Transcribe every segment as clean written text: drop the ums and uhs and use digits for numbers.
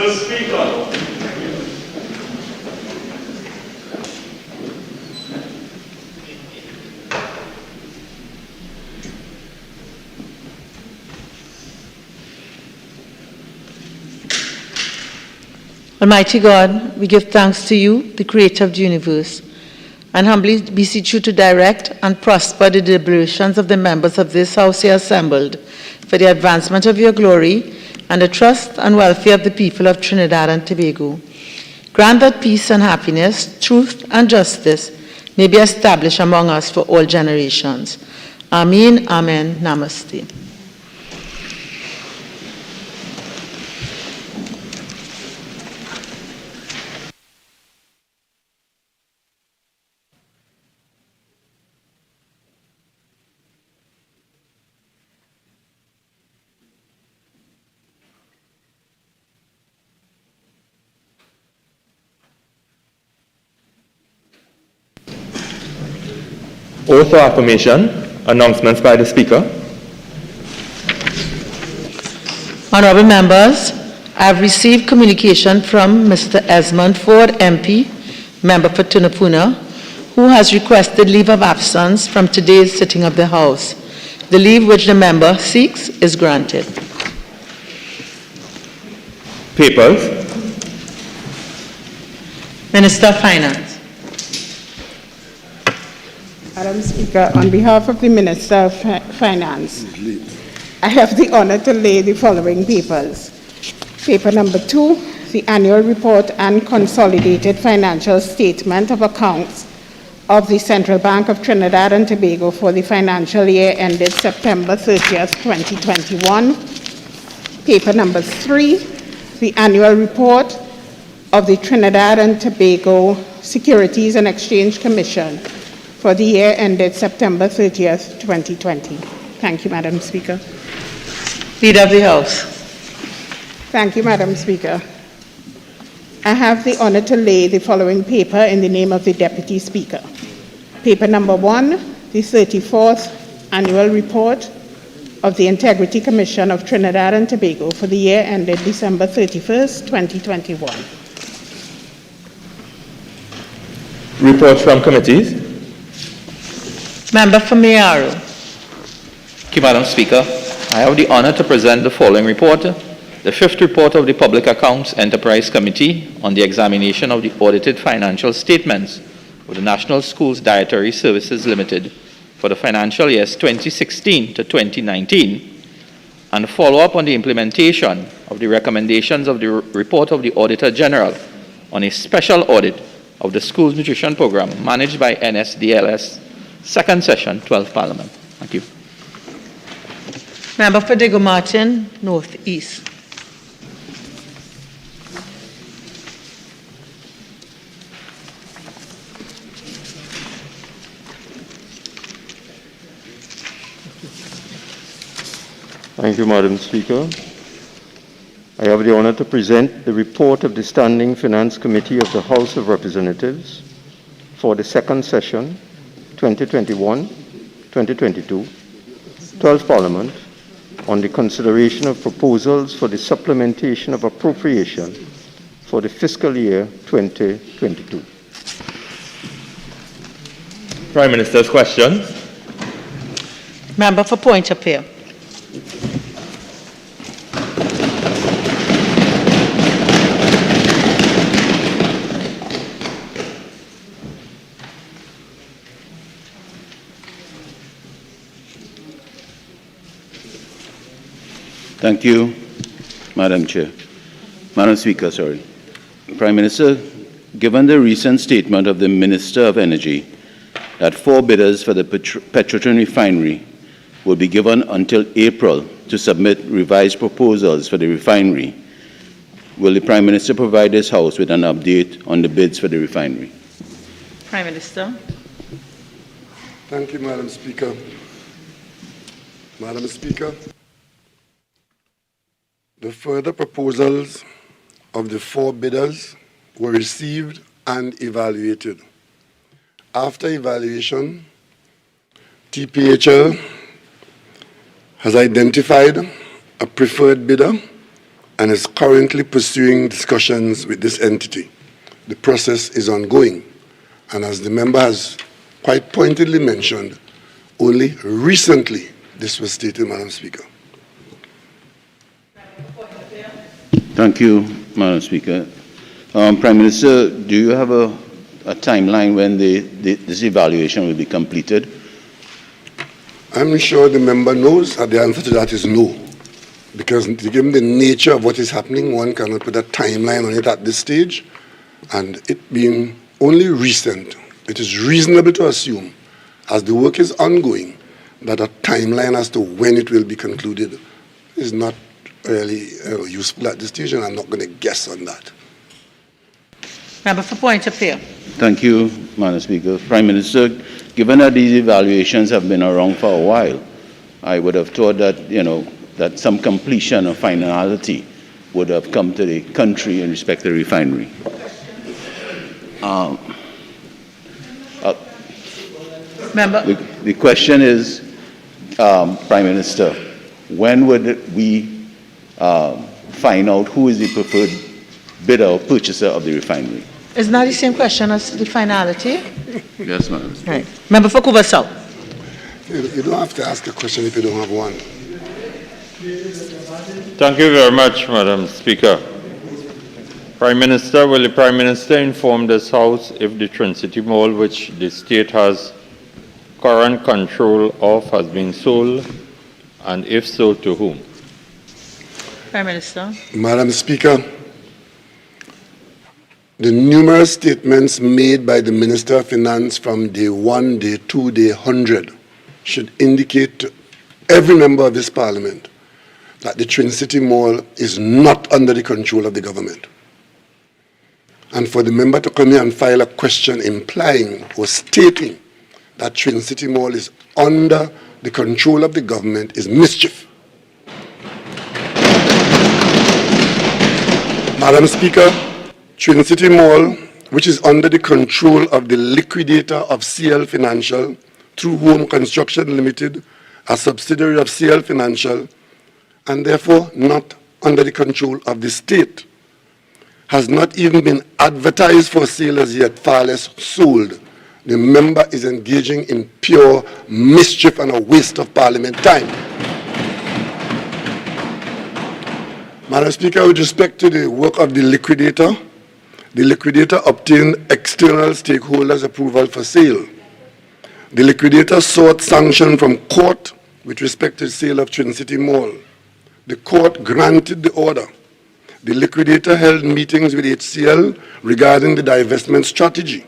The Speaker. Almighty God, we give thanks to you, the creator of the universe, and humbly beseech you to direct and prosper the deliberations of the members of this house here assembled for the advancement of your glory and the trust and welfare of the people of Trinidad and Tobago. Grant that peace and happiness, truth and justice may be established among us for all generations. Amen, amen, namaste. Oath or affirmation. Announcements by the Speaker. Honourable members, I have received communication from Mr. Esmond Ford, MP, member for Tunapuna, who has requested leave of absence from today's sitting of the House. The leave which the member seeks is granted. Papers. Minister of Finance. Madam Speaker, on behalf of the Minister of Finance, I have the honor to lay the following papers. Paper number 2, the annual report and consolidated financial statement of accounts of the Central Bank of Trinidad and Tobago for the financial year ended September 30th, 2021. Paper number 3, the annual report of the Trinidad and Tobago Securities and Exchange Commission for the year ended September 30th, 2020. Thank you, Madam Speaker. Leader of the House. Thank you, Madam Speaker. I have the honor to lay the following paper in the name of the Deputy Speaker. Paper number 1, the 34th Annual Report of the Integrity Commission of Trinidad and Tobago for the year ended December 31st, 2021. Reports from committees. Member for Mayaro. Thank you, Madam Speaker. I have the honor to present the following report. The 5th report of the Public Accounts Enterprise Committee on the examination of the audited financial statements of the National Schools Dietary Services Limited for the financial years 2016 to 2019, and follow up on the implementation of the recommendations of the report of the Auditor General on a special audit of the Schools Nutrition Program managed by NSDLS, second session, 12th Parliament. Thank you. Member for Diego Martin, North East. Thank you, Madam Speaker. I have the honor to present the report of the Standing Finance Committee of the House of Representatives for the second session, 2021-2022, 12th Parliament, on the consideration of proposals for the supplementation of appropriation for the fiscal year 2022. Prime Minister's questions. Member for Point Appeal. Thank you, Madam Chair. Madam Speaker, Prime Minister, given the recent statement of the Minister of Energy that 4 bidders for the Petrotrin refinery will be given until April to submit revised proposals for the refinery, will the Prime Minister provide this House with an update on the bids for the refinery? Prime Minister. Thank you, Madam Speaker. Madam Speaker, the further proposals of the 4 bidders were received and evaluated. After evaluation, TPHL has identified a preferred bidder and is currently pursuing discussions with this entity. The process is ongoing, and as the member has quite pointedly mentioned, only recently this was stated, Madam Speaker. Thank you, Madam Speaker. Prime Minister, do you have a timeline when this evaluation will be completed? I'm sure the member knows that the answer to that is no, because given the nature of what is happening, one cannot put a timeline on it at this stage, and it being only recent, it is reasonable to assume, as the work is ongoing, that a timeline as to when it will be concluded is not really useful at this stage, and I'm not going to guess on that. Member for Point of View. Thank you, Madam Speaker. Prime Minister, given that these evaluations have been around for a while, I would have thought that, that some completion or finality would have come to the country in respect to the refinery. Member. The question is, Prime Minister, when would we find out who is the preferred bidder or purchaser of the refinery? Isn't that the same question as to the finality? Yes, Madam. Right. Member for Cuba South. You don't have to ask a question if you don't have one. Thank you very much, Madam Speaker. Prime Minister, will the Prime Minister inform this House if the Trinity Mall, which the state has current control of, has been sold, and if so, to whom? Prime Minister. Madam Speaker, the numerous statements made by the Minister of Finance from day 1, day 2, day 100 should indicate to every member of this Parliament that the Trinity Mall is not under the control of the government. And for the member to come here and file a question implying or stating that Trinity Mall is under the control of the government is mischief. Madam Speaker, Trinity Mall, which is under the control of the liquidator of CL Financial through Home Construction Limited, a subsidiary of CL Financial, and therefore not under the control of the state, has not even been advertised for sale as yet, far less sold. The member is engaging in pure mischief and a waste of Parliament time. Madam Speaker, with respect to the work of the liquidator obtained external stakeholders' approval for sale. The liquidator sought sanction from court with respect to the sale of Trinity Mall. The court granted the order. The liquidator held meetings with HCL regarding the divestment strategy.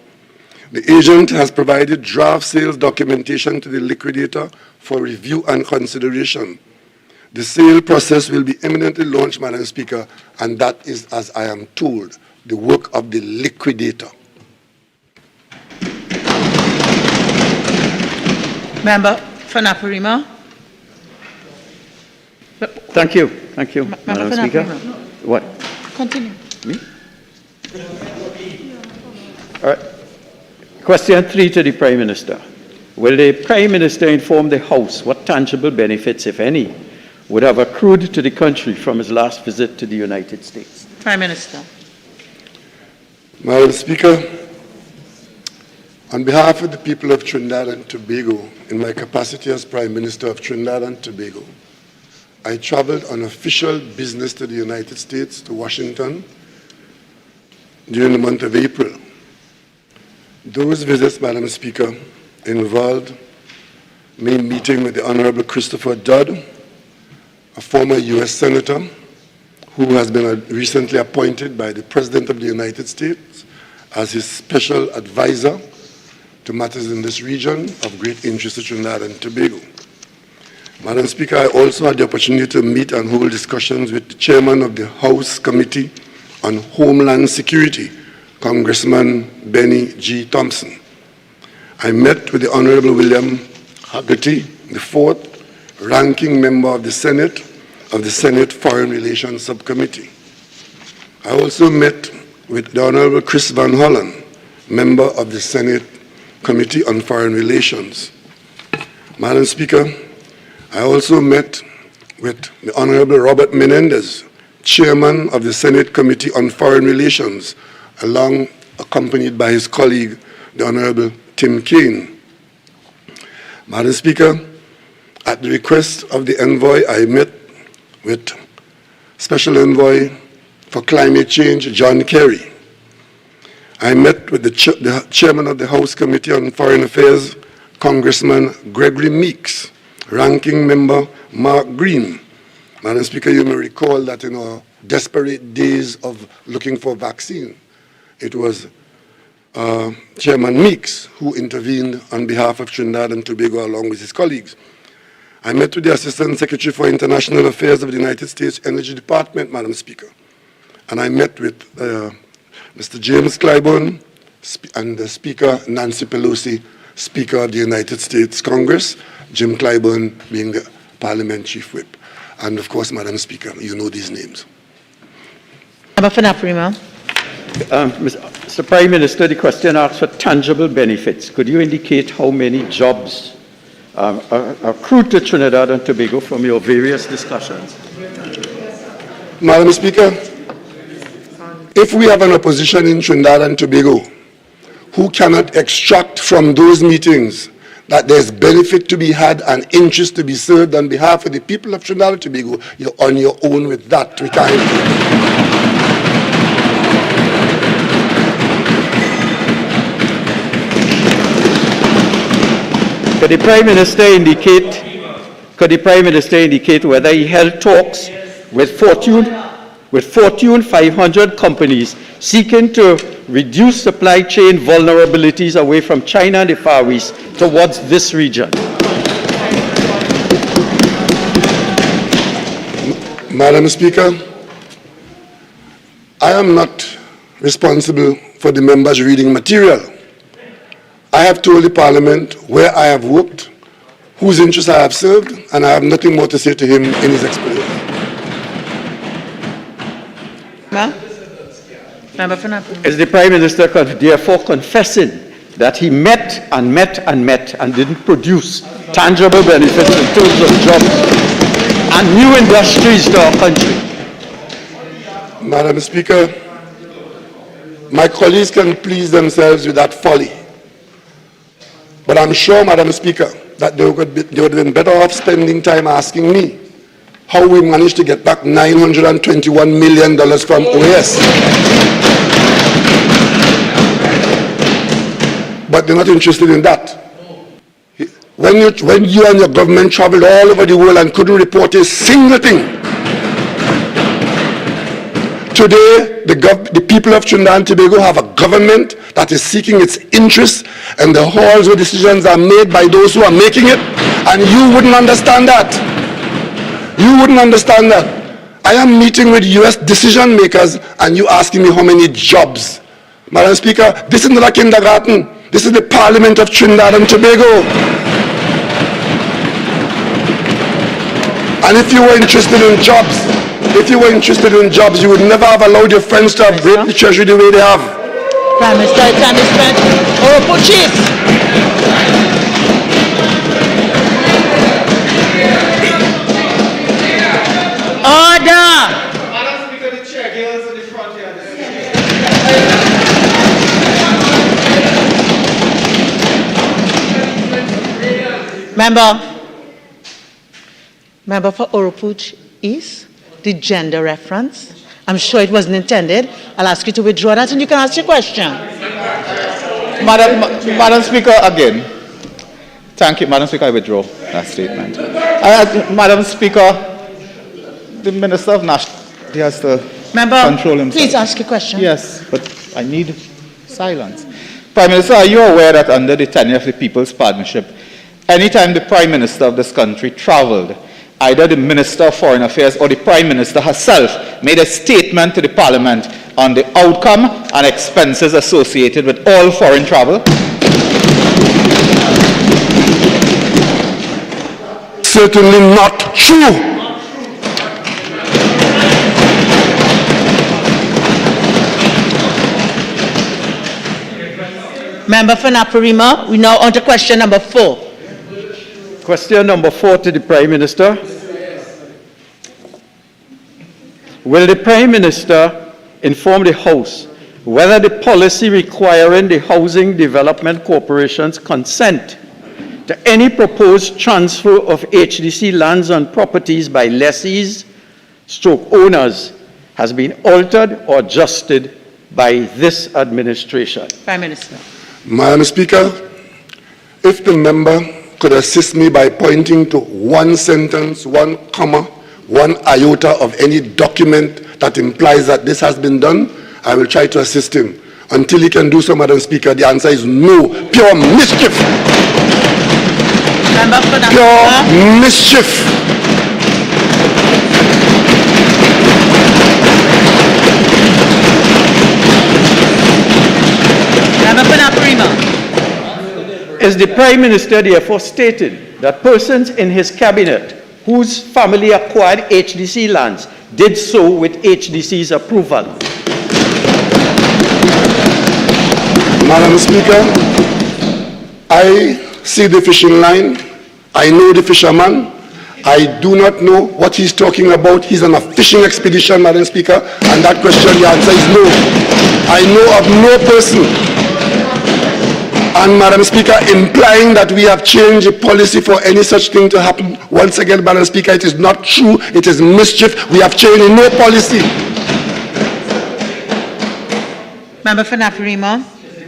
The agent has provided draft sales documentation to the liquidator for review and consideration. The sale process will be imminently launched, Madam Speaker, and that is, as I am told, the work of the liquidator. Member for Naparima. Thank you, Madam Speaker. What? Continue. Me? All right. Question 3 to the Prime Minister. Will the Prime Minister inform the House what tangible benefits, if any, would have accrued to the country from his last visit to the United States? Prime Minister. Madam Speaker, on behalf of the people of Trinidad and Tobago, in my capacity as Prime Minister of Trinidad and Tobago, I traveled on official business to the United States, to Washington, during the month of April. Those visits, Madam Speaker, involved me meeting with the Honorable Christopher Dodd, a former U.S. Senator who has been recently appointed by the President of the United States as his special advisor to matters in this region of great interest to Trinidad and Tobago. Madam Speaker, I also had the opportunity to meet and hold discussions with the chairman of the House Committee on Homeland Security, Congressman Benny G. Thompson. I met with the Honorable William Haggerty, the fourth ranking member of the Senate Foreign Relations Subcommittee. I also met with the Honorable Chris Van Hollen, member of the Senate Committee on Foreign Relations. Madam Speaker, I also met with the Honorable Robert Menendez, chairman of the Senate Committee on Foreign Relations, accompanied by his colleague, the Honorable Tim Kaine. Madam Speaker, at the request of the envoy, I met with Special Envoy for Climate Change, John Kerry. I met with the chairman of the House Committee on Foreign Affairs, Congressman Gregory Meeks, ranking member Mark Green. Madam Speaker, you may recall that in our desperate days of looking for vaccine, it was Chairman Meeks who intervened on behalf of Trinidad and Tobago along with his colleagues. I met with the Assistant Secretary for International Affairs of the United States Energy Department, Madam Speaker, and I met with Mr. James Clyburn and the Speaker Nancy Pelosi, Speaker of the United States Congress, Jim Clyburn being the Parliament Chief Whip. And of course, Madam Speaker, you know these names. Mr. Prime Minister, the question asks for tangible benefits. Could you indicate how many jobs accrued to Trinidad and Tobago from your various discussions? Madam Speaker, if we have an opposition in Trinidad and Tobago who cannot extract from those meetings that there's benefit to be had and interest to be served on behalf of the people of Trinidad and Tobago, you're on your own with that. We can't. Could the Prime Minister indicate whether he held talks with Fortune 500 companies seeking to reduce supply chain vulnerabilities away from China and the Far East towards this region? Madam Speaker, I am not responsible for the members' reading material. I have told the Parliament where I have worked, whose interests I have served, and I have nothing more to say to him in his explanation. Is the Prime Minister therefore confessing that he met and didn't produce tangible benefits in terms of jobs and new industries to our country? Madam Speaker, my colleagues can please themselves with that folly. But I'm sure, Madam Speaker, that they would have been better off spending time asking me how we managed to get back $921 million from OAS. But they're not interested in that. When you and your government traveled all over the world and couldn't report a single thing, today the people of Trinidad and Tobago have a government that is seeking its interests, and the halls where decisions are made by those who are making it, and you wouldn't understand that. You wouldn't understand that. I am meeting with U.S. decision makers, and you asking me how many jobs. Madam Speaker, this is not a kindergarten. This is the Parliament of Trinidad and Tobago. And if you were interested in jobs, you would never have allowed your friends to have raped the treasury the way they have. Prime Minister, time is spent. Order! Madam Speaker, the chair girls in the front here. Member for Oropuch East, the gender reference. I'm sure it wasn't intended. I'll ask you to withdraw that and you can ask your question. Madam Speaker, again. Thank you, Madam Speaker, I withdraw that statement. Madam Speaker, the Minister of National has to control himself. Please ask your question. Yes, but I need silence. Prime Minister, are you aware that under the tenure of the People's Partnership, anytime the Prime Minister of this country traveled, either the Minister of Foreign Affairs or the Prime Minister herself made a statement to the Parliament on the outcome and expenses associated with all foreign travel? Certainly not true. Member for Naparima, we now on to question number 4. Question number 4 to the Prime Minister. will the Prime Minister inform the House whether the policy requiring the Housing Development Corporation's consent to any proposed transfer of HDC lands and properties by lessees / owners has been altered or adjusted by this administration? Prime Minister. Madam Speaker, if the member could assist me by pointing to one sentence, one comma, one iota of any document that implies that this has been done, I will try to assist him. Until he can do so, Madam Speaker, the answer is no. Pure mischief. Member for the Pure mischief. Member for Naparima. Is the Prime Minister therefore stated that persons in his cabinet whose family acquired HDC lands did so with HDC's approval? Madam Speaker, I see the fishing line. I know the fisherman. I do not know what he's talking about. He's on a fishing expedition, Madam Speaker, and that question, the answer is no. I know of no person. And Madam Speaker, implying that we have changed the policy for any such thing to happen, once again, Madam Speaker, it is not true. It is mischief. We have changed no policy. Member for Naparima.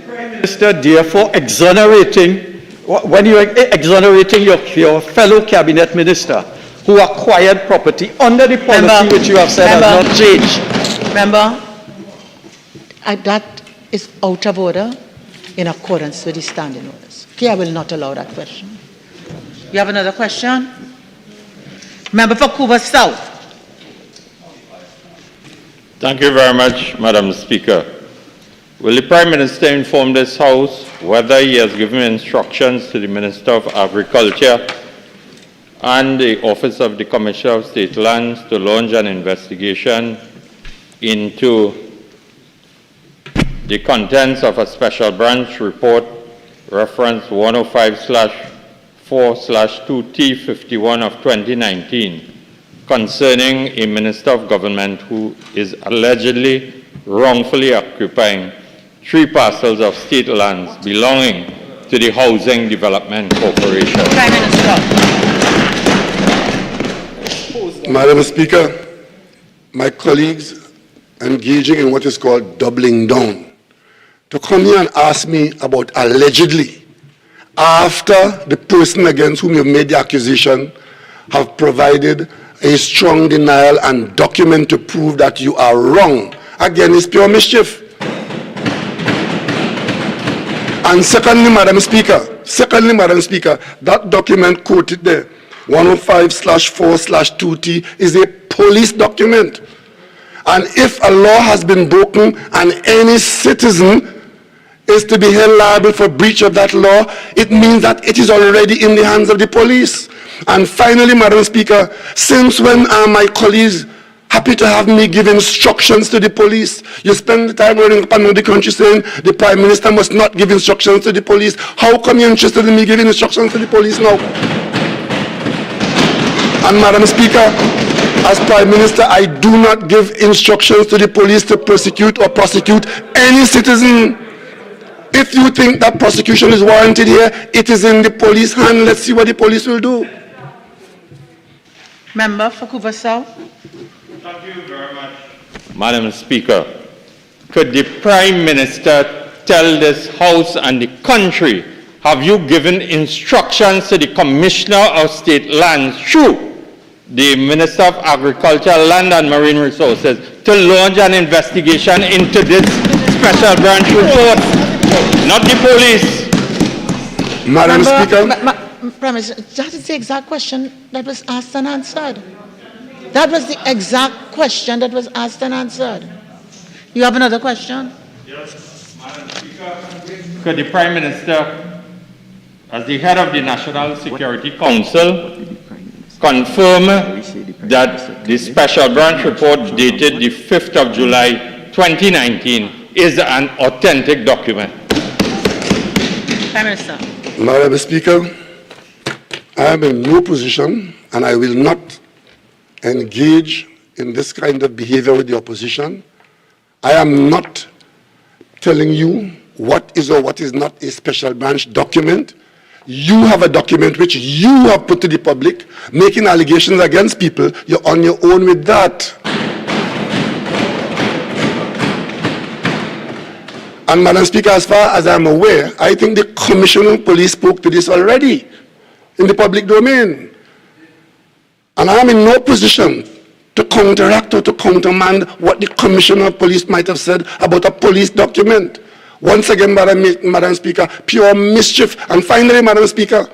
Minister, therefore exonerating, when you are exonerating your fellow cabinet minister who acquired property under the policy which you have said has not changed. Member, that is out of order in accordance with the standing orders. Okay, I will not allow that question. You have another question? Member for Cuba South. Thank you very much, Madam Speaker. Will the Prime Minister inform this House whether he has given instructions to the Minister of Agriculture and the Office of the Commissioner of State Lands to launch an investigation into the contents of a special branch report, reference 105/4/2T51 of 2019, concerning a Minister of Government who is allegedly wrongfully occupying 3 parcels of state lands belonging to the Housing Development Corporation? Prime Minister. Madam Speaker, my colleagues engaging in what is called doubling down, to come here and ask me about allegedly, after the person against whom you've made the accusation have provided a strong denial and document to prove that you are wrong, again, is pure mischief. And secondly, Madam Speaker, that document quoted there, 105/4/2T, is a police document. And if a law has been broken and any citizen is to be held liable for breach of that law, it means that it is already in the hands of the police. And finally, Madam Speaker, since when are my colleagues happy to have me give instructions to the police? You spend the time running up and down the country saying the Prime Minister must not give instructions to the police. How come you're interested in me giving instructions to the police now? And Madam Speaker, as Prime Minister, I do not give instructions to the police to prosecute or prosecute any citizen. If you think that prosecution is warranted here, it is in the police hand. Let's see what the police will do. Member for Cuba South. Thank you very much. Madam Speaker, could the Prime Minister tell this House and the country, have you given instructions to the Commissioner of State Lands through the Minister of Agriculture, Land and Marine Resources to launch an investigation into this special branch report, not the police? Madam Speaker. Prime Minister, that is the exact question that was asked and answered. That was the exact question that was asked and answered. You have another question? Yes, Madam Speaker. Could the Prime Minister, as the head of the National Security Council, confirm that the special branch report dated the 5th of July 2019 is an authentic document? Prime Minister. Madam Speaker, I am in no position and I will not engage in this kind of behavior with the opposition. I am not telling you what is or what is not a special branch document. You have a document which you have put to the public, making allegations against people. You're on your own with that. And Madam Speaker, as far as I'm aware, I think the Commissioner of Police spoke to this already in the public domain. And I am in no position to counteract or to countermand what the Commissioner of Police might have said about a police document. Once again, Madam Speaker, pure mischief. And finally, Madam Speaker,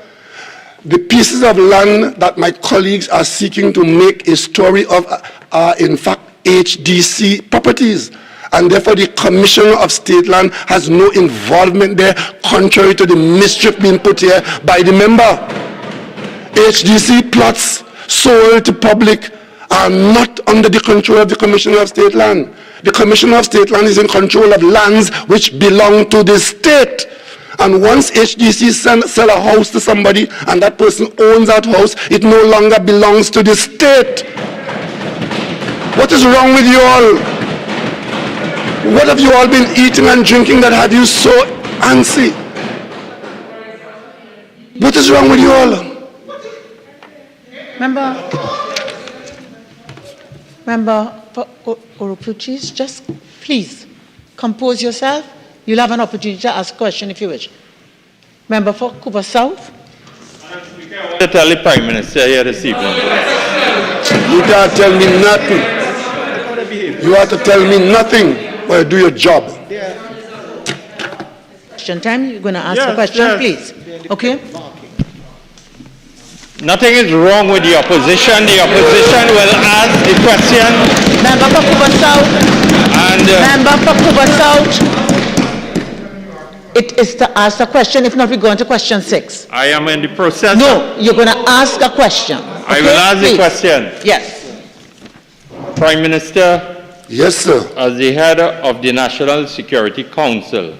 the pieces of land that my colleagues are seeking to make a story of are in fact HDC properties. And therefore the Commissioner of State Land has no involvement there, contrary to the mischief being put here by the member. HDC plots sold to public are not under the control of the Commissioner of State Land. The Commissioner of State Land is in control of lands which belong to the state. And once HDC sell a house to somebody and that person owns that house, it no longer belongs to the state. What is wrong with you all? What have you all been eating and drinking that had you so antsy? What is wrong with you all? Member Oropuchis, just please compose yourself. You'll have an opportunity to ask a question if you wish. Member for Cuba South. Madam Speaker, I want to tell the Prime Minister here this evening. You can't tell me nothing. You have to tell me nothing. Well, do your job. Question time, you're going to ask a question, please. Okay? Nothing is wrong with the opposition. The opposition will ask the question. Member for Cuba South. And Member for Cuba South. It is to ask a question. If not, we go on to question 6. I am in the process. No, you're going to ask a question. Okay? I will ask the question. Yes. Prime Minister. Yes, sir. As the head of the National Security Council,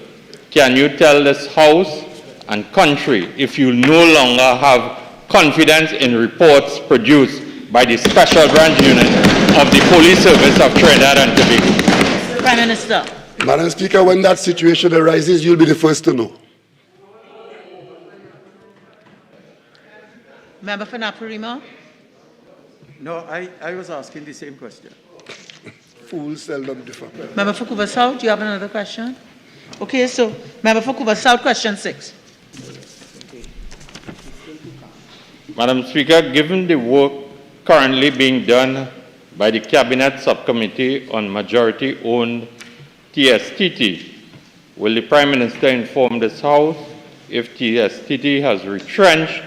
can you tell this House and country if you no longer have confidence in reports produced by the Special Branch Unit of the Police Service of Trinidad and Tobago? Prime Minister. Madam Speaker, when that situation arises, you'll be the first to know. Member for Naparima. No, I was asking the same question. Fools seldom differ. Member for Cuba South, do you have another question? Okay, so Member for Cuba South, question 6. Madam Speaker, given the work currently being done by the Cabinet Subcommittee on Majority-Owned TSTT, will the Prime Minister inform this House if TSTT has retrenched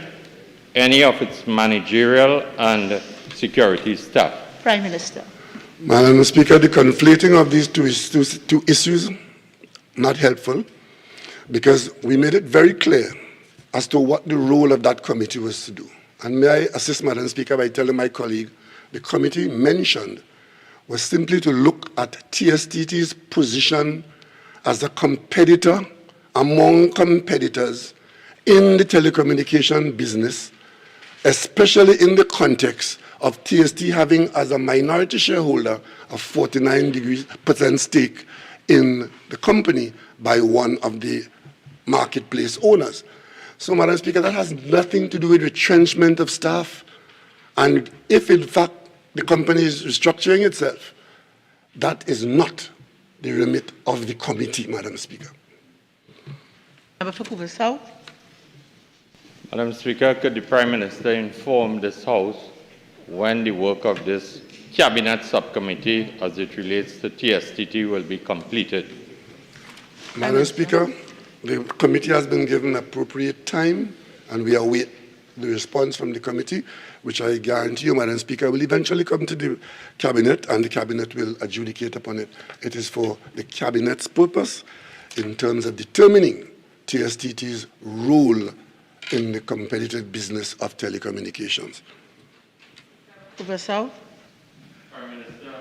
any of its managerial and security staff? Prime Minister. Madam Speaker, the conflating of these two issues, not helpful, because we made it very clear as to what the role of that committee was to do. And may I assist, Madam Speaker, by telling my colleague, the committee mentioned was simply to look at TSTT's position as a competitor among competitors in the telecommunication business, especially in the context of TST having as a minority shareholder a 49% stake in the company by one of the marketplace owners. So, Madam Speaker, that has nothing to do with retrenchment of staff. And if, in fact, the company is restructuring itself, that is not the remit of the committee, Madam Speaker. Member for Cuba South. Madam Speaker, could the Prime Minister inform this House when the work of this Cabinet Subcommittee as it relates to TSTT will be completed? Madam Speaker, the committee has been given appropriate time, and we await the response from the committee, which I guarantee you, Madam Speaker, will eventually come to the Cabinet, and the Cabinet will adjudicate upon it. It is for the Cabinet's purpose in terms of determining TSTT's role in the competitive business of telecommunications. Cuba South. Prime Minister,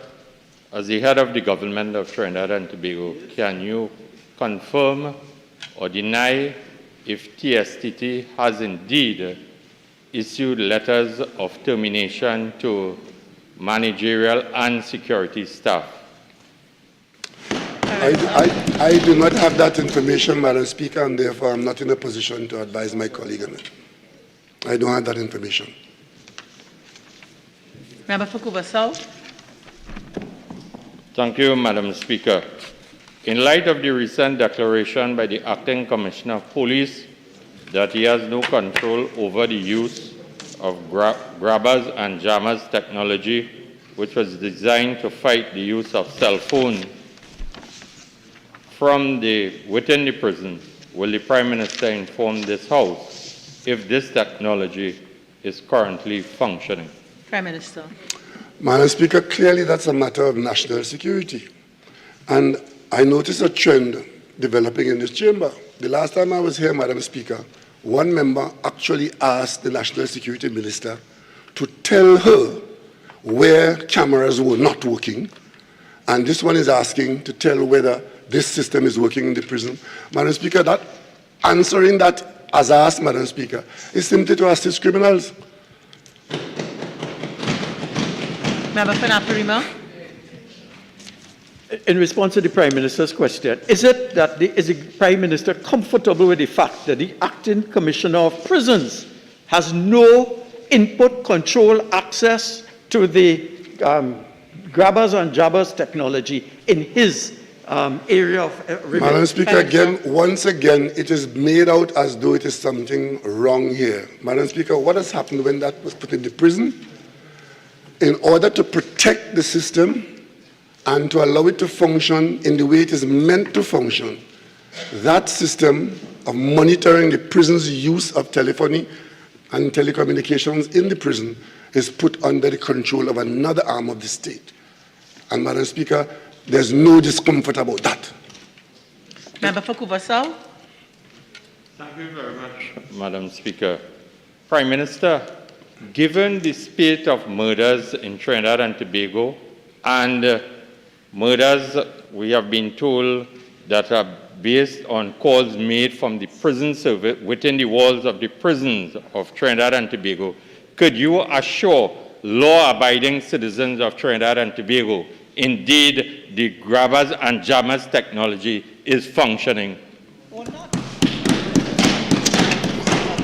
as the head of the government of Trinidad and Tobago, can you confirm or deny if TSTT has indeed issued letters of termination to managerial and security staff. I do not have that information, Madam Speaker, and therefore I'm not in a position to advise my colleague on it. I don't have that information. Member for Vancouver South. Thank you, Madam Speaker. In light of the recent declaration by the Acting Commissioner of Police that he has no control over the use of grabbers and jammers technology, which was designed to fight the use of cell phones within the prison, will the Prime Minister inform this House if this technology is currently functioning? Prime Minister. Madam Speaker, clearly that's a matter of national security. And I noticed a trend developing in this chamber. The last time I was here, Madam Speaker, one member actually asked the National Security Minister to tell her where cameras were not working. And this one is asking to tell whether this system is working in the prison. Madam Speaker, that answering that as asked, Madam Speaker, is simply to assist criminals. Member for Naparima. In response to the Prime Minister's question, is the Prime Minister comfortable with the fact that the Acting Commissioner of Prisons has no input, control, access to the grabbers and jabbers technology in his area of remit? Madam Speaker, once again, it is made out as though it is something wrong here. Madam Speaker, what has happened when that was put in the prison? In order to protect the system and to allow it to function in the way it is meant to function, that system of monitoring the prison's use of telephony and telecommunications in the prison is put under the control of another arm of the state. And Madam Speaker, there's no discomfort about that. Member for Vancouver South. Thank you very much, Madam Speaker. Prime Minister, given the spate of murders in Trinidad and Tobago and murders we have been told that are based on calls made from the prison service within the walls of the prisons of Trinidad and Tobago, could you assure law-abiding citizens of Trinidad and Tobago indeed the grabbers and jammers technology is functioning?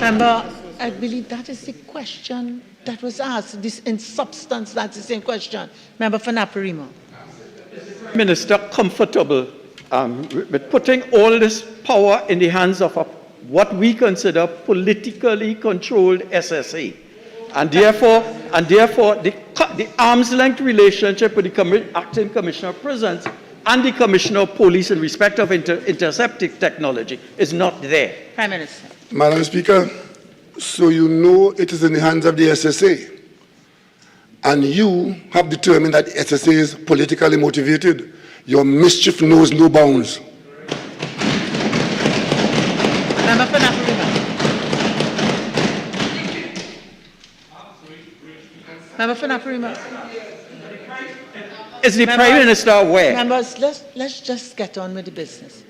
Member, I believe that is the question that was asked. This, in substance, that's the same question. Member for Naparima. Minister comfortable with putting all this power in the hands of what we consider politically controlled SSA, and therefore the arm's length relationship with the Acting Commissioner of Prisons and the Commissioner of Police in respect of intercepting technology is not there. Prime Minister. Madam Speaker, so you know it is in the hands of the SSA, and you have determined that the SSA is politically motivated. Your mischief knows no bounds. Member for Naparima. Member for Naparima. Is the Prime Minister aware? Members, let's just get on with the business.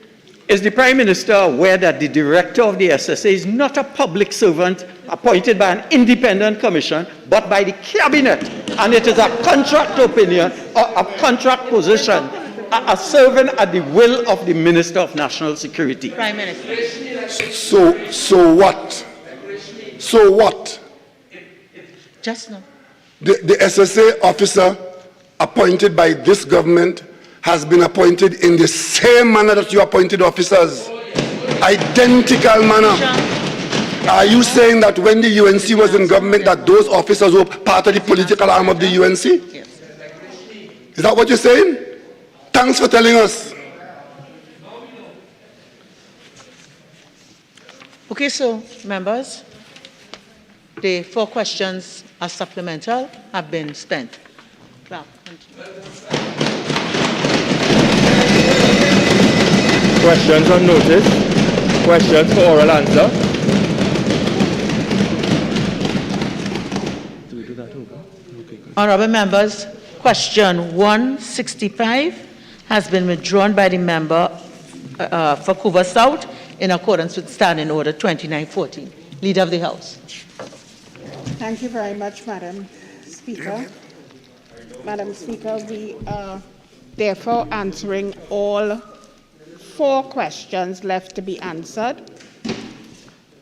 Is the Prime Minister aware that the director of the SSA is not a public servant appointed by an independent commission, but by the cabinet, and it is a contract opinion or a contract position, a serving at the will of the Minister of National Security? Prime Minister. So what? So what? Just now. The SSA officer appointed by this government has been appointed in the same manner that you appointed officers. Identical manner. Are you saying that when the UNC was in government that those officers were part of the political arm of the UNC? Yes. Is that what you're saying? Thanks for telling us. Okay, so members, the 4 questions as supplemental have been spent. Clerk, Questions on notice. Questions for oral answer. Do we do that over? Okay, good. Honourable members, question 165 has been withdrawn by the member for Vancouver South in accordance with Standing Order 2914. Leader of the House. Thank you very much, Madam Speaker. Madam Speaker, we are therefore answering all 4 questions left to be answered.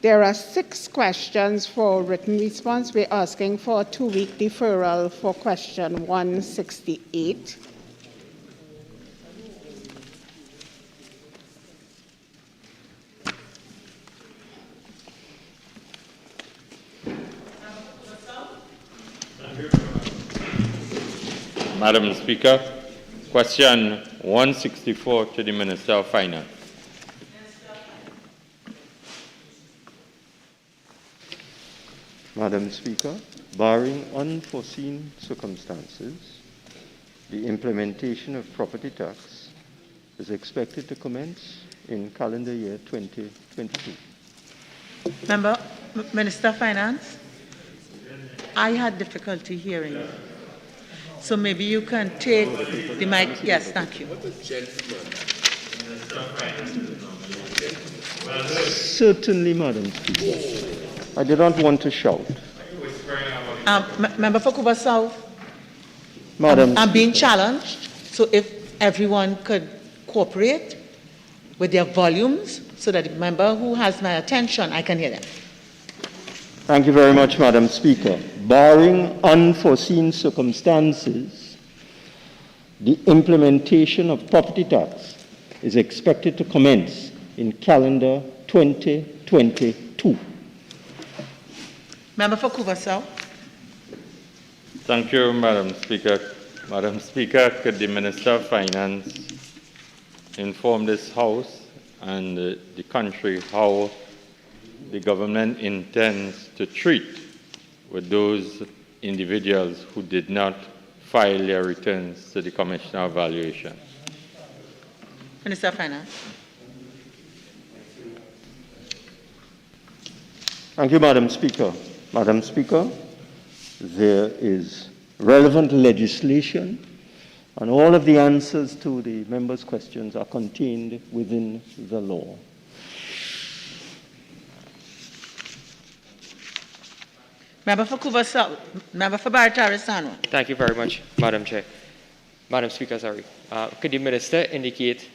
There are 6 questions for written response. We're asking for a 2-week deferral for question 168. Madam Speaker, question 164 to the Minister of Finance. Madam Speaker, barring unforeseen circumstances, the implementation of property tax is expected to commence in calendar year 2022. Minister of Finance, I had difficulty hearing you. So maybe you can take the mic. Yes, thank you. Certainly, Madam Speaker. I did not want to shout. Member for Cuba South, Madam, I'm being challenged, so if everyone could cooperate with their volumes so that the member who has my attention, I can hear them. Thank you very much, Madam Speaker. Barring unforeseen circumstances, the implementation of property tax is expected to commence in calendar 2022. Member for Cuba South. Thank you, Madam Speaker. Madam Speaker, could the Minister of Finance inform this House and the country how the government intends to treat with those individuals who did not file their returns to the Commissioner of Valuation? Minister of Finance. Thank you, Madam Speaker. Madam Speaker, there is relevant legislation, and all of the answers to the members' questions are contained within the law. Member for Cuba South. Member for Baratarisano. Thank you very much, Madam Chair. Madam Speaker, sorry. Could the Minister indicate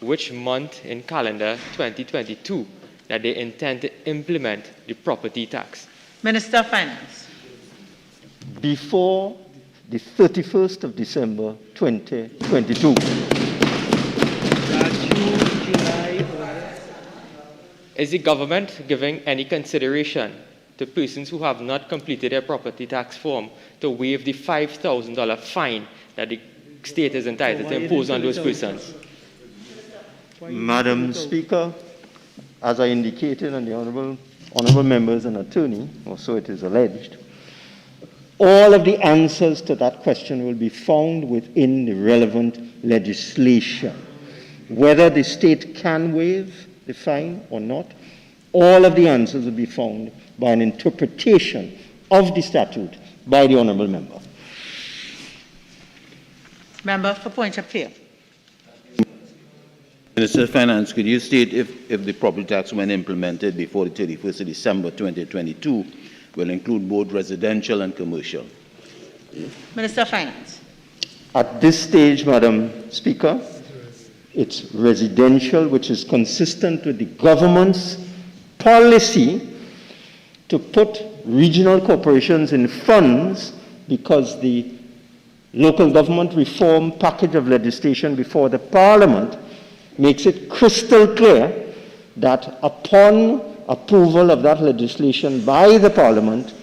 which month in calendar 2022 that they intend to implement the property tax? Minister of Finance. Before the 31st of December 2022. Is the government giving any consideration to persons who have not completed their property tax form to waive the $5,000 fine that the state is entitled to impose on those persons? Madam Speaker, as I indicated, and the honourable members and attorney, or so it is alleged, all of the answers to that question will be found within the relevant legislation. Whether the state can waive the fine or not, all of the answers will be found by an interpretation of the statute by the honourable member. Member for Point of View. Minister of Finance, could you state if the property tax, when implemented before the 31st of December 2022, will include both residential and commercial? Minister of Finance. At this stage, Madam Speaker, it's residential, which is consistent with the government's policy to put regional corporations in funds, because the local government reform package of legislation before the Parliament makes it crystal clear that upon approval of that legislation by the Parliament,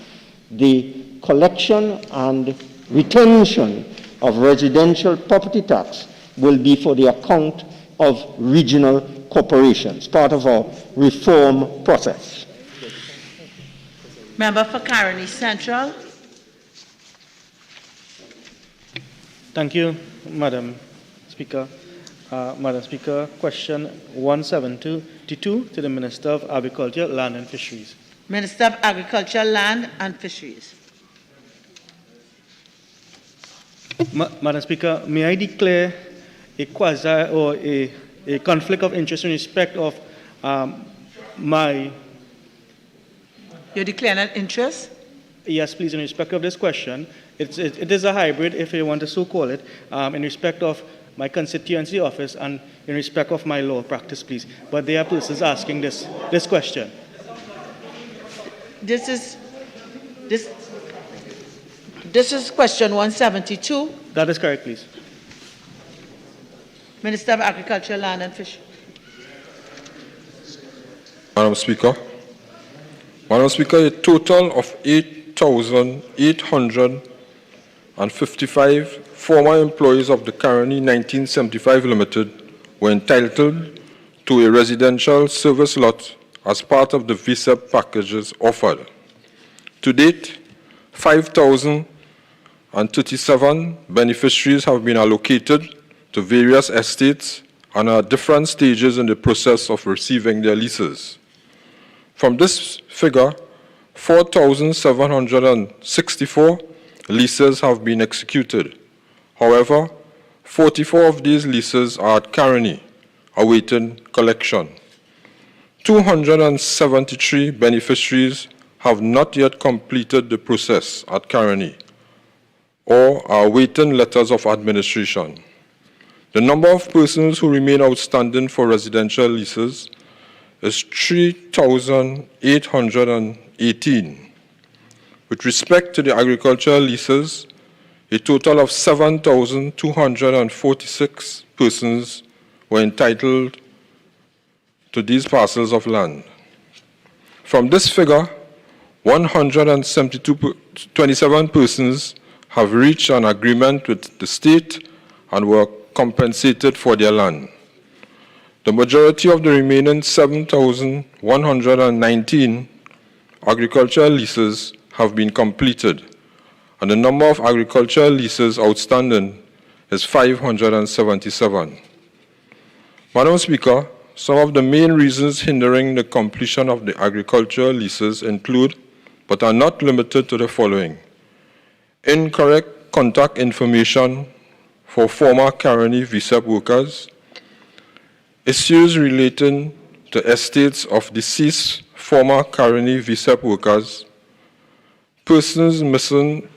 the collection and retention of residential property tax will be for the account of regional corporations, part of our reform process. Member for Caroni Central. Thank you, Madam Speaker. Madam Speaker, question 172 to the Minister of Agriculture, Land and Fisheries. Minister of Agriculture, Land and Fisheries. Madam Speaker, may I declare a quasi or a conflict of interest in respect of You're declaring an interest? Yes, please, in respect of this question, it is a hybrid, if you want to so call it, in respect of my constituency office and in respect of my law practice, please. But there are persons asking this question. This is question 172. That is correct, please. Minister of Agriculture, Land and Fisheries. Madam Speaker, a total of 8,855 former employees of the Caroni 1975 Limited were entitled to a residential service lot as part of the VSEP packages offered. To date, 5,037 beneficiaries have been allocated to various estates and are at different stages in the process of receiving their leases. From this figure, 4,764 leases have been executed. However, 44 of these leases are at Caroni, awaiting collection. 273 beneficiaries have not yet completed the process at Caroni or are awaiting letters of administration. The number of persons who remain outstanding for residential leases is 3,818. With respect to the agricultural leases, a total of 7,246 persons were entitled to these parcels of land. From this figure, 127 persons have reached an agreement with the state and were compensated for their land. The majority of the remaining 7,119 agricultural leases have been completed, and the number of agricultural leases outstanding is 577. Madam Speaker, some of the main reasons hindering the completion of the agricultural leases include, but are not limited to, the following: incorrect contact information for former Caroni VSEP workers, issues relating to estates of deceased former Caroni VSEP workers, persons missing,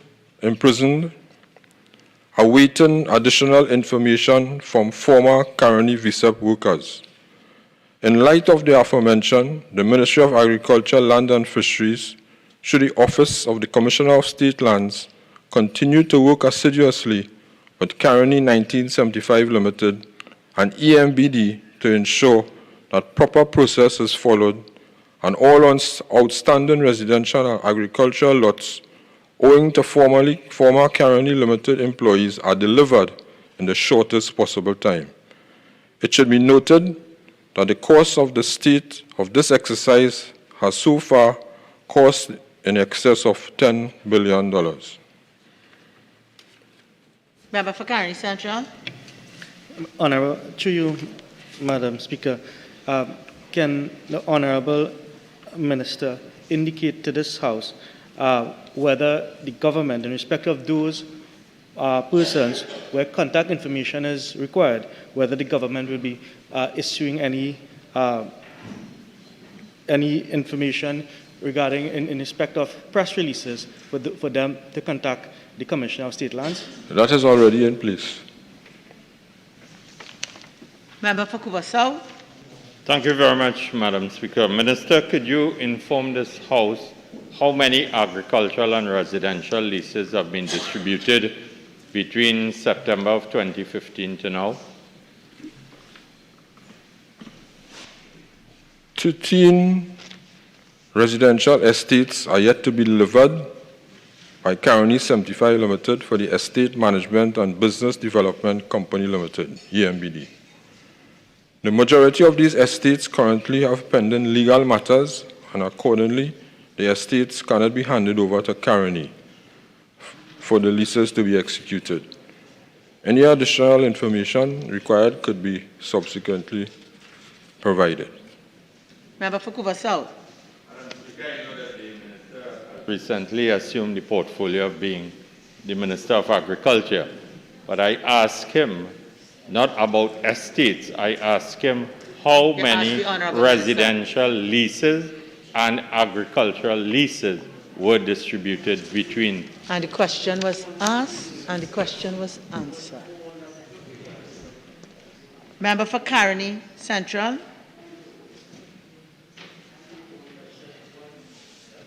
imprisoned, awaiting additional information from former Caroni VSEP workers. In light of the aforementioned, the Ministry of Agriculture, Land and Fisheries, should the Office of the Commissioner of State Lands continue to work assiduously with Caroni 1975 Limited and EMBD to ensure that proper process is followed and all outstanding residential and agricultural lots owing to former Caroni Limited employees are delivered in the shortest possible time. It should be noted that the cost of the state of this exercise has so far cost in excess of $10 billion. Member for Caroni Central. Honorable, to you, Madam Speaker, can the Honorable Minister indicate to this House whether the government, in respect of those persons where contact information is required, whether the government will be issuing any information regarding in respect of press releases for them to contact the Commissioner of State Lands? That is already in place. Member for Cuba South. Thank you very much, Madam Speaker. Minister, could you inform this House how many agricultural and residential leases have been distributed between September of 2015 to now? 13 residential estates are yet to be delivered by Caroni 75 Limited for the Estate Management and Business Development Company Limited, EMBD. The majority of these estates currently have pending legal matters, and accordingly, the estates cannot be handed over to Caroni for the leases to be executed. Any additional information required could be subsequently provided. Member for Cuba South. Recently assumed the portfolio of being the Minister of Agriculture, but I asked him not about estates. I asked him how many residential leases and agricultural leases were distributed between. And the question was asked, and the question was answered. Member for Caroni Central.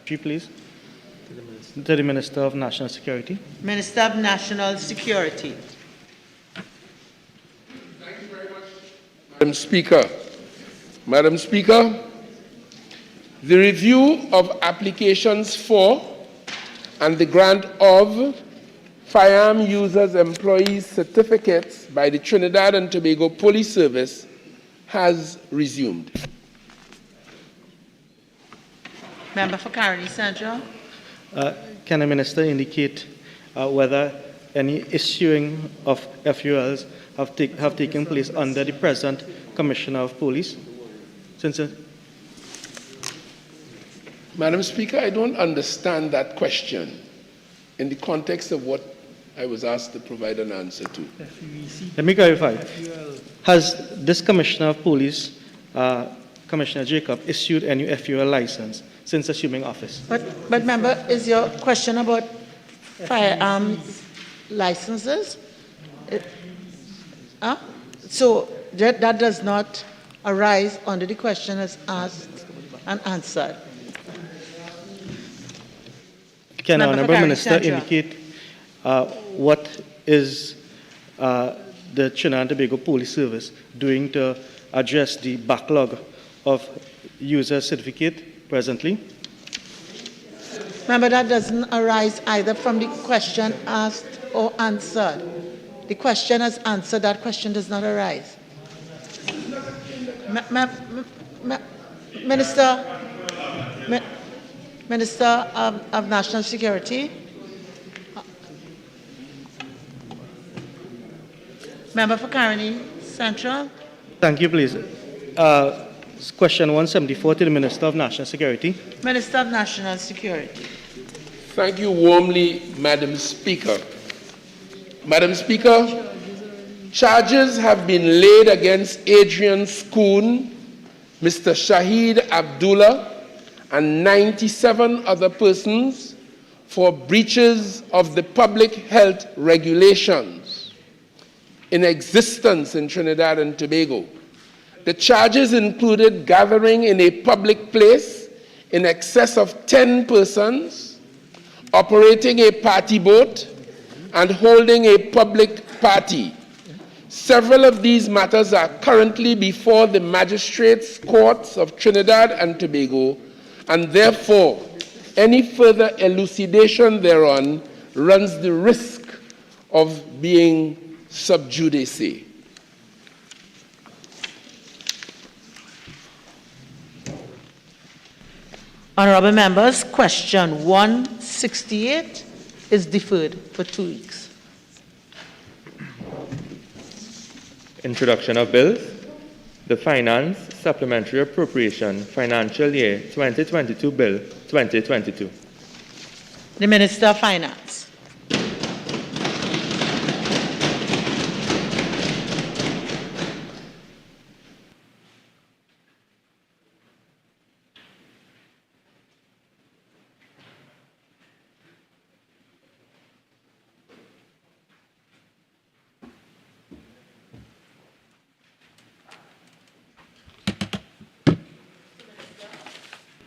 Please. To the Minister of National Security. Minister of National Security. Thank you very much, Madam Speaker. Madam Speaker, the review of applications for and the grant of firearm users' employees certificates by the Trinidad and Tobago Police Service has resumed. Member for Caroni Central. Can the Minister indicate whether any issuing of FULs have taken place under the present Commissioner of Police? Madam Speaker, I don't understand that question in the context of what I was asked to provide an answer to. Let me clarify. Has this Commissioner of Police, Commissioner Jacob, issued any FUL license since assuming office? But member, is your question about firearm licenses? So that does not arise under the question as asked and answered. Can the Honourable Minister Central. indicate what is the Trinidad and Tobago Police Service doing to address the backlog of user certificate presently? Remember, that doesn't arise either from the question asked or answered. The question is answered, that question does not arise. Minister of National Security. Member for Caroni Central. Thank you, please. Question 174 to the Minister of National Security. Minister of National Security. Thank you warmly, Madam Speaker. Madam Speaker, charges have been laid against Adrian Schoon, Mr. Shahid Abdullah, and 97 other persons for breaches of the public health regulations in existence in Trinidad and Tobago. The charges included gathering in a public place in excess of 10 persons, operating a party boat, and holding a public party. Several of these matters are currently before the magistrates' courts of Trinidad and Tobago, and therefore any further elucidation thereon runs the risk of being sub judice. Honourable members, question 168 is deferred for 2 weeks. Introduction of bills. The Finance Supplementary Appropriation Financial Year 2022 Bill 2022. The Minister of Finance.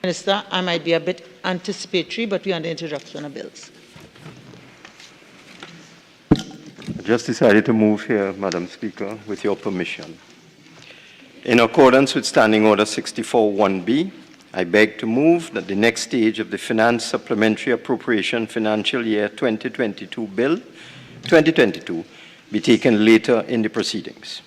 Minister, I might be a bit anticipatory, but we are on the introduction of bills. I just decided to move here, Madam Speaker, with your permission. In accordance with Standing Order 64-1B, I beg to move that the next stage of the Finance Supplementary Appropriation Financial Year 2022 Bill 2022 be taken later in the proceedings.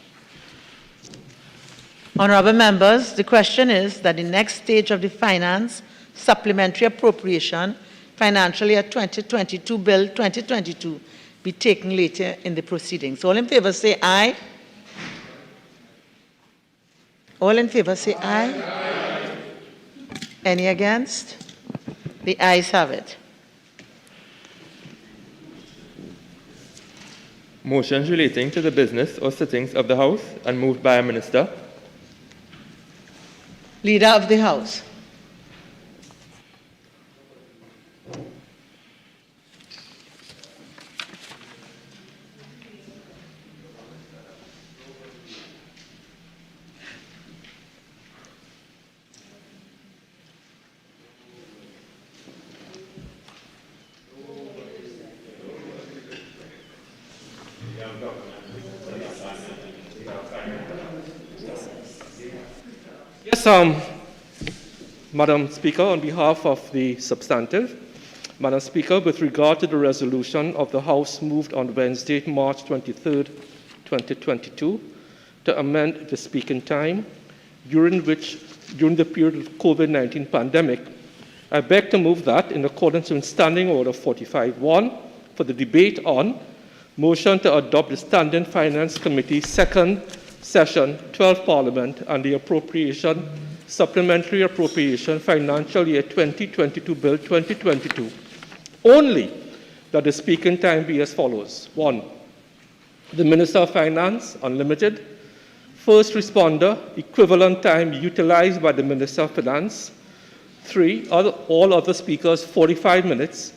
Honourable members, the question is that the next stage of the Finance Supplementary Appropriation Financial Year 2022 Bill 2022 be taken later in the proceedings. All in favour say aye. All in favour say aye. Aye. Any against? The ayes have it. Motions relating to the business or sittings of the House and moved by a minister. Leader of the House. Yes, Madam Speaker, on behalf of the substantive, Madam Speaker, with regard to the resolution of the House moved on Wednesday, March 23rd, 2022, to amend the speaking time during the period of COVID-19 pandemic, I beg to move that in accordance with Standing Order 45.1 for the debate on motion to adopt the Standing Finance Committee second session 12th Parliament and the Appropriation, Supplementary Appropriation Financial Year 2022 Bill 2022, only that the speaking time be as follows. 1. The Minister of Finance, unlimited. First responder, equivalent time utilized by the Minister of Finance. 3. All other speakers, 45 minutes.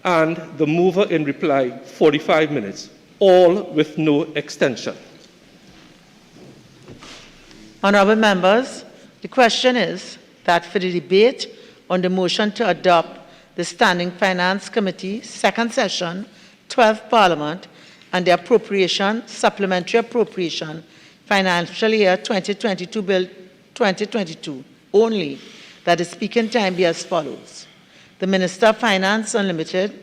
And the mover in reply, 45 minutes, all with no extension. Honourable members, the question is that for the debate on the motion to adopt the Standing Finance Committee second session 12th Parliament and the Appropriation, Supplementary Appropriation Financial Year 2022 Bill 2022 only, that the speaking time be as follows. The Minister of Finance, unlimited.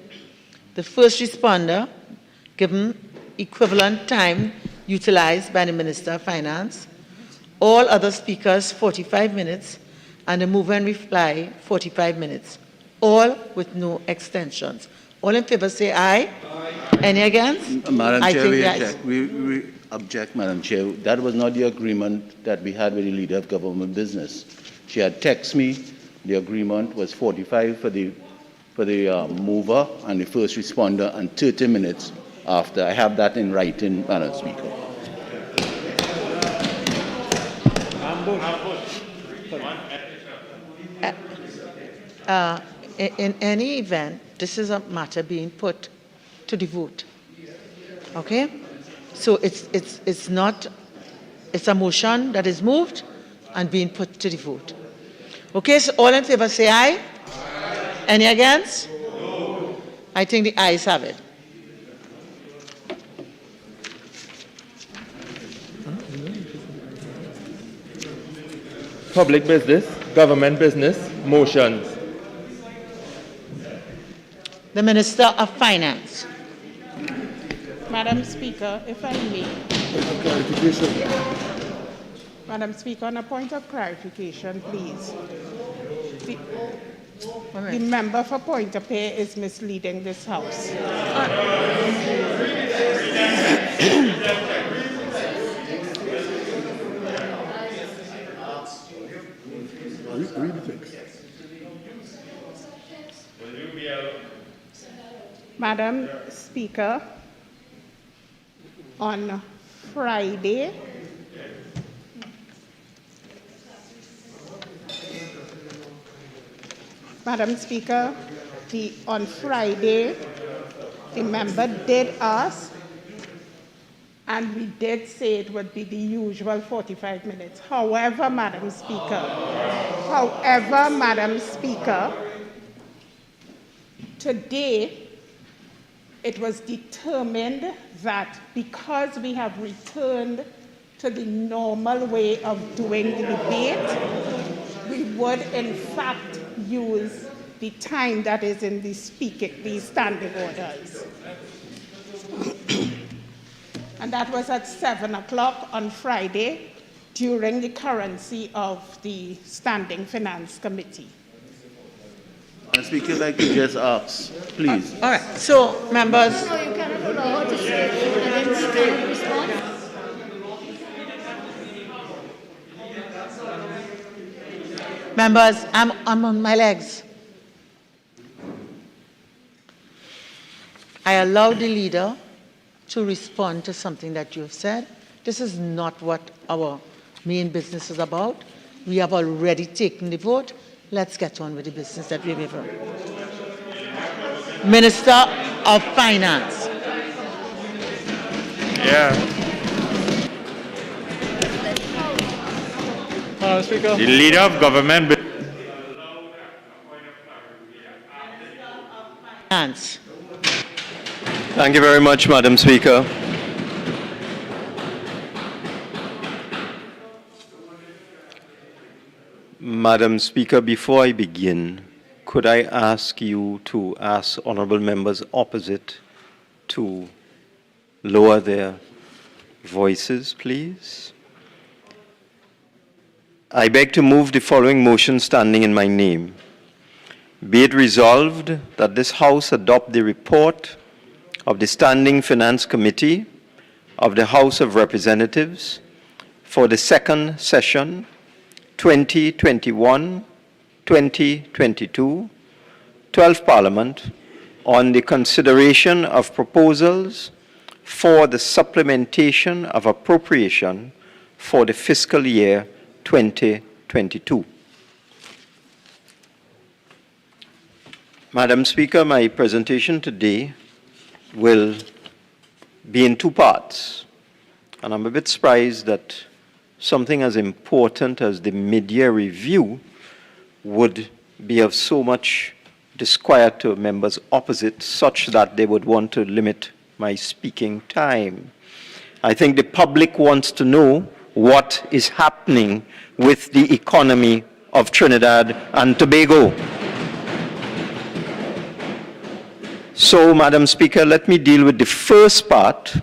The first responder, given equivalent time utilized by the Minister of Finance. All other speakers, 45 minutes, and the mover in reply, 45 minutes, all with no extensions. All in favor say aye. Aye. Any against? Madam I Chair, think we yes. object. We object, Madam Chair. That was not the agreement that we had with the Leader of Government Business. She had texted me. The agreement was 45 for the mover and the first responder and 30 minutes after. I have that in writing, Madam Speaker. In any event, this is a matter being put to the vote. Okay? So it's not, it's a motion that is moved and being put to the vote. Okay, so all in favor say aye. Aye. Any against? No. I think the ayes have it. Public business, government business, motions. The Minister of Finance. Madam Speaker, if I may. Madam Speaker, on a point of clarification, please. The member for Point of Pay is misleading this House. Read the text. Madam Speaker, on Friday, Madam Speaker, on Friday, the member did ask, and we did say it would be the usual 45 minutes. However, Madam Speaker, today, it was determined that because we have returned to the normal way of doing the debate, we would in fact use the time that is in the standing orders. And that was at 7 o'clock on Friday during the currency of the Standing Finance Committee. Madam Speaker, I'd like to just ask, please. All right, so members. No, you cannot allow her to speak and then she cannot respond. Members, I'm on my legs. I allow the leader to respond to something that you have said. This is not what our main business is about. We have already taken the vote. Let's get on with the business that we have. Minister of Finance. Yeah. Madam Speaker. The Leader of Government. Finance. Thank you very much, Madam Speaker. Madam Speaker, before I begin, could I ask you to ask honourable members opposite to lower their voices, please? I beg to move the following motion standing in my name. Be it resolved that this House adopt the report of the Standing Finance Committee of the House of Representatives for the second session 2021-2022, 12th Parliament, on the consideration of proposals for the supplementation of appropriation for the fiscal year 2022. Madam Speaker, my presentation today will be in two parts, and I'm a bit surprised that something as important as the mid-year review would be of so much disquiet to members opposite, such that they would want to limit my speaking time. I think the public wants to know what is happening with the economy of Trinidad and Tobago. So, Madam Speaker, let me deal with the first part,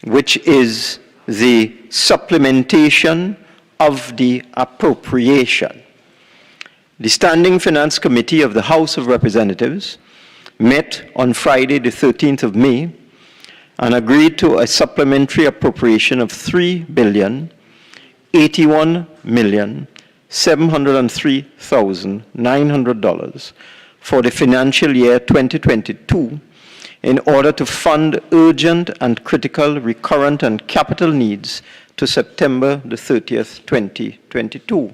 which is the supplementation of the appropriation. The Standing Finance Committee of the House of Representatives met on Friday, the 13th of May, and agreed to a supplementary appropriation of $3,081,703,900 for the financial year 2022 in order to fund urgent and critical recurrent and capital needs to September the 30th, 2022.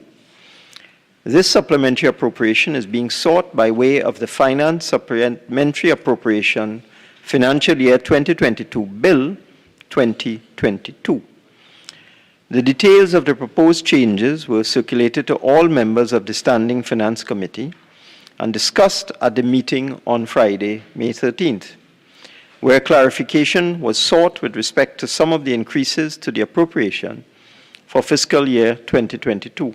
This supplementary appropriation is being sought by way of the Finance Supplementary Appropriation Financial Year 2022 Bill 2022. The details of the proposed changes were circulated to all members of the Standing Finance Committee and discussed at the meeting on Friday, May 13th, where clarification was sought with respect to some of the increases to the appropriation for fiscal year 2022.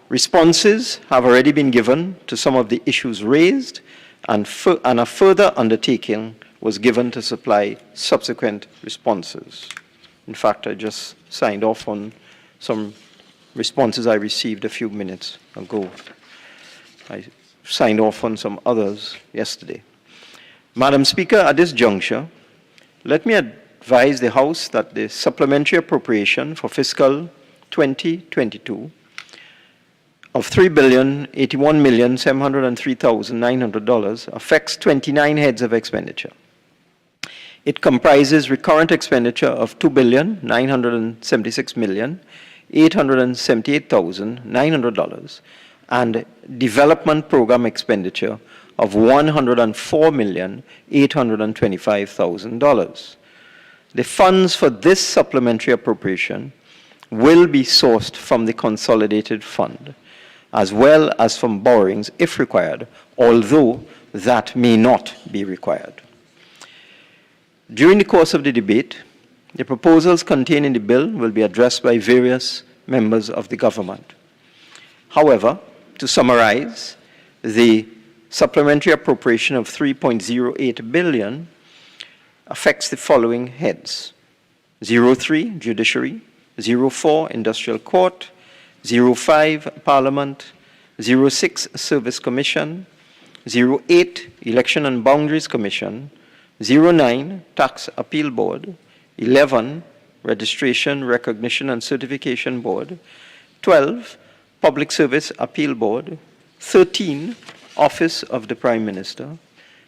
Responses have already been given to some of the issues raised, and a further undertaking was given to supply subsequent responses. In fact, I just signed off on some responses I received a few minutes ago. I signed off on some others yesterday. Madam Speaker, at this juncture, let me advise the House that the supplementary appropriation for fiscal 2022 of $3,081,703,900 affects 29 heads of expenditure. It comprises recurrent expenditure of $2,976,878,900 and development program expenditure of $104,825,000. The funds for this supplementary appropriation will be sourced from the consolidated fund, as well as from borrowings if required, although that may not be required. During the course of the debate, the proposals contained in the bill will be addressed by various members of the government. However, to summarize, the supplementary appropriation of $3.08 billion affects the following heads: 03, Judiciary; 04, Industrial Court; 05, Parliament; 06, Service Commission; 08, Election and Boundaries Commission; 09, Tax Appeal Board; 11, Registration, Recognition and Certification Board; 12, Public Service Appeal Board; 13, Office of the Prime Minister;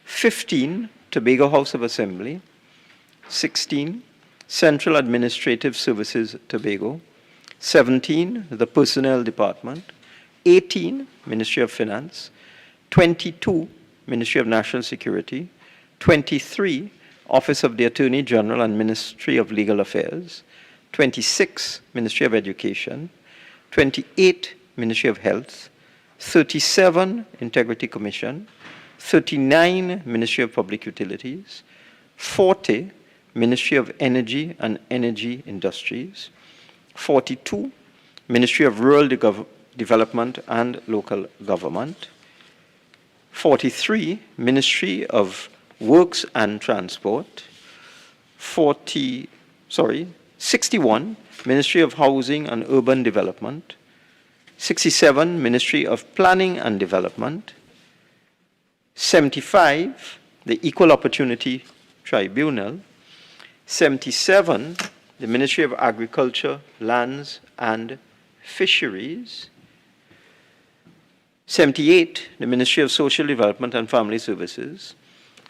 15, Tobago House of Assembly; 16, Central Administrative Services Tobago; 17, the Personnel Department; 18, Ministry of Finance; 22, Ministry of National Security; 23, Office of the Attorney General and Ministry of Legal Affairs; 26, Ministry of Education; 28, Ministry of Health; 37, Integrity Commission; 39, Ministry of Public Utilities; 40, Ministry of Energy and Energy Industries; 42, Ministry of Rural Development and Local Government. 43, Ministry of Works and Transport. 61, Ministry of Housing and Urban Development. 67, Ministry of Planning and Development. 75, the Equal Opportunity Tribunal. 77, the Ministry of Agriculture, Lands and Fisheries. 78, the Ministry of Social Development and Family Services.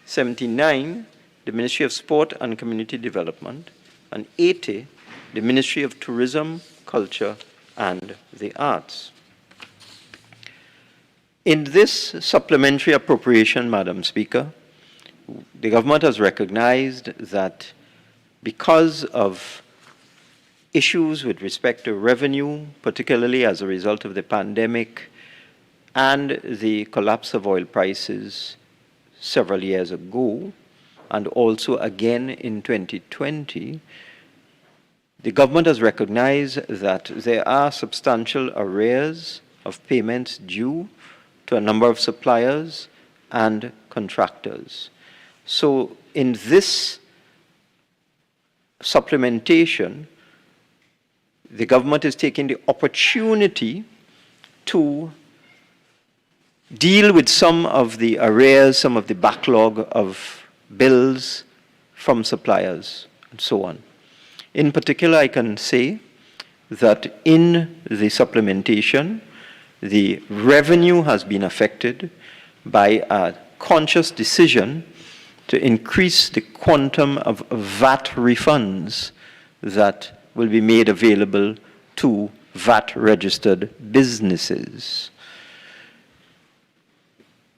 79, the Ministry of Sport and Community Development. And 80, the Ministry of Tourism, Culture and the Arts. In this supplementary appropriation, Madam Speaker, the government has recognized that because of issues with respect to revenue, particularly as a result of the pandemic and the collapse of oil prices several years ago, and also again in 2020, the government has recognized that there are substantial arrears of payments due to a number of suppliers and contractors. So in this supplementation, the government is taking the opportunity to deal with some of the arrears, some of the backlog of bills from suppliers, and so on. In particular, I can say that in the supplementation, the revenue has been affected by a conscious decision to increase the quantum of VAT refunds that will be made available to VAT-registered businesses.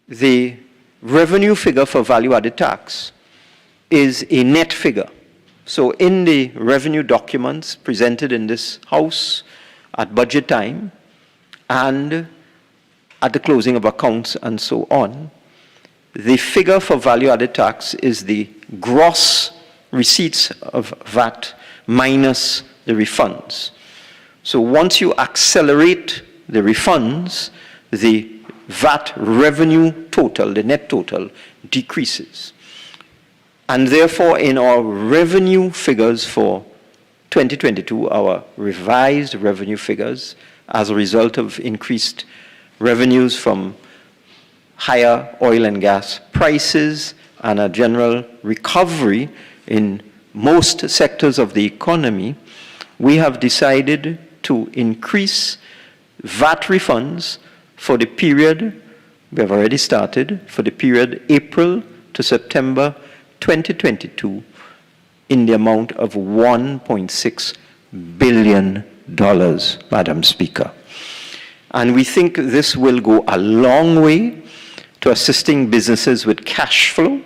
The revenue figure for value-added tax is a net figure. So in the revenue documents presented in this House at budget time and at the closing of accounts and so on, the figure for value-added tax is the gross receipts of VAT minus the refunds. So once you accelerate the refunds, the VAT revenue total, the net total, decreases. And therefore, in our revenue figures for 2022, our revised revenue figures, as a result of increased revenues from higher oil and gas prices and a general recovery in most sectors of the economy, we have decided to increase VAT refunds for the period, we have already started, for the period April to September 2022 in the amount of $1.6 billion, Madam Speaker. And we think this will go a long way to assisting businesses with cash flow,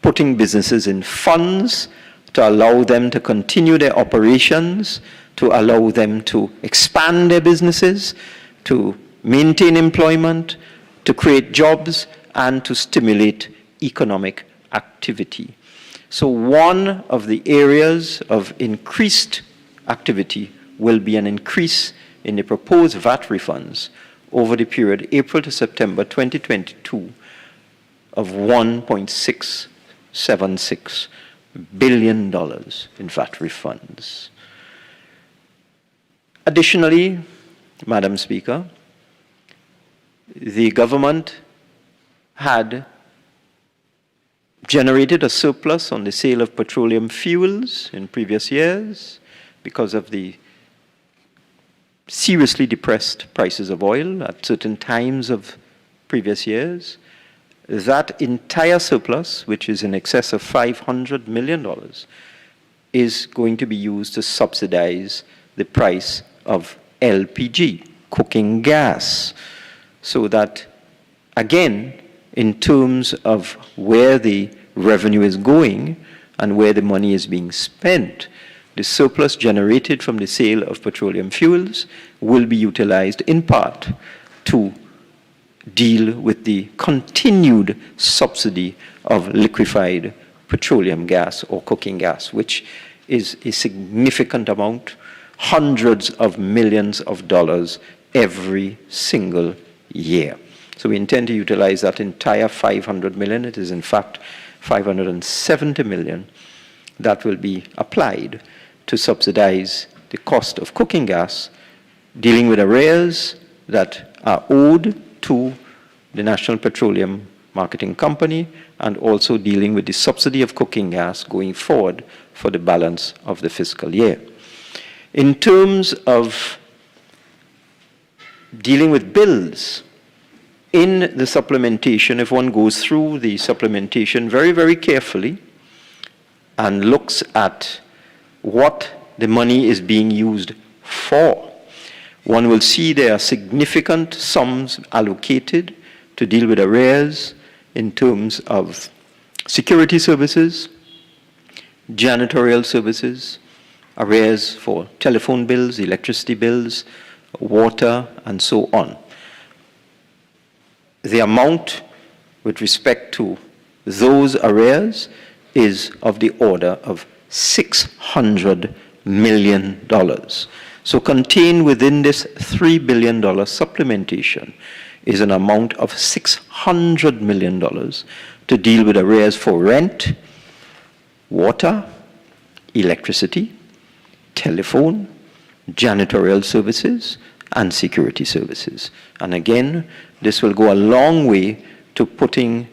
putting businesses in funds to allow them to continue their operations, to allow them to expand their businesses, to maintain employment, to create jobs, and to stimulate economic activity. So one of the areas of increased activity will be an increase in the proposed VAT refunds over the period April to September 2022 of $1.676 billion in VAT refunds. Additionally, Madam Speaker, the government had generated a surplus on the sale of petroleum fuels in previous years because of the seriously depressed prices of oil at certain times of previous years. That entire surplus, which is in excess of $500 million, is going to be used to subsidize the price of LPG, cooking gas, so that, again, in terms of where the revenue is going and where the money is being spent, the surplus generated from the sale of petroleum fuels will be utilized in part to deal with the continued subsidy of liquefied petroleum gas or cooking gas, which is a significant amount, hundreds of millions of dollars every single year. So we intend to utilize that entire 500 million. It is in fact 570 million that will be applied to subsidize the cost of cooking gas, dealing with arrears that are owed to the National Petroleum Marketing Company, and also dealing with the subsidy of cooking gas going forward for the balance of the fiscal year. In terms of dealing with bills, in the supplementation, if one goes through the supplementation very, very carefully and looks at what the money is being used for, one will see there are significant sums allocated to deal with arrears in terms of security services, janitorial services, arrears for telephone bills, electricity bills, water, and so on. The amount with respect to those arrears is of the order of $600 million. So contained within this $3 billion supplementation is an amount of $600 million to deal with arrears for rent, water, electricity, telephone, janitorial services, and security services. And again, this will go a long way to putting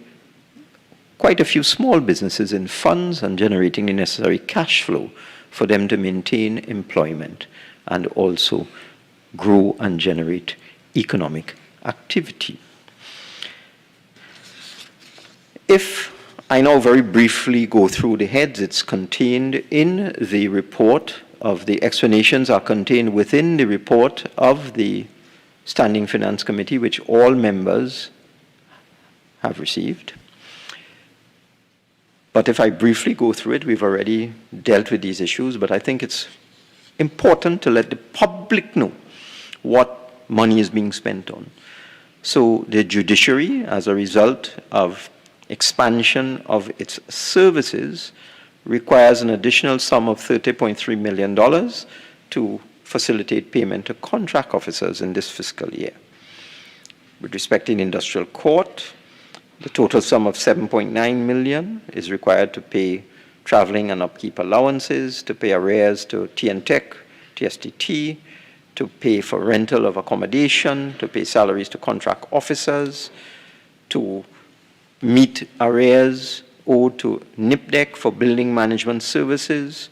quite a few small businesses in funds and generating the necessary cash flow for them to maintain employment and also grow and generate economic activity. If I now very briefly go through the heads, it's contained in the report of the explanations are contained within the report of the Standing Finance Committee, which all members have received. But if I briefly go through it, we've already dealt with these issues, but I think it's important to let the public know what money is being spent on. So the judiciary, as a result of expansion of its services, requires an additional sum of $30.3 million to facilitate payment to contract officers in this fiscal year. With respect to the industrial court, the total sum of $7.9 million is required to pay traveling and upkeep allowances, to pay arrears to TNTech, TSTT, to pay for rental of accommodation, to pay salaries to contract officers, to meet arrears owed to NIPDEC for building management services,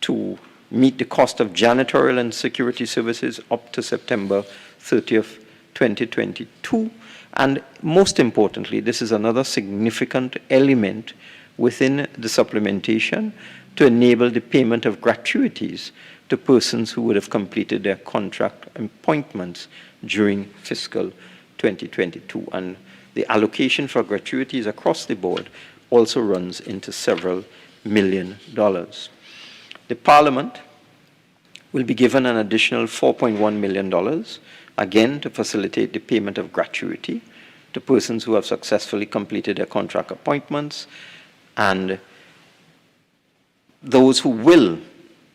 to meet the cost of janitorial and security services up to September 30th, 2022. And most importantly, this is another significant element within the supplementation to enable the payment of gratuities to persons who would have completed their contract appointments during fiscal 2022. And the allocation for gratuities across the board also runs into several $1 million. The Parliament will be given an additional $4.1 million, again to facilitate the payment of gratuity to persons who have successfully completed their contract appointments and those who will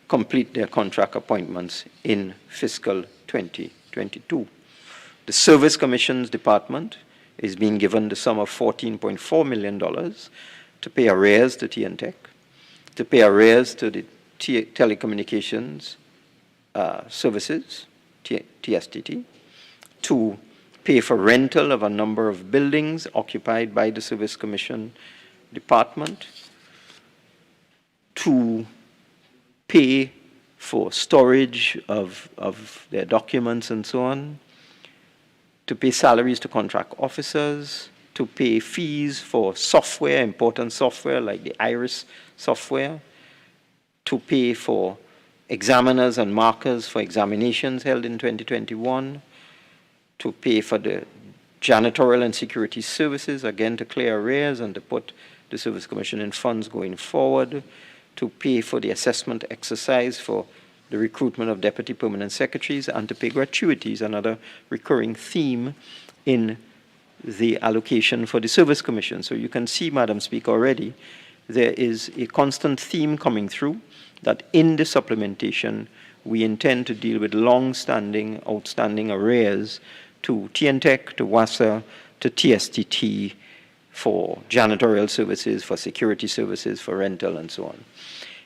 complete their contract appointments in fiscal 2022. The Service Commissions Department is being given the sum of $14.4 million to pay arrears to TNTech, to pay arrears to the telecommunications services, TSTT, to pay for rental of a number of buildings occupied by the Service Commission Department, to pay for storage of their documents and so on, to pay salaries to contract officers, to pay fees for software, important software like the IRIS software, to pay for examiners and markers for examinations held in 2021, to pay for the janitorial and security services, again to clear arrears and to put the Service Commission in funds going forward, to pay for the assessment exercise for the recruitment of deputy permanent secretaries, and to pay gratuities, another recurring theme in the allocation for the Service Commission. So you can see, Madam Speaker, already there is a constant theme coming through that in the supplementation we intend to deal with long-standing, outstanding arrears to TNTech, to WASA, to TSTT for janitorial services, for security services, for rental, and so on.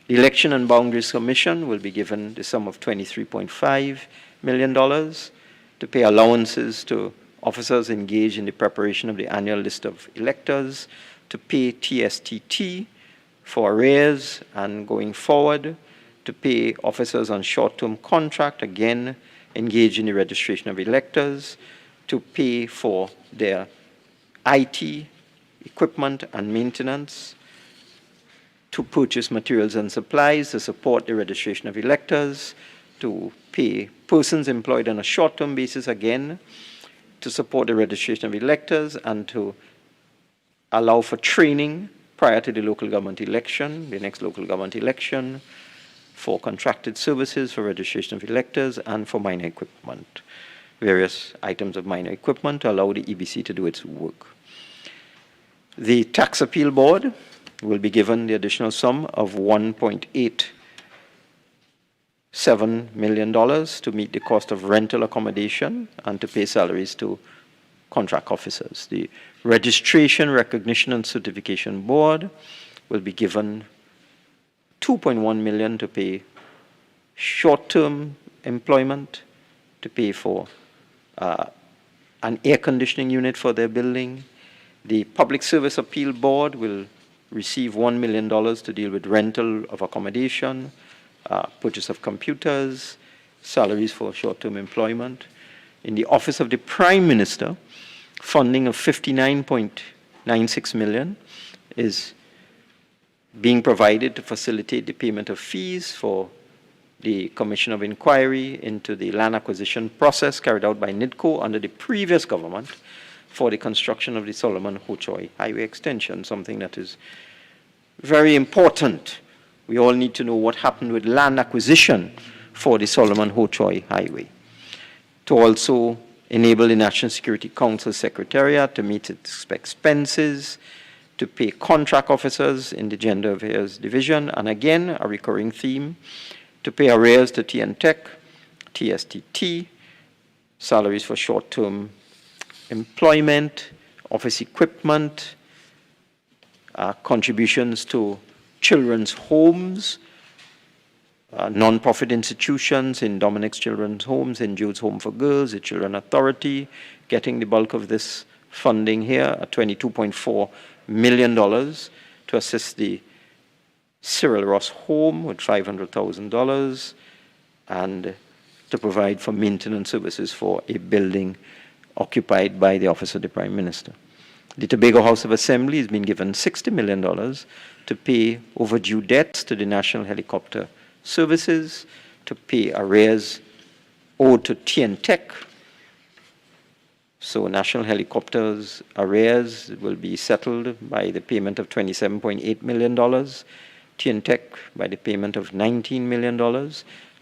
The Election and Boundaries Commission will be given the sum of $23.5 million to pay allowances to officers engaged in the preparation of the annual list of electors, to pay TSTT for arrears, and going forward, to pay officers on short-term contract, again, engaged in the registration of electors, to pay for their IT equipment and maintenance, to purchase materials and supplies to support the registration of electors, to pay persons employed on a short-term basis, again, to support the registration of electors, and to allow for training prior to the local government election, the next local government election, for contracted services for registration of electors, and for minor equipment, various items of minor equipment to allow the EBC to do its work. The Tax Appeal Board will be given the additional sum of $1.87 million to meet the cost of rental accommodation and to pay salaries to contract officers. The Registration, Recognition, and Certification Board will be given $2.1 million to pay short-term employment, to pay for an air conditioning unit for their building. The Public Service Appeal Board will receive $1 million to deal with rental of accommodation, purchase of computers, salaries for short-term employment. In the Office of the Prime Minister, funding of $59.96 million is being provided to facilitate the payment of fees for the Commission of Inquiry into the land acquisition process carried out by NIDCO under the previous government for the construction of the Solomon Hochoy Highway extension, something that is very important. We all need to know what happened with land acquisition for the Solomon Hochoy Highway. To also enable the National Security Council Secretariat to meet its expenses, to pay contract officers in the Gender Affairs Division, and again, a recurring theme, to pay arrears to TNTech, TSTT, salaries for short-term employment, office equipment, contributions to children's homes, non-profit institutions in Dominic's Children's Homes, in Jude's Home for Girls, the Children Authority, getting the bulk of this funding here at $22.4 million to assist the Cyril Ross Home with $500,000 and to provide for maintenance services for a building occupied by the Office of the Prime Minister. The Tobago House of Assembly has been given $60 million to pay overdue debts to the National Helicopter Services, to pay arrears owed to TNTech. So National Helicopter's arrears will be settled by the payment of $27.8 million, TNTech by the payment of $19 million,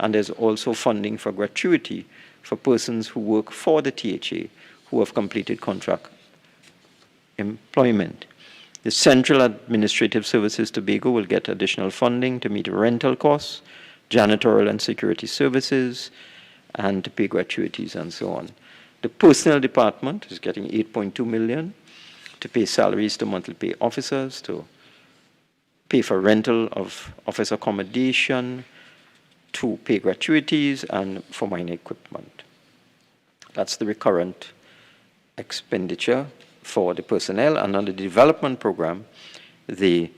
and there's also funding for gratuity for persons who work for the THA who have completed contract employment. The Central Administrative Services Tobago will get additional funding to meet rental costs, janitorial and security services, and to pay gratuities and so on. The Personnel Department is getting $8.2 million to pay salaries to monthly pay officers, to pay for rental of office accommodation, to pay gratuities, and for minor equipment. That's the recurrent expenditure for the personnel. And under the development program, the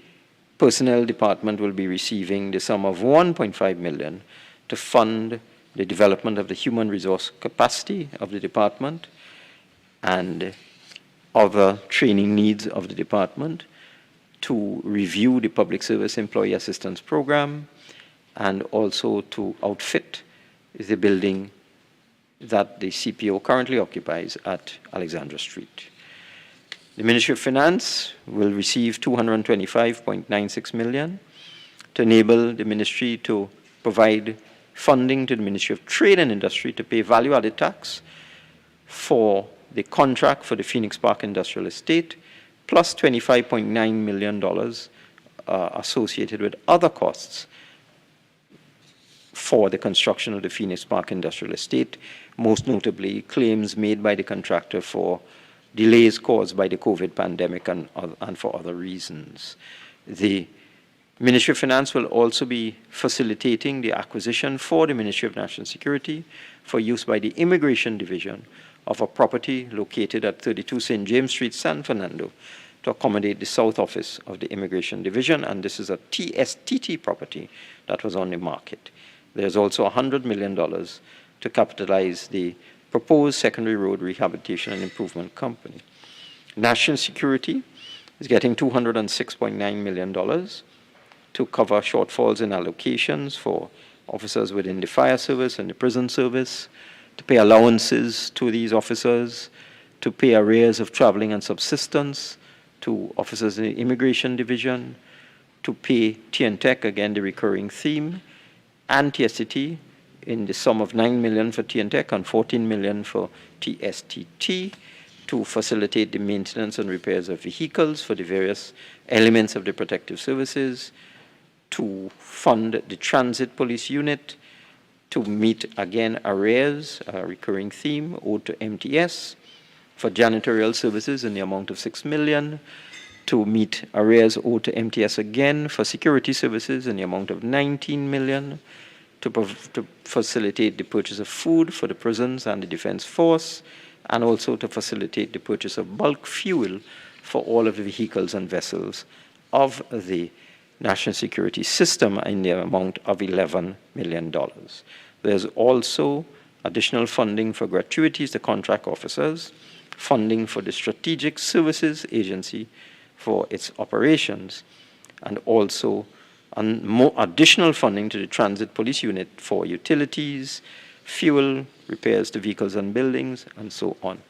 Personnel Department will be receiving the sum of $1.5 million to fund the development of the human resource capacity of the department and other training needs of the department, to review the Public Service Employee Assistance Program, and also to outfit the building that the CPO currently occupies at Alexandra Street. The Ministry of Finance will receive $225.96 million to enable the ministry to provide funding to the Ministry of Trade and Industry to pay value-added tax for the contract for the Phoenix Park Industrial Estate, plus $25.9 million associated with other costs for the construction of the Phoenix Park Industrial Estate, most notably claims made by the contractor for delays caused by the COVID pandemic and for other reasons. The Ministry of Finance will also be facilitating the acquisition for the Ministry of National Security for use by the Immigration Division of a property located at 32 St. James Street, San Fernando, to accommodate the South Office of the Immigration Division, and this is a TSTT property that was on the market. There's also $100 million to capitalize the proposed secondary road rehabilitation and improvement company. National Security is getting $206.9 million to cover shortfalls in allocations for officers within the fire service and the prison service, to pay allowances to these officers, to pay arrears of traveling and subsistence to officers in the Immigration Division, to pay TNTech, again the recurring theme, and TSTT in the sum of $9 million for TNTech and $14 million for TSTT to facilitate the maintenance and repairs of vehicles for the various elements of the protective services, to fund the transit police unit, to meet again arrears, a recurring theme, owed to MTS, for janitorial services in the amount of $6 million, to meet arrears owed to MTS again for security services in the amount of $19 million, to facilitate the purchase of food for the prisons and the defense force, and also to facilitate the purchase of bulk fuel for all of the vehicles and vessels of the national security system in the amount of $11 million. There's also additional funding for gratuities to contract officers, funding for the Strategic Services Agency for its operations, and also more additional funding to the Transit Police Unit for utilities, fuel, repairs to vehicles and buildings, and so on.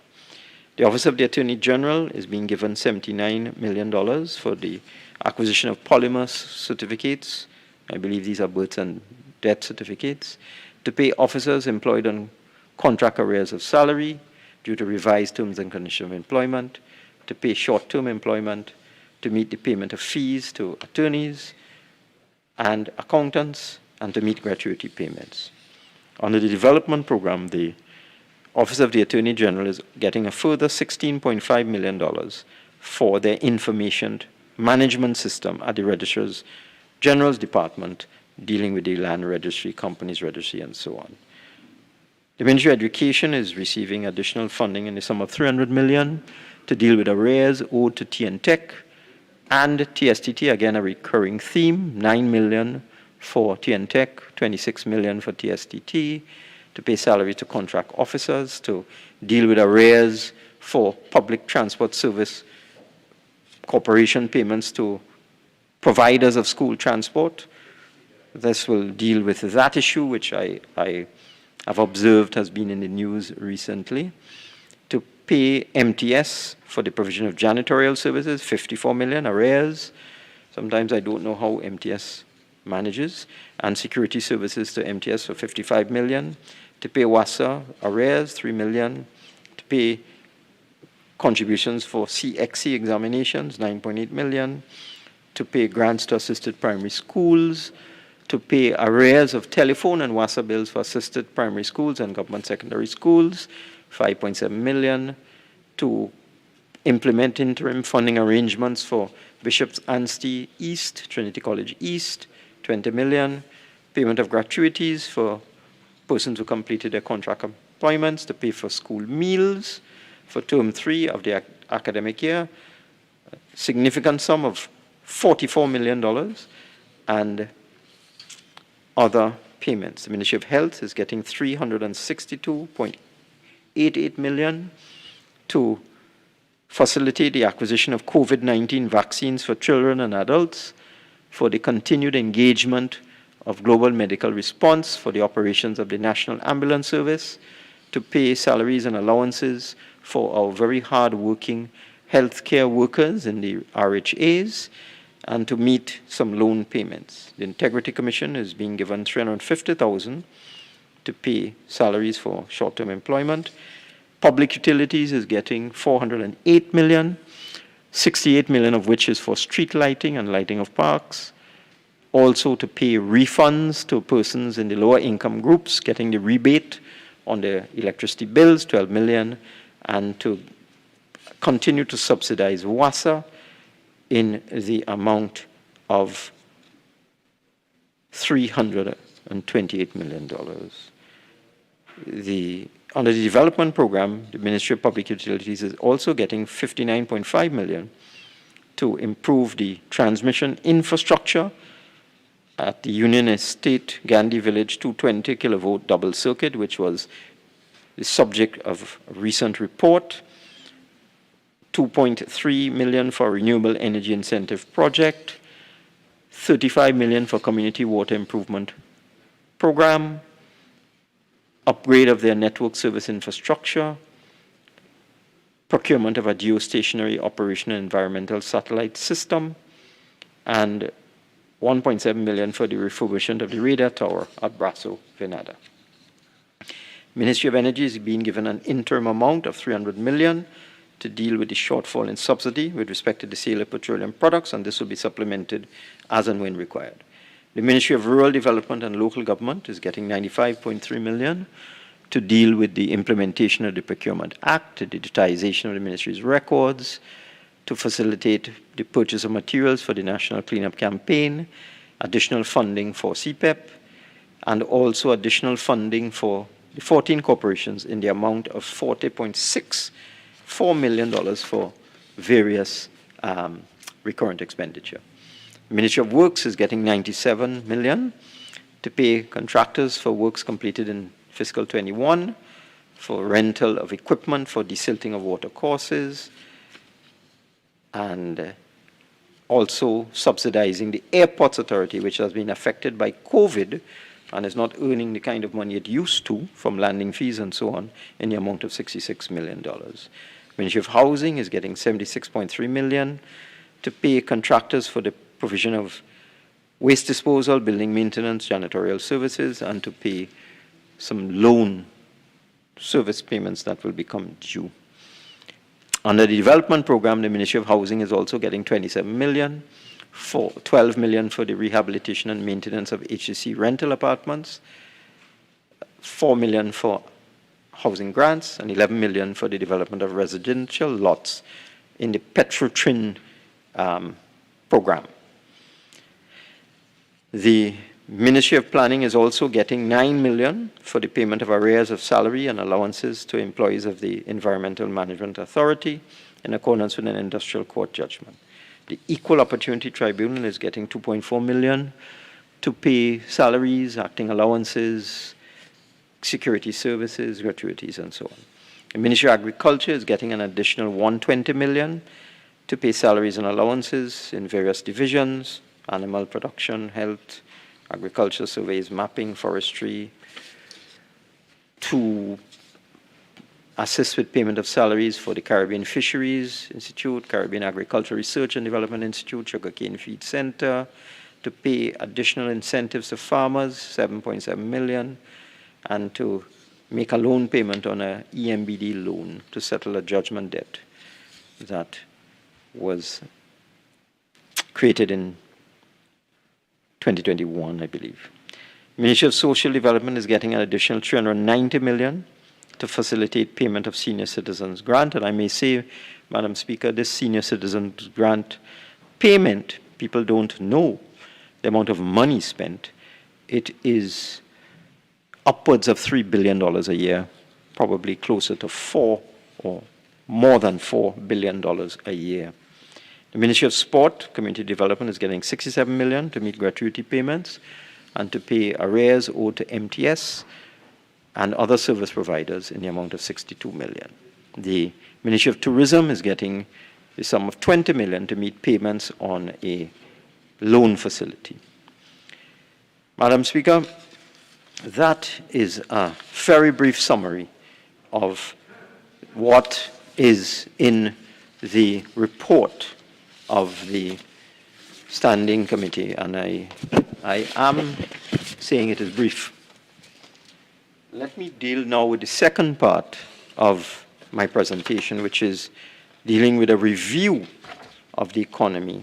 The Office of the Attorney General is being given $79 million for the acquisition of polymer certificates. I believe these are birth and death certificates, to pay officers employed on contract arrears of salary due to revised terms and conditions of employment, to pay short-term employment, to meet the payment of fees to attorneys and accountants, and to meet gratuity payments. Under the development program, the Office of the Attorney General is getting a further $16.5 million for their information management system at the Registrar General's Department, dealing with the land registry, companies registry, and so on. The Ministry of Education is receiving additional funding in the sum of $300 million to deal with arrears owed to TNTech and TSTT, again a recurring theme, $9 million for TNTech, $26 million for TSTT, to pay salary to contract officers, to deal with arrears for public transport service corporation payments to providers of school transport. This will deal with that issue, which I have observed has been in the news recently. To pay MTS for the provision of janitorial services, $54 million arrears. Sometimes I don't know how MTS manages. And security services to MTS for $55 million. To pay WASA arrears, $3 million. To pay contributions for CXC examinations, $9.8 million. To pay grants to assisted primary schools. To pay arrears of telephone and WASA bills for assisted primary schools and government secondary schools, $5.7 million. To implement interim funding arrangements for Bishop's Anstey East, Trinity College East, $20 million. Payment of gratuities for persons who completed their contract employments, to pay for school meals for term 3 of the academic year, a significant sum of $44 million, and other payments. The Ministry of Health is getting $362.88 million to facilitate the acquisition of COVID-19 vaccines for children and adults, for the continued engagement of global medical response for the operations of the National Ambulance Service, to pay salaries and allowances for our very hard-working healthcare workers in the RHAs, and to meet some loan payments. The Integrity Commission is being given $350,000 to pay salaries for short-term employment. Public Utilities is getting $408 million, $68 million of which is for street lighting and lighting of parks. also to pay refunds to persons in the lower income groups getting the rebate on their electricity bills, 12 million, and to continue to subsidize WASA in the amount of $328 million. Under the development program, the Ministry of Public Utilities is also getting $59.5 million to improve the transmission infrastructure at the Union Estate Gandhi Village 220 kilovolt double circuit, which was the subject of a recent report. $2.3 million for renewable energy incentive project, $35 million for community water improvement program, upgrade of their network service infrastructure, procurement of a geostationary operation and environmental satellite system, and $1.7 million for the refurbishment of the radar tower at Brasso Venada. Ministry of Energy is being given an interim amount of $300 million to deal with the shortfall in subsidy with respect to the sale of petroleum products, and this will be supplemented as and when required. The Ministry of Rural Development and Local Government is getting $95.3 million to deal with the implementation of the Procurement Act, the digitization of the ministry's records, to facilitate the purchase of materials for the National Cleanup Campaign, additional funding for CPEP, and also additional funding for the 14 corporations in the amount of $40.64 million for various recurrent expenditure. The Ministry of Works is getting $97 million to pay contractors for works completed in fiscal 21, for rental of equipment for desilting of water courses, and also subsidizing the Airports Authority, which has been affected by COVID and is not earning the kind of money it used to from landing fees and so on, in the amount of $66 million. Ministry of Housing is getting $76.3 million to pay contractors for the provision of waste disposal, building maintenance, janitorial services, and to pay some loan service payments that will become due. Under the development program, the Ministry of Housing is also getting $27 million, $12 million for the rehabilitation and maintenance of HCC rental apartments, $4 million for housing grants, and $11 million for the development of residential lots in the Petrotrin program. The Ministry of Planning is also getting $9 million for the payment of arrears of salary and allowances to employees of the Environmental Management Authority in accordance with an industrial court judgment. The Equal Opportunity Tribunal is getting $2.4 million to pay salaries, acting allowances, security services, gratuities, and so on. The Ministry of Agriculture is getting an additional $120 million to pay salaries and allowances in various divisions: animal production, health, agriculture surveys, mapping, forestry, to assist with payment of salaries for the Caribbean Fisheries Institute, Caribbean Agriculture Research and Development Institute, Sugarcane Feed Center, to pay additional incentives to farmers, $7.7 million, and to make a loan payment on a EMBD loan to settle a judgment debt that was created in 2021, I believe. Ministry of Social Development is getting an additional $390 million to facilitate payment of senior citizens grant. And I may say, Madam Speaker, this senior citizens grant payment, people don't know the amount of money spent. It is upwards of $3 billion a year, probably closer to $4 or more than $4 billion a year. The Ministry of Sport, Community Development is getting $67 million to meet gratuity payments and to pay arrears owed to MTS and other service providers in the amount of $62 million. The Ministry of Tourism is getting the sum of $20 million to meet payments on a loan facility. Madam Speaker, that is a very brief summary of what is in the report of the Standing Committee, and I am saying it is brief. Let me deal now with the second part of my presentation, which is dealing with a review of the economy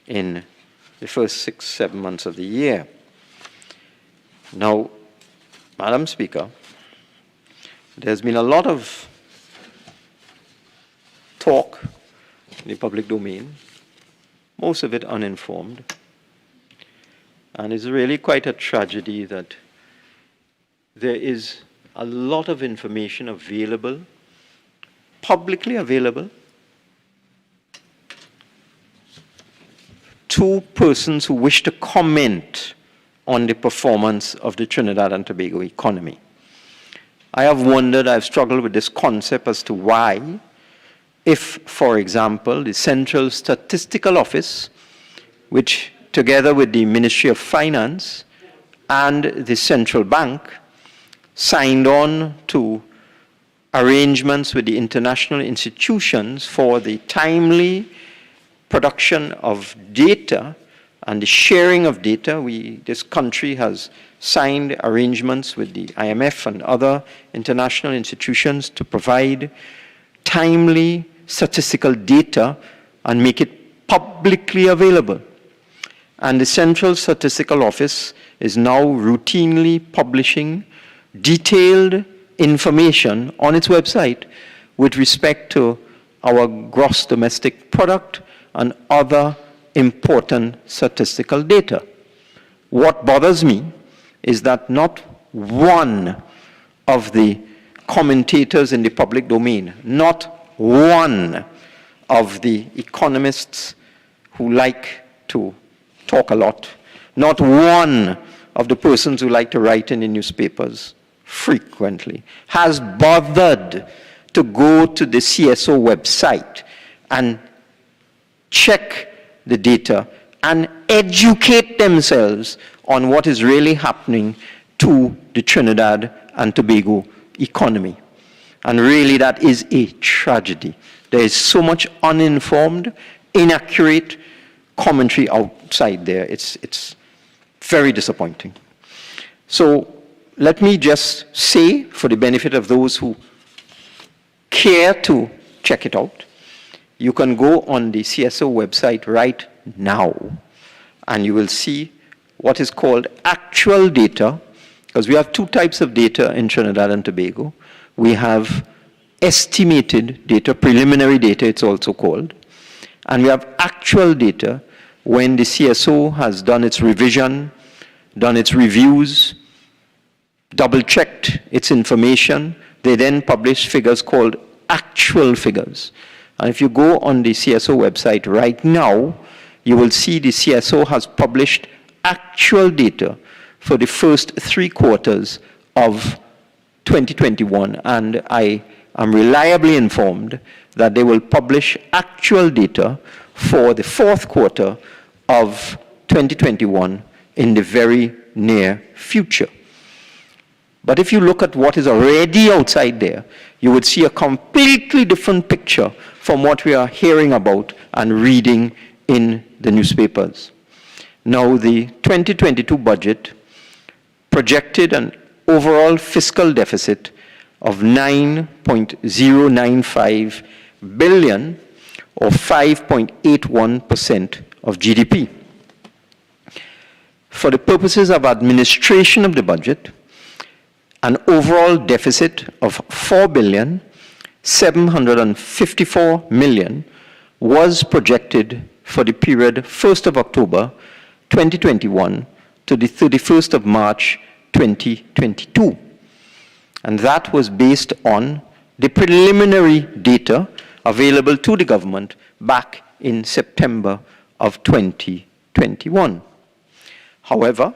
in the first 6-7 months of the year. Now, Madam Speaker, there's been a lot of talk in the public domain, most of it uninformed, and it's really quite a tragedy that there is a lot of information available, publicly available, to persons who wish to comment on the performance of the Trinidad and Tobago economy. I have wondered, I've struggled with this concept as to why, if, for example, the Central Statistical Office, which together with the Ministry of Finance and the Central Bank, signed on to arrangements with the international institutions for the timely production of data and the sharing of data. This country has signed arrangements with the IMF and other international institutions to provide timely statistical data and make it publicly available. And the Central Statistical Office is now routinely publishing detailed information on its website with respect to our gross domestic product and other important statistical data. What bothers me is that not one of the commentators in the public domain, not one of the economists who like to talk a lot, not one of the persons who like to write in the newspapers frequently has bothered to go to the CSO website and check the data and educate themselves on what is really happening to the Trinidad and Tobago economy. And really that is a tragedy. There is so much uninformed, inaccurate commentary outside there. It's very disappointing. So let me just say, for the benefit of those who care to check it out, you can go on the CSO website right now, and you will see what is called actual data, because we have two types of data in Trinidad and Tobago. We have estimated data, preliminary data it's also called, and we have actual data when the CSO has done its revision, done its reviews, double-checked its information. They then publish figures called actual figures. And if you go on the CSO website right now, you will see the CSO has published actual data for the first 3 quarters of 2021. And I am reliably informed that they will publish actual data for the 4th quarter of 2021 in the very near future. But if you look at what is already outside there, you would see a completely different picture from what we are hearing about and reading in the newspapers. Now, the 2022 budget projected an overall fiscal deficit of 9.095 billion, or 5.81% of GDP. For the purposes of administration of the budget, an overall deficit of 4,754 million was projected for the period 1st of October 2021 to the 31st of March 2022. And that was based on the preliminary data available to the government back in September of 2021. However,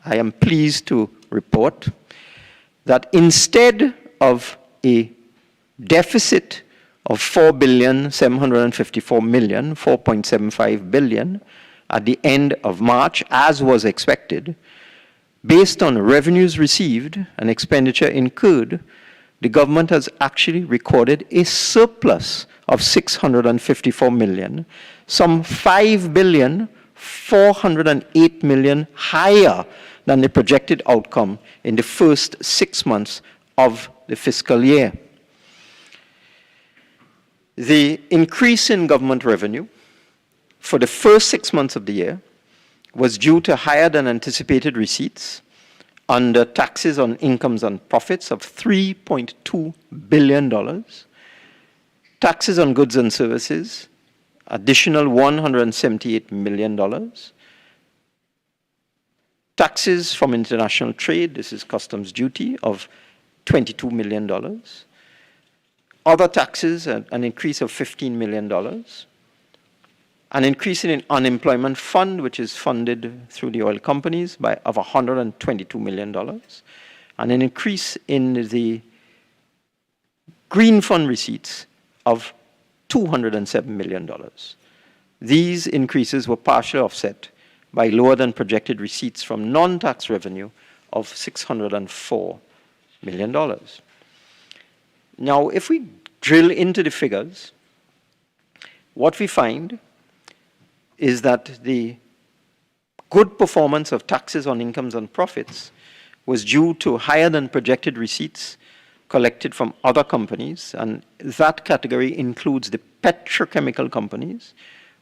I am pleased to report that instead of a deficit of 4,754 million, 4.75 billion, at the end of March, as was expected, based on revenues received and expenditure incurred, the government has actually recorded a surplus of 654 million, some 5,408 million higher than the projected outcome in the first 6 months of the fiscal year. The increase in government revenue for the first 6 months of the year was due to higher than anticipated receipts under taxes on incomes and profits of $3.2 billion, taxes on goods and services, additional $178 million, taxes from international trade, this is customs duty, of $22 million, other taxes, an increase of $15 million, an increase in unemployment fund, which is funded through the oil companies of $122 million, and an increase in the green fund receipts of $207 million. These increases were partially offset by lower than projected receipts from non-tax revenue of $604 million. Now, if we drill into the figures, what we find is that the good performance of taxes on incomes and profits was due to higher than projected receipts collected from other companies, and that category includes the petrochemical companies,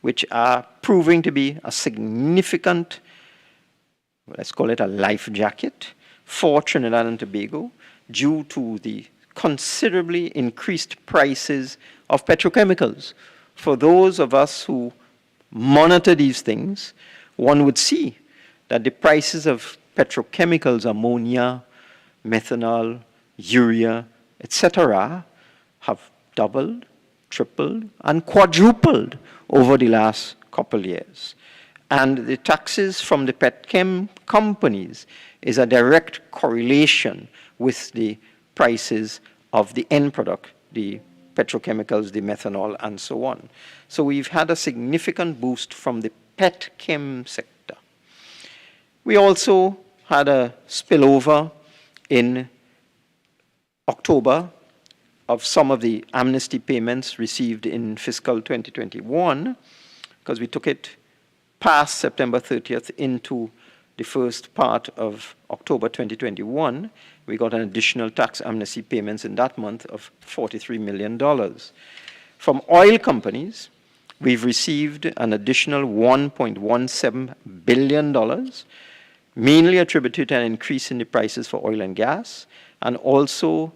which are proving to be a significant, let's call it a life jacket, for Trinidad and Tobago due to the considerably increased prices of petrochemicals. For those of us who monitor these things, one would see that the prices of petrochemicals, ammonia, methanol, urea, etc., have doubled, tripled, and quadrupled over the last couple of years. And the taxes from the petchem companies is a direct correlation with the prices of the end product, the petrochemicals, the methanol, and so on. So we've had a significant boost from the petchem sector. We also had a spillover in October of some of the amnesty payments received in fiscal 2021, because we took it past September 30th into the first part of October 2021. We got an additional tax amnesty payments in that month of $43 million. From oil companies, we've received an additional $1.17 billion, mainly attributed to an increase in the prices for oil and gas, and also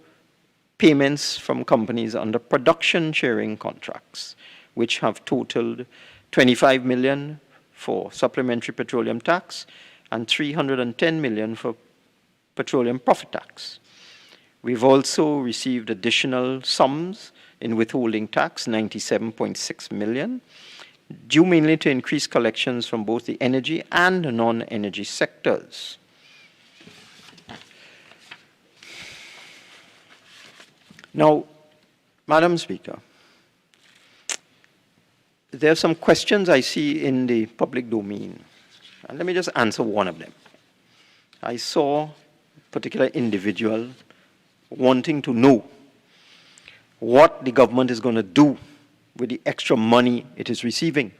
payments from companies under production sharing contracts, which have totaled $25 million for supplementary petroleum tax and $310 million for petroleum profit tax. We've also received additional sums in withholding tax, $97.6 million, due mainly to increased collections from both the energy and non-energy sectors. Now, Madam Speaker, there are some questions I see in the public domain, and let me just answer one of them. I saw a particular individual wanting to know what the government is going to do with the extra money it is receiving.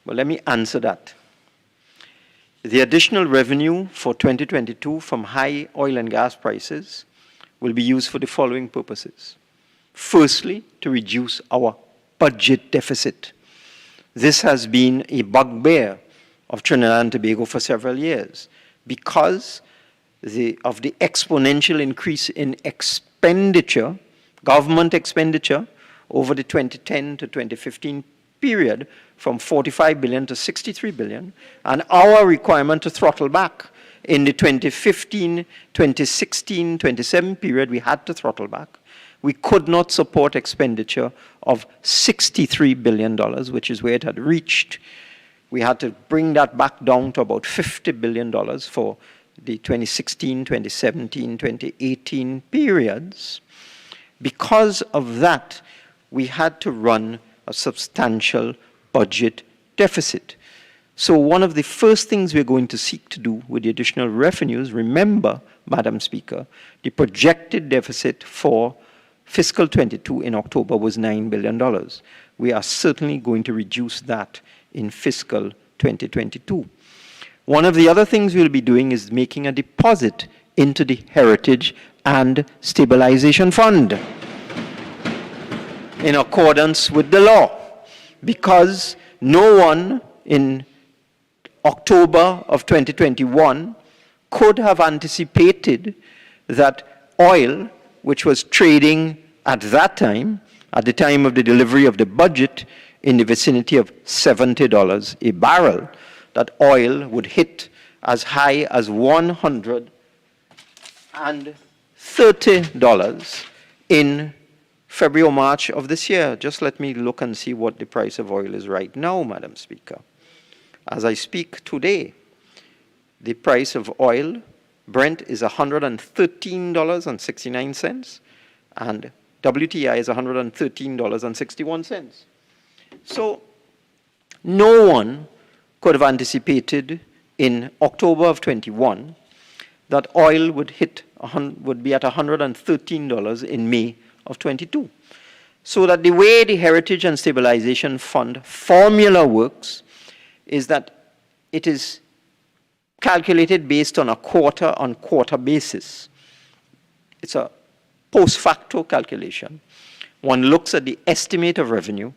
Well, let me answer that. The additional revenue for 2022 from high oil and gas prices will be used for the following purposes. Firstly, to reduce our budget deficit. This has been a bugbear of Trinidad and Tobago for several years because of the exponential increase in expenditure, government expenditure, over the 2010 to 2015 period, from $45 billion to $63 billion, and our requirement to throttle back. In the 2015, 2016, 2017 period, we had to throttle back. We could not support expenditure of $63 billion, which is where it had reached. We had to bring that back down to about $50 billion for the 2016, 2017, 2018 periods. Because of that, we had to run a substantial budget deficit. So one of the first things we're going to seek to do with the additional revenues, remember, Madam Speaker, the projected deficit for fiscal 22 in October was $9 billion. We are certainly going to reduce that in fiscal 2022. One of the other things we'll be doing is making a deposit into the Heritage and Stabilization Fund in accordance with the law, because no one in October of 2021 could have anticipated that oil, which was trading at that time, at the time of the delivery of the budget, in the vicinity of $70 a barrel, that oil would hit as high as $130 in February or March of this year. Just let me look and see what the price of oil is right now, Madam Speaker. As I speak today, the price of oil, Brent, is $113.69, and WTI is $113.61. So no one could have anticipated in October of 21 that oil would be at $113 in May of 22. So that the way the Heritage and Stabilization Fund formula works is that it is calculated based on a quarter-on-quarter basis. It's a post facto calculation. One looks at the estimate of revenue,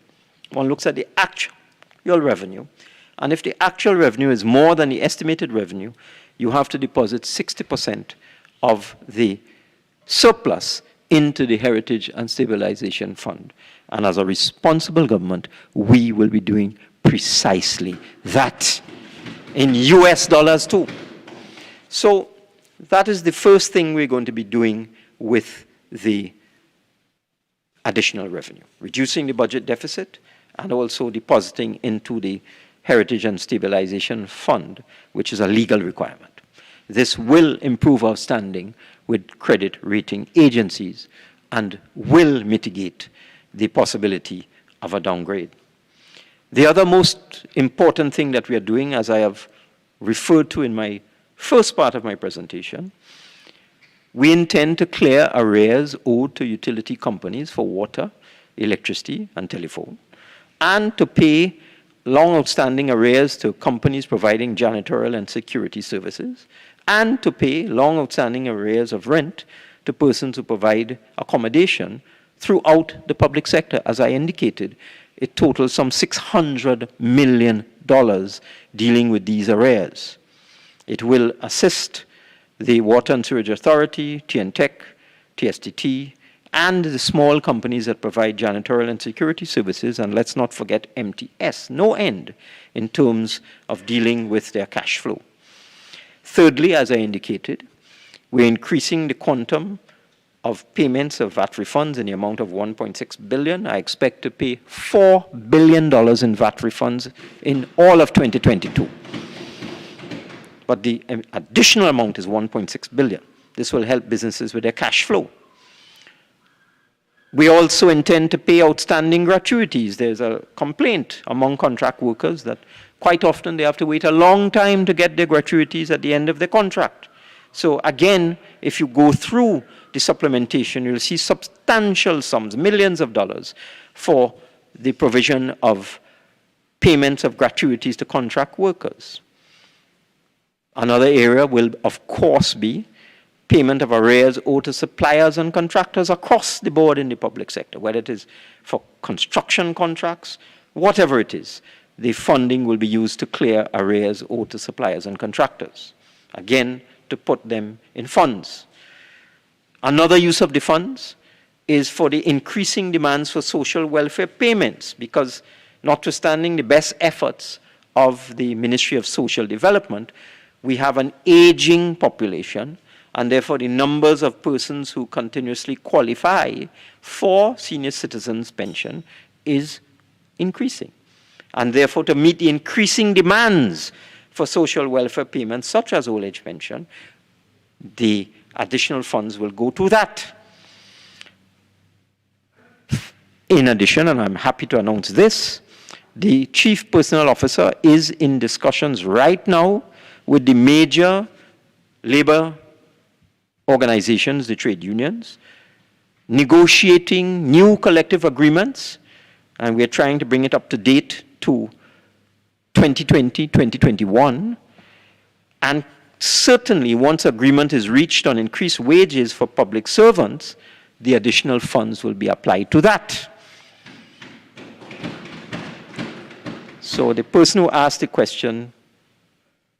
one looks at the actual revenue, and if the actual revenue is more than the estimated revenue, you have to deposit 60% of the surplus into the Heritage and Stabilization Fund. And as a responsible government, we will be doing precisely that in US dollars too. So that is the first thing we're going to be doing with the additional revenue, reducing the budget deficit and also depositing into the Heritage and Stabilization Fund, which is a legal requirement. This will improve our standing with credit rating agencies and will mitigate the possibility of a downgrade. The other most important thing that we are doing, as I have referred to in my first part of my presentation, we intend to clear arrears owed to utility companies for water, electricity, and telephone, and to pay long outstanding arrears to companies providing janitorial and security services, and to pay long outstanding arrears of rent to persons who provide accommodation throughout the public sector. As I indicated, it totals some $600 million dealing with these arrears. It will assist the Water and Sewerage Authority, TNTech, TSTT, and the small companies that provide janitorial and security services, and let's not forget MTS, no end in terms of dealing with their cash flow. Thirdly, as I indicated, we're increasing the quantum of payments of Vat refunds in the amount of $1.6 billion. I expect to pay $4 billion in Vat refunds in all of 2022. But the additional amount is $1.6 billion. This will help businesses with their cash flow. We also intend to pay outstanding gratuities. There's a complaint among contract workers that quite often they have to wait a long time to get their gratuities at the end of their contract. So again, if you go through the supplementation, you'll see substantial sums, millions of dollars, for the provision of payments of gratuities to contract workers. Another area will, of course, be payment of arrears owed to suppliers and contractors across the board in the public sector, whether it is for construction contracts, whatever it is. The funding will be used to clear arrears owed to suppliers and contractors. Again, to put them in funds. Another use of the funds is for the increasing demands for social welfare payments, because notwithstanding the best efforts of the Ministry of Social Development, we have an aging population, and therefore the numbers of persons who continuously qualify for senior citizens' pension is increasing. And therefore, to meet the increasing demands for social welfare payments, such as old age pension, the additional funds will go to that. In addition, and I'm happy to announce this, the Chief Personnel Officer is in discussions right now with the major labor organizations, the trade unions, negotiating new collective agreements, and we're trying to bring it up to date to 2020, 2021, and certainly once agreement is reached on increased wages for public servants, the additional funds will be applied to that. So the person who asked the question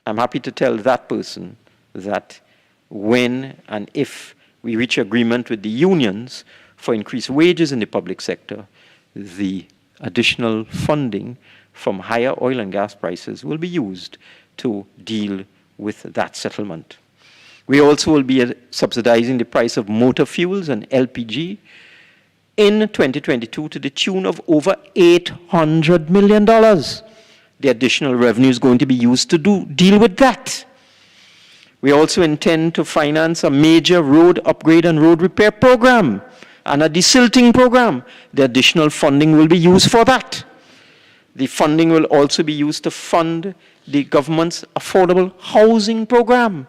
I'm happy to tell that person that when and if we reach agreement with the unions for increased wages in the public sector, the additional funding from higher oil and gas prices will be used to deal with that settlement. We also will be subsidizing the price of motor fuels and LPG in 2022 to the tune of over $800 million. The additional revenue is going to be used to deal with that. We also intend to finance a major road upgrade and road repair program and a desilting program. The additional funding will be used for that. The funding will also be used to fund the government's affordable housing program.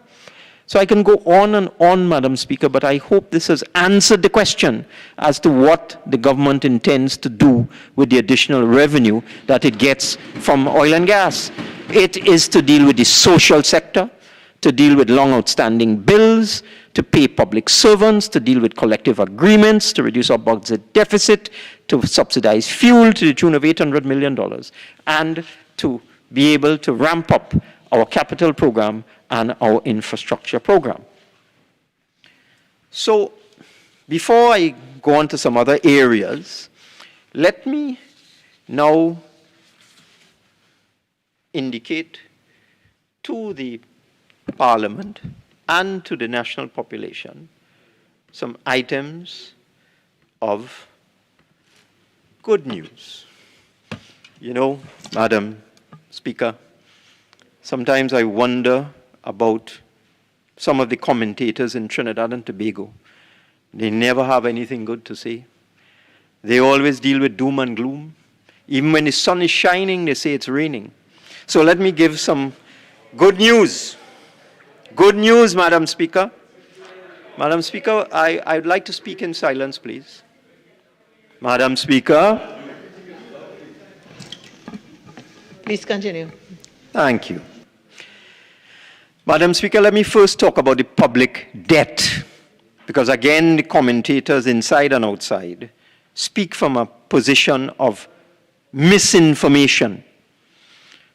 So I can go on and on, Madam Speaker, but I hope this has answered the question as to what the government intends to do with the additional revenue that it gets from oil and gas. It is to deal with the social sector, to deal with long outstanding bills, to pay public servants, to deal with collective agreements, to reduce our budget deficit, to subsidize fuel to the tune of $800 million, and to be able to ramp up our capital program and our infrastructure program. So, before I go on to some other areas, let me now indicate to the Parliament and to the national population some items of good news. You know, Madam Speaker, sometimes I wonder about some of the commentators in Trinidad and Tobago. They never have anything good to say. They always deal with doom and gloom. Even when the sun is shining, they say it's raining. So let me give some good news. Good news, Madam Speaker. Madam Speaker, I would like to speak in silence, please. Madam Speaker. Please continue. Thank you. Madam Speaker, let me first talk about the public debt, because again, the commentators inside and outside speak from a position of misinformation.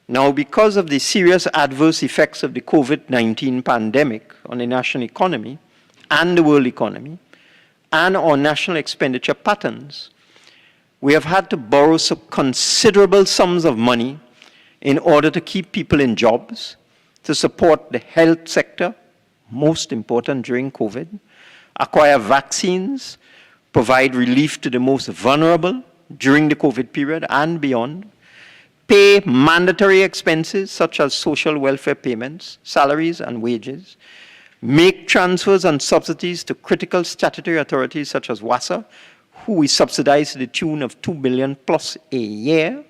Now, because of the serious adverse effects of the COVID-19 pandemic on the national economy and the world economy and on national expenditure patterns, we have had to borrow some considerable sums of money in order to keep people in jobs, to support the health sector, most important during COVID, acquire vaccines, provide relief to the most vulnerable during the COVID period and beyond, pay mandatory expenses such as social welfare payments, salaries and wages, make transfers and subsidies to critical statutory authorities such as WASA, who we subsidize to the tune of $2 billion plus a year,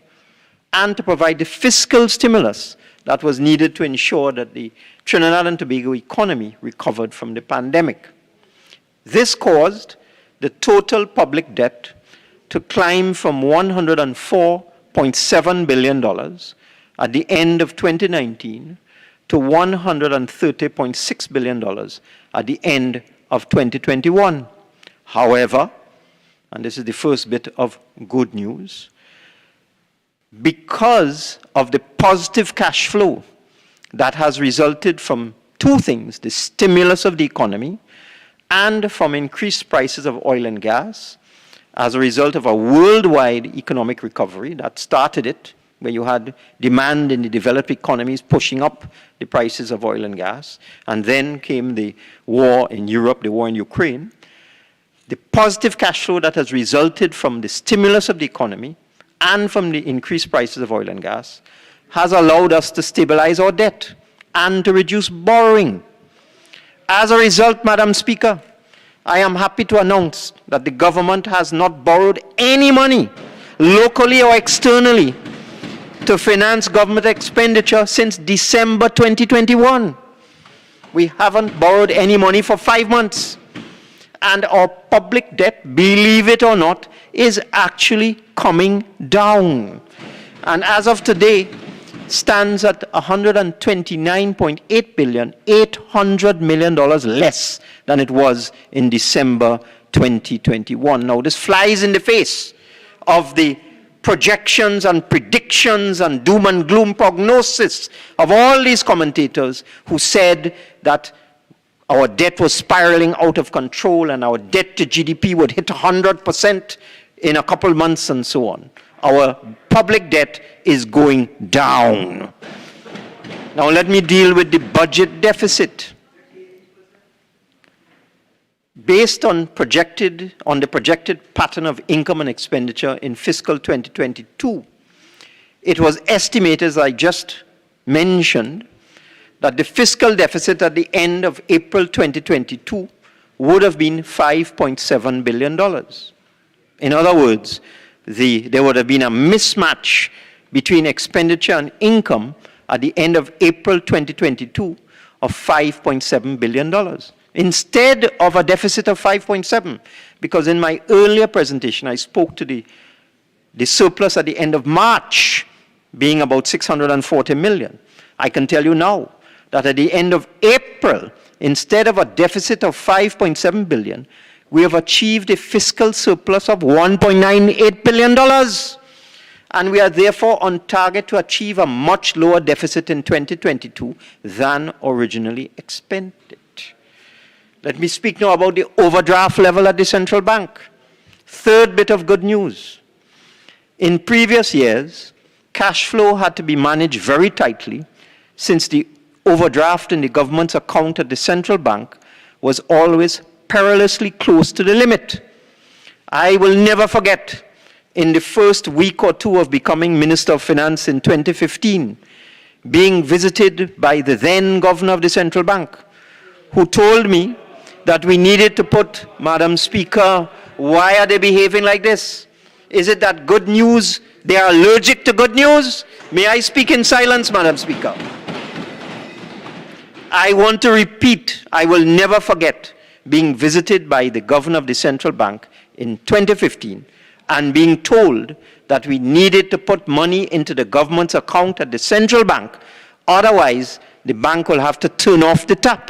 and to provide the fiscal stimulus that was needed to ensure that the Trinidad and Tobago economy recovered from the pandemic. This caused the total public debt to climb from $104.7 billion at the end of 2019 to $130.6 billion at the end of 2021. However, and this is the first bit of good news, because of the positive cash flow that has resulted from two things, the stimulus of the economy and from increased prices of oil and gas, as a result of a worldwide economic recovery that started it, where you had demand in the developed economies pushing up the prices of oil and gas, and then came the war in Europe, the war in Ukraine. The positive cash flow that has resulted from the stimulus of the economy and from the increased prices of oil and gas has allowed us to stabilize our debt and to reduce borrowing. As a result, Madam Speaker, I am happy to announce that the government has not borrowed any money, locally or externally, to finance government expenditure since December 2021. We haven't borrowed any money for 5 months. And our public debt, believe it or not, is actually coming down. And as of today, stands at $129.8 billion, $800 million less than it was in December 2021. Now, this flies in the face of the projections and predictions and doom and gloom prognosis of all these commentators who said that our debt was spiraling out of control and our debt to GDP would hit 100% in a couple months and so on. Our public debt is going down. Now let me deal with the budget deficit. Based on the projected pattern of income and expenditure in fiscal 2022, it was estimated, as I just mentioned, that the fiscal deficit at the end of April 2022 would have been $5.7 billion. In other words, there would have been a mismatch between expenditure and income at the end of April 2022 of $5.7 billion. Instead of a deficit of 5.7, because in my earlier presentation I spoke to the surplus at the end of March being about 640 million. I can tell you now that at the end of April, instead of a deficit of 5.7 billion, we have achieved a fiscal surplus of $1.98 billion. And we are therefore on target to achieve a much lower deficit in 2022 than originally expected. Let me speak now about the overdraft level at the central bank. Third bit of good news. In previous years, cash flow had to be managed very tightly since the overdraft in the government's account at the central bank was always perilously close to the limit. I will never forget, in the first week or two of becoming Minister of Finance in 2015, being visited by the then governor of the central bank, who told me that we needed to put, Madam Speaker, why are they behaving like this? Is it that good news, they are allergic to good news? May I speak in silence, Madam Speaker? I want to repeat, I will never forget being visited by the governor of the central bank in 2015 and being told that we needed to put money into the government's account at the central bank, otherwise the bank will have to turn off the tap.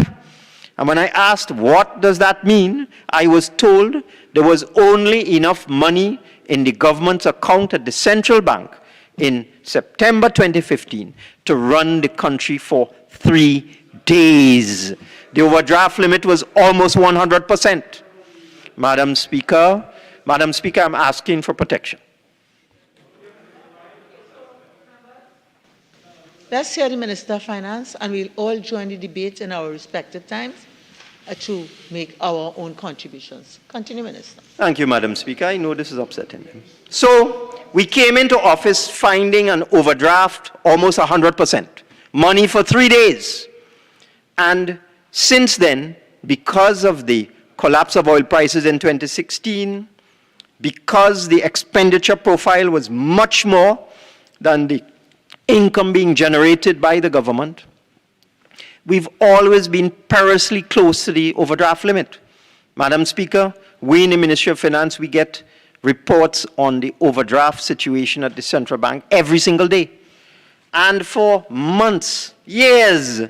And when I asked what does that mean, I was told there was only enough money in the government's account at the central bank in September 2015 to run the country for 3 days. The overdraft limit was almost 100%. Madam Speaker, I'm asking for protection. Let's hear the Minister of Finance, and we'll all join the debate in our respective times to make our own contributions. Continue, Minister. Thank you, Madam Speaker. I know this is upsetting them. So, we came into office finding an overdraft almost 100%. Money for 3 days. And since then, because of the collapse of oil prices in 2016, because the expenditure profile was much more than the income being generated by the government, we've always been perilously close to the overdraft limit. Madam Speaker, we in the Ministry of Finance, we get reports on the overdraft situation at the central bank every single day. And for months, years,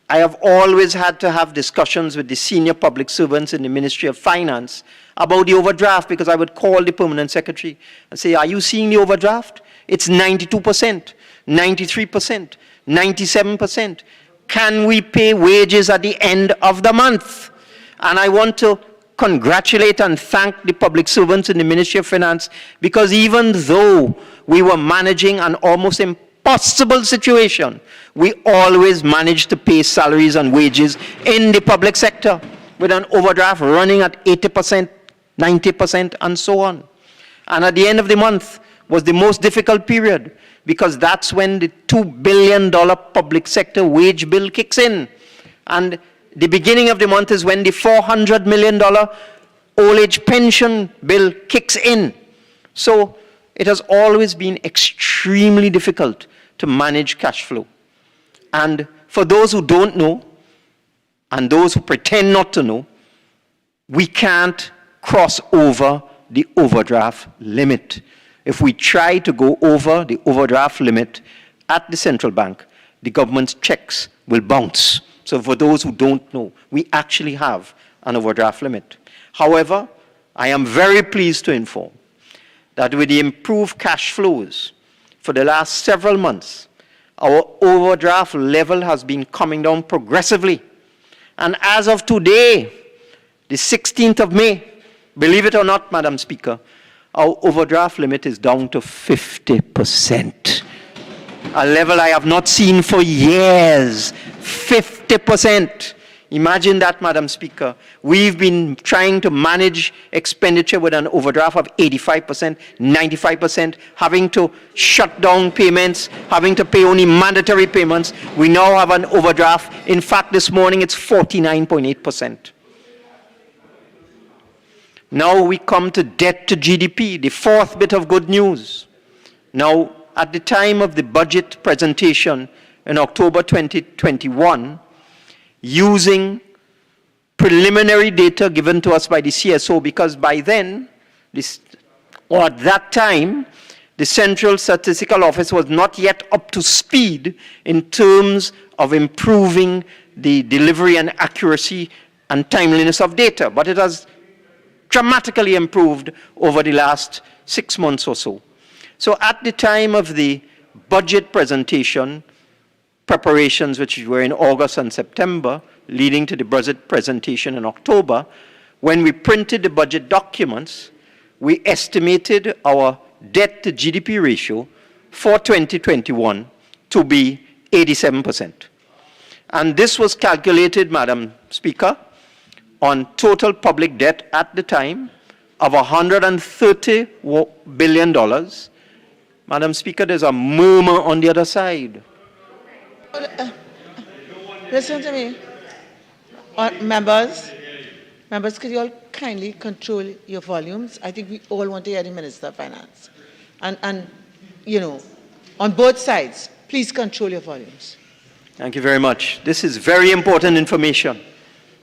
I have always had to have discussions with the senior public servants in the Ministry of Finance about the overdraft, because I would call the permanent secretary and say, are you seeing the overdraft? It's 92%, 93%, 97%. Can we pay wages at the end of the month? And I want to congratulate and thank the public servants in the Ministry of Finance, because even though we were managing an almost impossible situation, we always managed to pay salaries and wages in the public sector with an overdraft running at 80%, 90%, and so on. And at the end of the month was the most difficult period, because that's when the $2 billion public sector wage bill kicks in. And the beginning of the month is when the $400 million old age pension bill kicks in. So it has always been extremely difficult to manage cash flow. And for those who don't know, and those who pretend not to know, we can't cross over the overdraft limit. If we try to go over the overdraft limit at the central bank, the government's checks will bounce. So for those who don't know, we actually have an overdraft limit. However, I am very pleased to inform that with the improved cash flows for the last several months, our overdraft level has been coming down progressively. And as of today, the 16th of May, believe it or not, Madam Speaker, our overdraft limit is down to 50%. A level I have not seen for years. 50%. Imagine that, Madam Speaker. We've been trying to manage expenditure with an overdraft of 85%, 95%, having to shut down payments, having to pay only mandatory payments. We now have an overdraft. In fact, this morning it's 49.8%. Now we come to debt to GDP, the fourth bit of good news. Now, at the time of the budget presentation in October 2021, using preliminary data given to us by the CSO, because by then, or at that time, the Central Statistical Office was not yet up to speed in terms of improving the delivery and accuracy and timeliness of data, but it has dramatically improved over the last 6 months or so. So at the time of the budget presentation, preparations which were in August and September, leading to the budget presentation in October, when we printed the budget documents, we estimated our debt to GDP ratio for 2021 to be 87%. And this was calculated, Madam Speaker, on total public debt at the time of $130 billion. Madam Speaker, there's a murmur on the other side. Listen to me. Members, could you all kindly control your volumes? I think we all want to hear the Minister of Finance. And you know, on both sides, please control your volumes. Thank you very much. This is very important information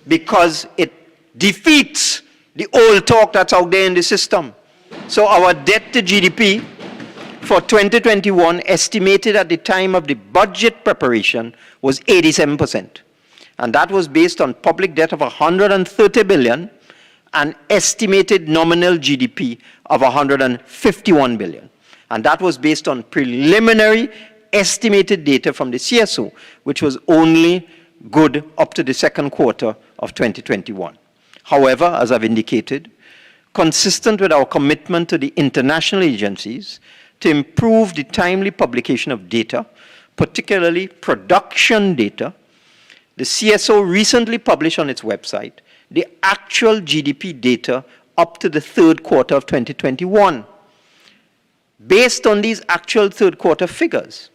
because it defeats the old talk that's out there in the system. So our debt to GDP for 2021 estimated at the time of the budget preparation was 87%. And that was based on public debt of $130 billion and estimated nominal GDP of $151 billion. And that was based on preliminary estimated data from the CSO, which was only good up to the second quarter of 2021. However, as I've indicated, consistent with our commitment to the international agencies to improve the timely publication of data, particularly production data, the CSO recently published on its website the actual GDP data up to the third quarter of 2021. Based on these actual third quarter figures,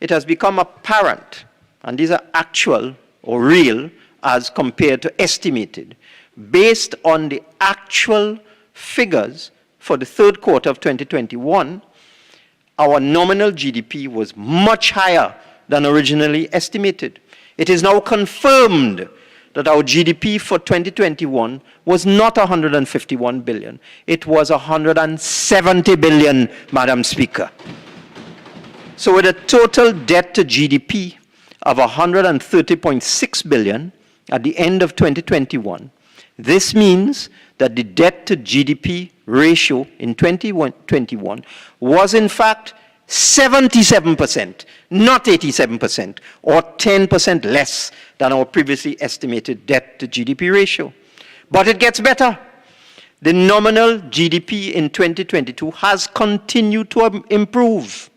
it has become apparent, and these are actual or real as compared to estimated, based on the actual figures for the third quarter of 2021, our nominal GDP was much higher than originally estimated. It is now confirmed that our GDP for 2021 was not 151 billion. It was 170 billion, Madam Speaker. So with a total debt to GDP of 130.6 billion at the end of 2021, this means that the debt to GDP ratio in 2021 was in fact 77%, not 87%, or 10% less than our previously estimated debt to GDP ratio. But it gets better. The nominal GDP in 2022 has continued to improve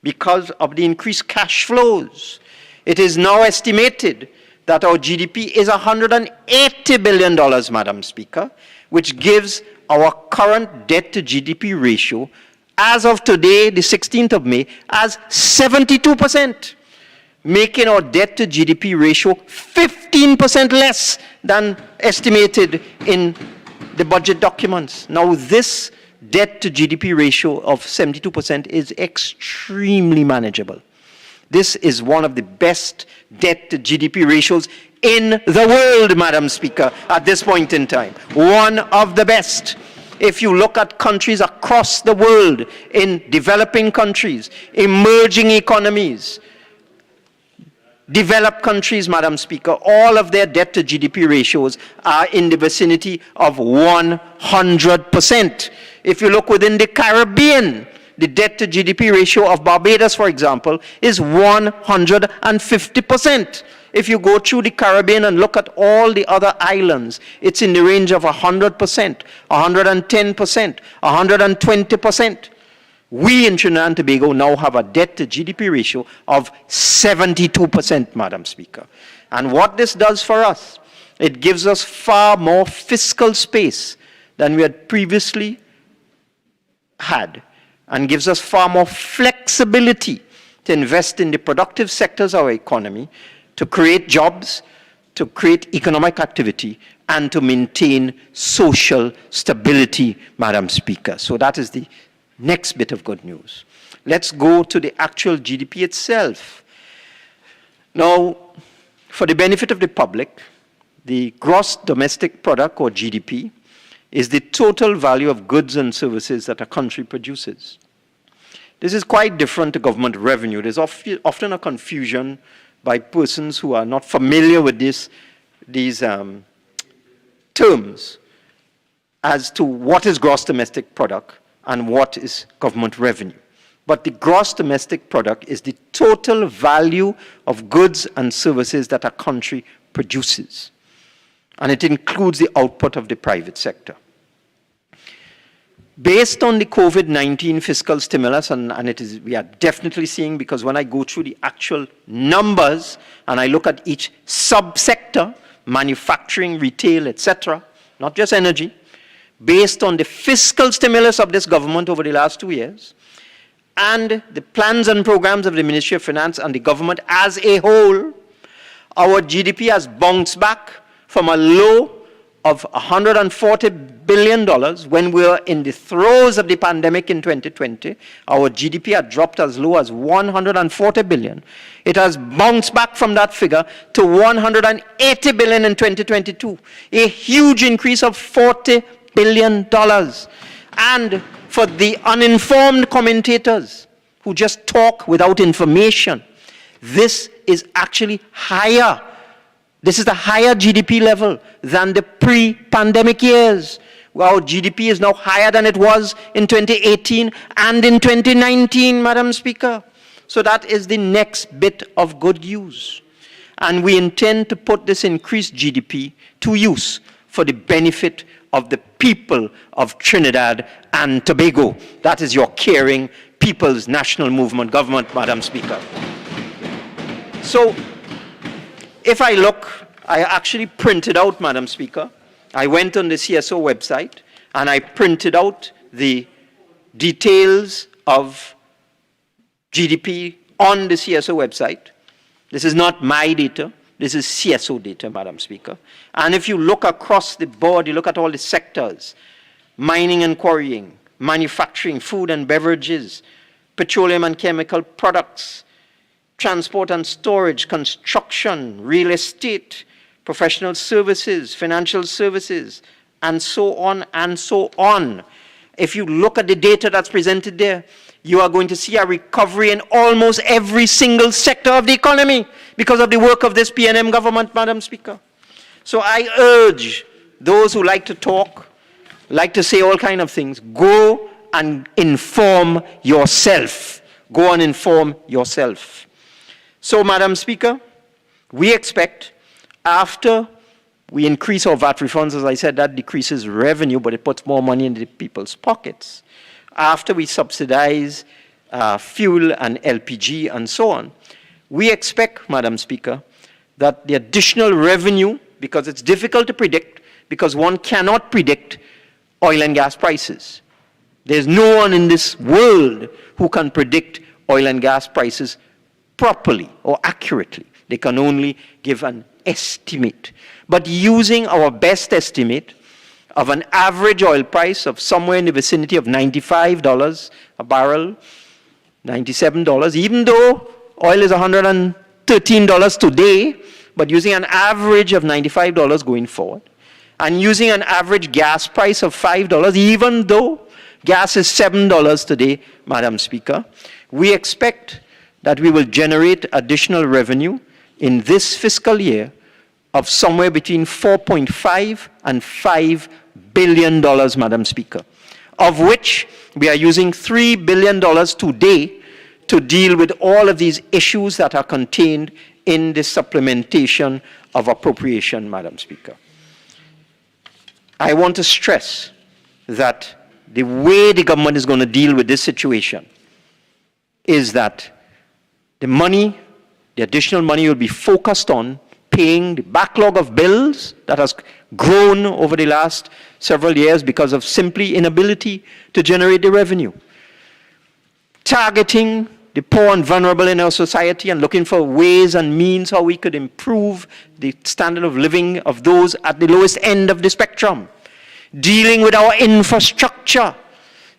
because of the increased cash flows. It is now estimated that our GDP is $180 billion, Madam Speaker, which gives our current debt to GDP ratio, as of today, the 16th of May, as 72%, making our debt to GDP ratio 15% less than estimated in the budget documents. Now, this debt to GDP ratio of 72% is extremely manageable. This is one of the best debt to GDP ratios in the world, Madam Speaker, at this point in time. One of the best. If you look at countries across the world, in developing countries, emerging economies, Developed countries, Madam Speaker, all of their debt to GDP ratios are in the vicinity of 100%. If you look within the Caribbean, the debt to GDP ratio of Barbados, for example, is 150%. If you go through the Caribbean and look at all the other islands, it's in the range of 100%, 110%, 120%. We in Trinidad and Tobago now have a debt to GDP ratio of 72%, Madam Speaker. And what this does for us, it gives us far more fiscal space than we had previously had, and gives us far more flexibility to invest in the productive sectors of our economy, to create jobs, to create economic activity, and to maintain social stability, Madam Speaker. So that is the next bit of good news. Let's go to the actual GDP itself. Now, for the benefit of the public, the gross domestic product, or GDP, is the total value of goods and services that a country produces. This is quite different to government revenue. There's often a confusion by persons who are not familiar with these terms as to what is gross domestic product and what is government revenue. But the gross domestic product is the total value of goods and services that a country produces. And it includes the output of the private sector. Based on the COVID-19 fiscal stimulus, and we are definitely seeing, because when I go through the actual numbers and I look at each subsector, manufacturing, retail, etc., not just energy, based on the fiscal stimulus of this government over the last 2 years, and the plans and programs of the Ministry of Finance and the government as a whole, our GDP has bounced back from a low of $140 billion when we were in the throes of the pandemic in 2020. Our GDP had dropped as low as $140 billion. It has bounced back from that figure to $180 billion in 2022, a huge increase of $40 billion. And for the uninformed commentators who just talk without information, this is actually higher. This is the higher GDP level than the pre-pandemic years. Our GDP is now higher than it was in 2018 and in 2019, Madam Speaker. So that is the next bit of good news. And we intend to put this increased GDP to use for the benefit of the people of Trinidad and Tobago. That is your caring People's National Movement government, Madam Speaker. So, if I look, I actually printed out, Madam Speaker, I went on the CSO website and I printed out the details of GDP on the CSO website. This is not my data, this is CSO data, Madam Speaker. And if you look across the board, you look at all the sectors, mining and quarrying, manufacturing, food and beverages, petroleum and chemical products, transport and storage, construction, real estate, professional services, financial services, and so on and so on. If you look at the data that's presented there, you are going to see a recovery in almost every single sector of the economy because of the work of this PNM government, Madam Speaker. So I urge those who like to talk, like to say all kinds of things, go and inform yourself. Go and inform yourself. So, Madam Speaker, we expect after we increase our Vat refunds, as I said, that decreases revenue, but it puts more money in the people's pockets. After we subsidize fuel and LPG and so on, we expect, Madam Speaker, that the additional revenue, because it's difficult to predict, because one cannot predict oil and gas prices. There's no one in this world who can predict oil and gas prices properly or accurately. They can only give an estimate. But using our best estimate of an average oil price of somewhere in the vicinity of $95 a barrel, $97, even though oil is $113 today, but using an average of $95 going forward, and using an average gas price of $5, even though gas is $7 today, Madam Speaker, we expect that we will generate additional revenue in this fiscal year of somewhere between $4.5 and $5 billion, Madam Speaker, of which we are using $3 billion today to deal with all of these issues that are contained in the supplementation of appropriation, Madam Speaker. I want to stress that the way the government is going to deal with this situation is that the money, the additional money, will be focused on paying the backlog of bills that has grown over the last several years because of simply inability to generate the revenue. Targeting the poor and vulnerable in our society and looking for ways and means how we could improve the standard of living of those at the lowest end of the spectrum. Dealing with our infrastructure,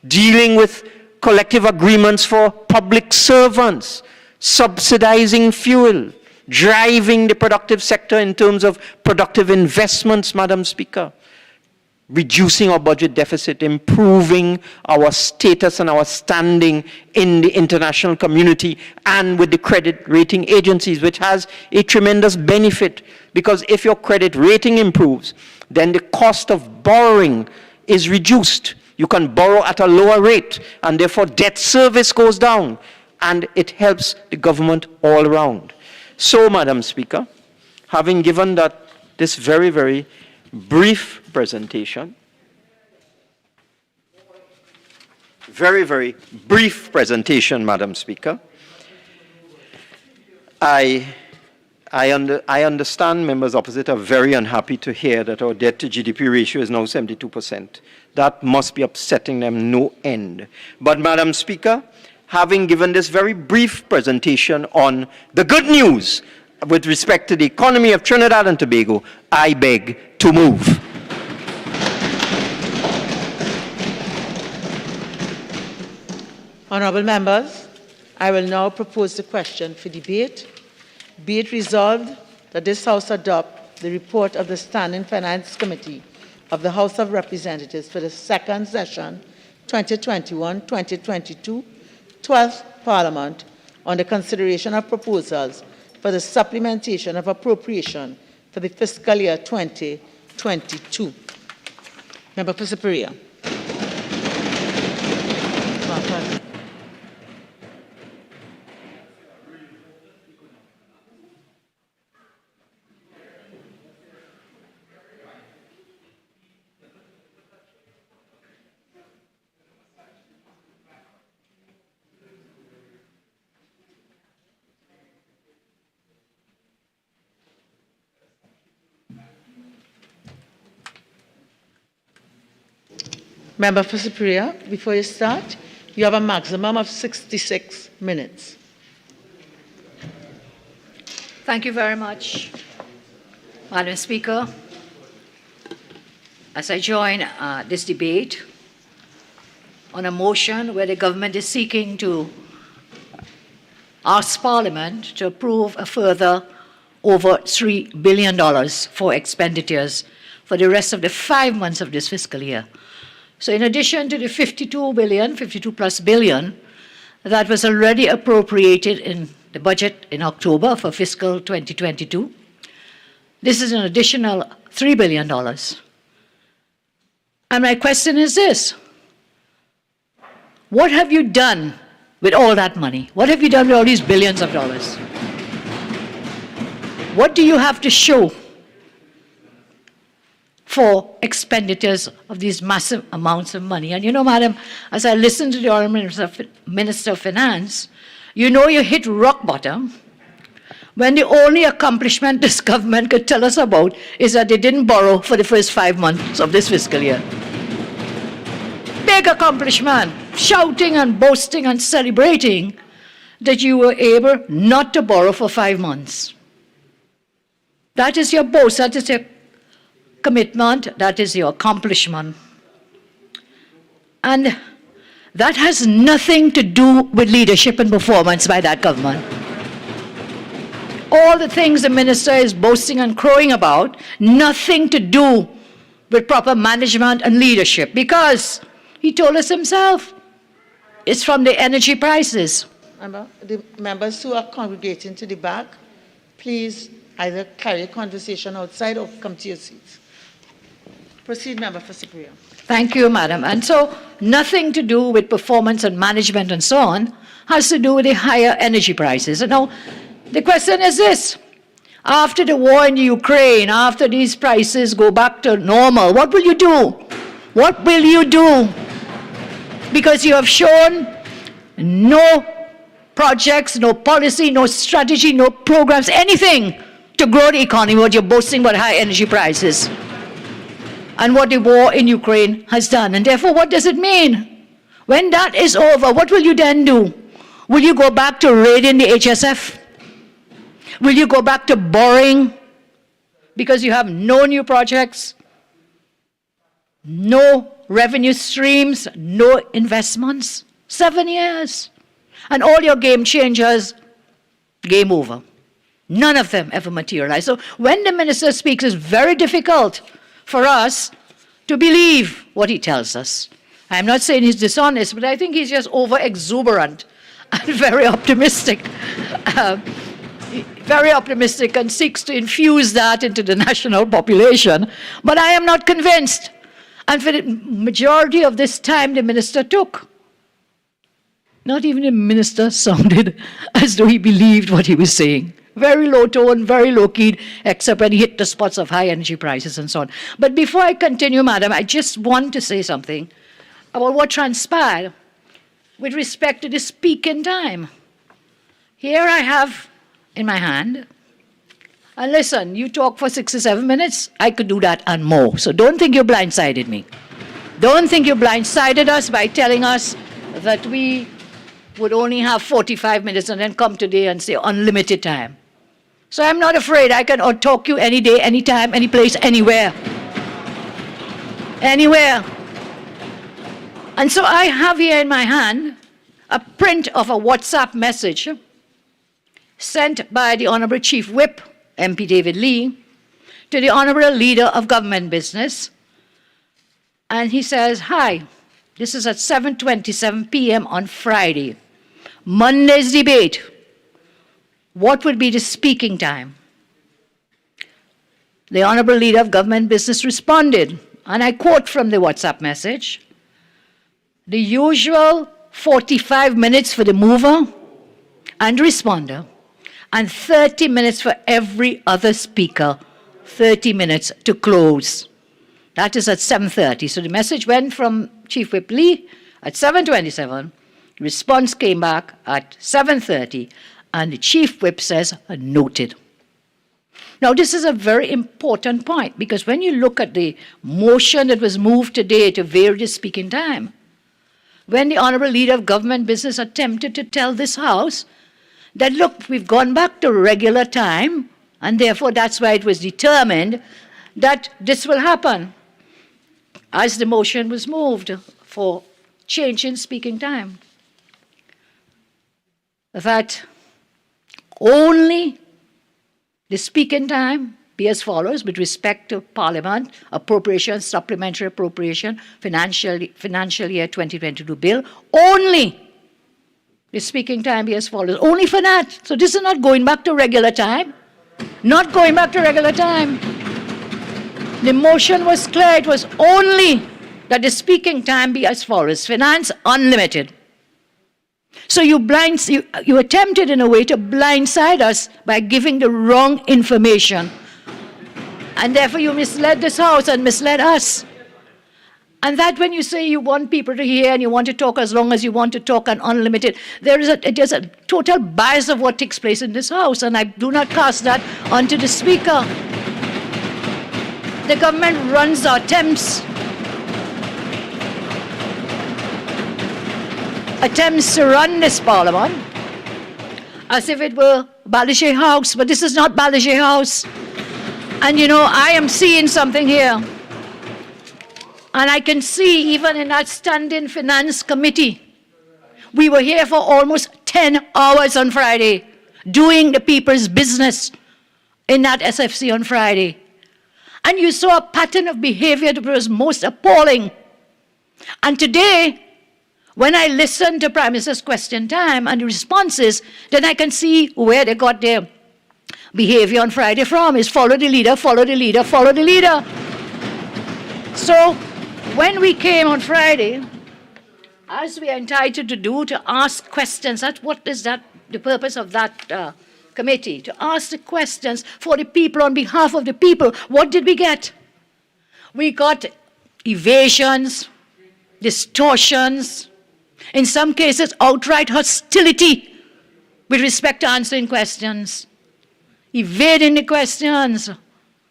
dealing with collective agreements for public servants, subsidizing fuel, driving the productive sector in terms of productive investments, Madam Speaker, reducing our budget deficit, improving our status and our standing in the international community and with the credit rating agencies, which has a tremendous benefit, because if your credit rating improves, then the cost of borrowing is reduced. You can borrow at a lower rate, and therefore debt service goes down, and it helps the government all around. So, Madam Speaker, having given this very, very brief presentation, Madam Speaker, I understand members opposite are very unhappy to hear that our debt to GDP ratio is now 72%. That must be upsetting them no end. But, Madam Speaker, having given this very brief presentation on the good news with respect to the economy of Trinidad and Tobago, I beg to move. Honourable members, I will now propose the question for debate. Be it resolved that this House adopt the report of the Standing Finance Committee of the House of Representatives for the second session, 2021-2022, 12th Parliament, on the consideration of proposals for the supplementation of appropriation for the fiscal year 2022. Member for Superior. Member for Superior, before you start, you have a maximum of 66 minutes. Thank you very much, Madam Speaker. As I join this debate on a motion where the government is seeking to ask Parliament to approve a further over $3 billion for expenditures for the rest of the 5 months of this fiscal year. So in addition to the 52 plus billion that was already appropriated in the budget in October for fiscal 2022, this is an additional $3 billion. And my question is this: what have you done with all that money? What have you done with all these billions of dollars? What do you have to show for expenditures of these massive amounts of money? And you know, Madam, as I listened to the Honourable Minister of Finance, you know you hit rock bottom when the only accomplishment this government could tell us about is that they didn't borrow for the first 5 months of this fiscal year. Big accomplishment, shouting and boasting and celebrating that you were able not to borrow for 5 months. That is your boast, that is your commitment, that is your accomplishment. And that has nothing to do with leadership and performance by that government. All the things the minister is boasting and crowing about, nothing to do with proper management and leadership, because he told us himself, it's from the energy prices. The members who are congregating to the back, please either carry a conversation outside or come to your seats. Proceed, Member for Superior. Thank you, Madam. And so nothing to do with performance and management and so on has to do with the higher energy prices. And now the question is this. After the war in Ukraine, after these prices go back to normal, what will you do? What will you do? Because you have shown no projects, no policy, no strategy, no programs, anything to grow the economy, what you're boasting about high energy prices and what the war in Ukraine has done. And therefore, what does it mean? When that is over, what will you then do? Will you go back to raiding the HSF? Will you go back to borrowing because you have no new projects, no revenue streams, no investments? 7 years. And all your game changers, game over. None of them ever materialize. So when the minister speaks, it's very difficult for us to believe what he tells us. I'm not saying he's dishonest, but I think he's just over-exuberant and very optimistic. Very optimistic and seeks to infuse that into the national population. But I am not convinced. And for the majority of this time the minister took, not even the minister sounded as though he believed what he was saying. Very low tone, very low-keyed, except when he hit the spots of high energy prices and so on. But before I continue, Madam, I just want to say something about what transpired with respect to the speaking time. Here I have in my hand, and listen, you talk for 6 or 7 minutes, I could do that and more. So don't think you blindsided me. Don't think you blindsided us by telling us that we would only have 45 minutes and then come today and say unlimited time. So I'm not afraid. I can talk you any day, any time, any place, anywhere. Anywhere. And so I have here in my hand a print of a WhatsApp message sent by the Honorable Chief Whip, MP David Lee, to the Honorable Leader of Government Business. And he says, hi, this is at 7:27 p.m. on Friday. Monday's debate. What would be the speaking time? The Honorable Leader of Government Business responded, and I quote from the WhatsApp message, the usual 45 minutes for the mover and responder, and 30 minutes for every other speaker, 30 minutes to close. That is at 7:30. So the message went from Chief Whip Lee at 7:27. Response came back at 7:30, and the Chief Whip says, noted. Now, this is a very important point, because when you look at the motion that was moved today to vary the speaking time, when the Honorable Leader of Government Business attempted to tell this House that, look, we've gone back to regular time, and therefore that's why it was determined that this will happen, as the motion was moved for change in speaking time, that only the speaking time be as follows with respect to Parliament, Appropriation, Supplementary Appropriation, Financial Year 2022 Bill, only the speaking time be as follows, only for that. So this is not going back to regular time, not going back to regular time. The motion was clear, it was only that the speaking time be as follows, finance unlimited. So you attempted in a way to blindside us by giving the wrong information. And therefore you misled this House and misled us. And that when you say you want people to hear and you want to talk as long as you want to talk and unlimited, there's a total bias of what takes place in this House, and I do not cast that onto the Speaker. The government runs or attempts to run this Parliament as if it were Balliget House, but this is not Balliget House. And you know, I am seeing something here. And I can see even in that standing finance committee, we were here for almost 10 hours on Friday, doing the people's business in that SFC on Friday. And you saw a pattern of behavior that was most appalling. And today, when I listen to Prime Minister's question time and the responses, then I can see where they got their behavior on Friday from, is follow the leader, follow the leader, follow the leader. So when we came on Friday, as we are entitled to do, to ask questions, the purpose of that committee, to ask the questions for the people, on behalf of the people. What did we get? We got evasions, distortions, in some cases outright hostility with respect to answering questions, evading the questions,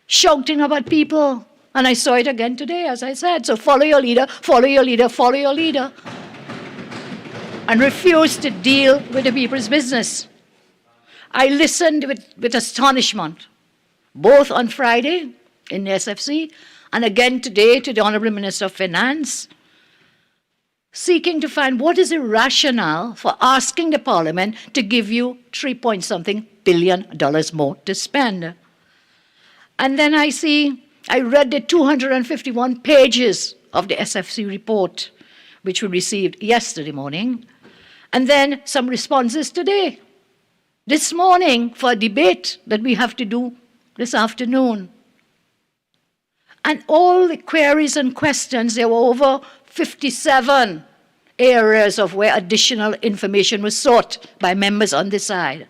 shouting about people. And I saw it again today, as I said. So follow your leader, follow your leader, follow your leader. And refuse to deal with the people's business. I listened with astonishment, both on Friday in the SFC and again today to the Honorable Minister of Finance, seeking to find what is the rationale for asking the Parliament to give you $3-point-something billion more to spend. And then I read the 251 pages of the SFC report, which we received yesterday morning, and then some responses today. This morning for a debate that we have to do this afternoon. And all the queries and questions, there were over 57 areas of where additional information was sought by members on this side.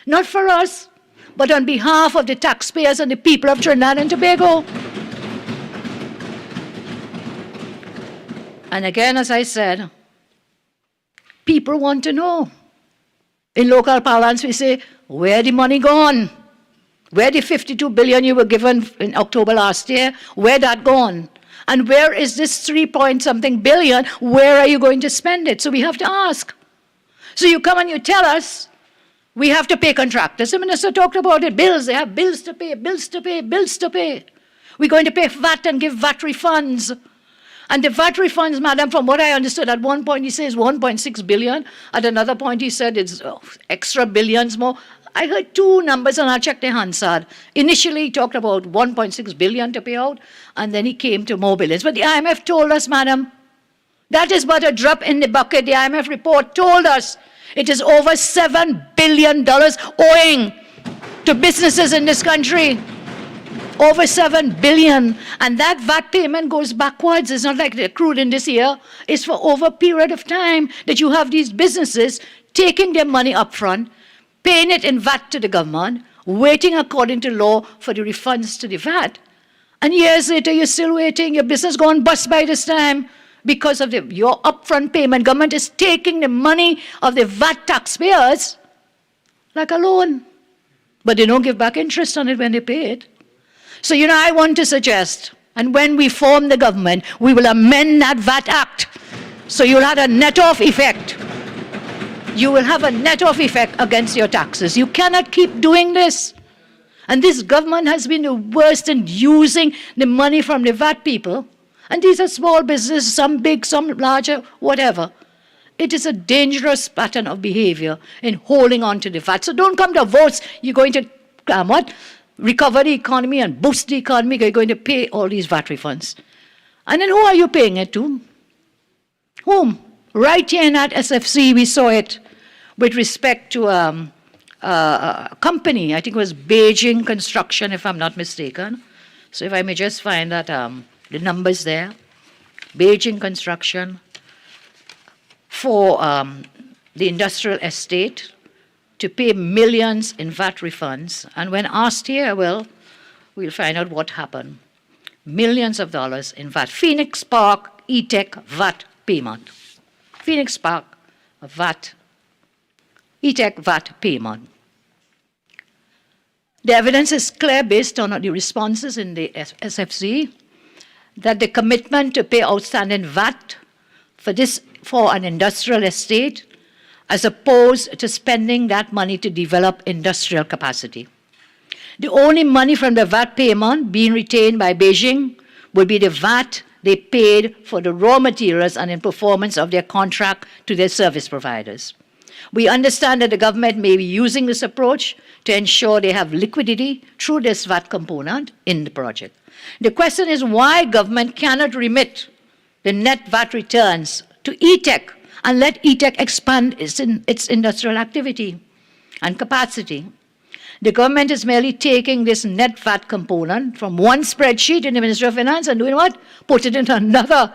Not for us, but on behalf of the taxpayers and the people of Trinidad and Tobago. And again, as I said, people want to know. In local parlance, we say, where the money gone? Where the $52 billion you were given in October last year, where that gone? And where is this $3-point-something billion? Where are you going to spend it? So we have to ask. So you come and you tell us, we have to pay contractors. The minister talked about it, bills. They have bills to pay, bills to pay, bills to pay. We're going to pay VAT and give VAT refunds. And the VAT refunds, madam, from what I understood, at one point he says 1.6 billion. At another point he said it's extra billions more. I heard two numbers and I'll check the Hansard. Initially he talked about 1.6 billion to pay out, and then he came to more billions. But the IMF told us, madam, that is but a drop in the bucket. The IMF report told us it is over $7 billion owing to businesses in this country. Over $7 billion. And that VAT payment goes backwards. It's not like they accrued in this year. It's for over a period of time that you have these businesses taking their money up front, paying it in VAT to the government, waiting according to law for the refunds to the VAT. And years later, you're still waiting. Your business gone bust by this time because of your upfront payment. Government is taking the money of the VAT taxpayers like a loan. But they don't give back interest on it when they pay it. So, I want to suggest, and when we form the government, we will amend that VAT Act. So you'll have a net-off effect. You will have a net-off effect against your taxes. You cannot keep doing this. And this government has been the worst in using the money from the VAT people. And these are small businesses, some big, some larger, whatever. It is a dangerous pattern of behavior in holding on to the VAT. So don't come to votes. You're going to, recover the economy and boost the economy. You're going to pay all these VAT refunds. And then who are you paying it to? Whom? Right here in that SFC, we saw it with respect to a company. I think it was Beijing Construction, if I'm not mistaken. So if I may just find that the numbers there. Beijing Construction for the industrial estate to pay millions in VAT refunds. And when asked here, well, we'll find out what happened. Millions of dollars in VAT. Phoenix Park E-Tech VAT payment. Phoenix Park VAT, E-Tech VAT payment. The evidence is clear based on the responses in the SFC that the commitment to pay outstanding VAT for an industrial estate as opposed to spending that money to develop industrial capacity. The only money from the VAT payment being retained by Beijing would be the VAT they paid for the raw materials and in performance of their contract to their service providers. We understand that the government may be using this approach to ensure they have liquidity through this VAT component in the project. The question is why government cannot remit the net VAT returns to E-Tech and let E-Tech expand its industrial activity and capacity. The government is merely taking this net VAT component from one spreadsheet in the Ministry of Finance and doing what? Put it in another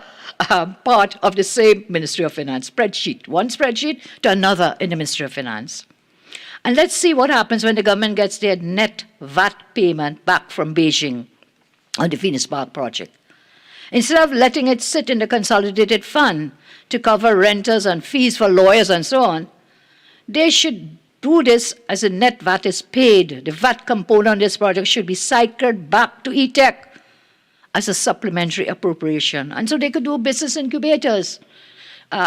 part of the same Ministry of Finance spreadsheet. One spreadsheet to another in the Ministry of Finance. And let's see what happens when the government gets their net VAT payment back from Beijing on the Venus Park project. Instead of letting it sit in the consolidated fund to cover renters and fees for lawyers and so on, they should do this as the net VAT is paid. The VAT component on this project should be cycled back to ETEC as a supplementary appropriation. And so they could do business incubators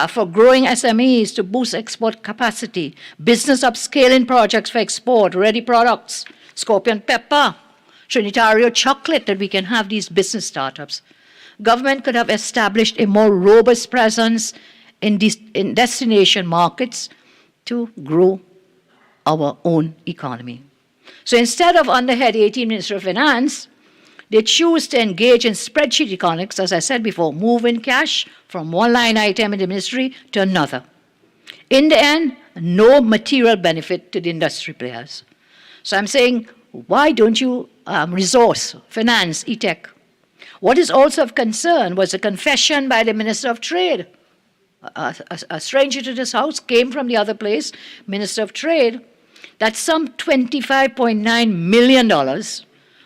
for growing SMEs to boost export capacity, business upscaling projects for export, ready products, scorpion pepper, Trinidad chocolate, that we can have these business startups. Government could have established a more robust presence in destination markets to grow our own economy. So instead of under head 18 Ministry of Finance, they choose to engage in spreadsheet economics, as I said before, moving cash from one line item in the ministry to another. In the end, no material benefit to the industry players. So I'm saying, why don't you resource, finance, ETEC? What is also of concern was a confession by the Minister of Trade. A stranger to this house came from the other place, Minister of Trade, that some $25.9 million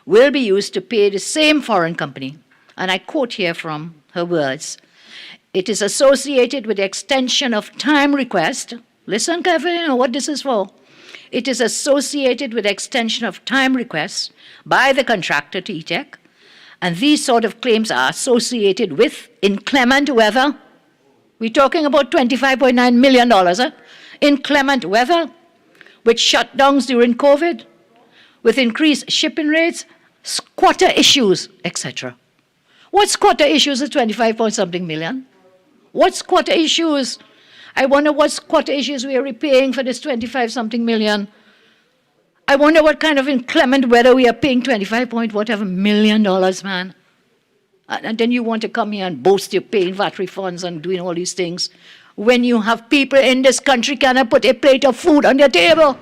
will be used to pay the same foreign company. And I quote here from her words, "It is associated with the extension of time request." Listen carefully, you know what this is for. "It is associated with extension of time requests by the contractor to ETEC, and these sort of claims are associated with inclement weather." We're talking about $25.9 million, inclement weather, with shutdowns during COVID, with increased shipping rates, squatter issues, etc. What squatter issues is 25-point-something million? What squatter issues? I wonder what squatter issues we are repaying for this 25-something million. I wonder what kind of inclement weather we are paying 25-point-whatever million dollars, man. And then you want to come here and boast you're paying VAT refunds and doing all these things when you have people in this country cannot put a plate of food on their table.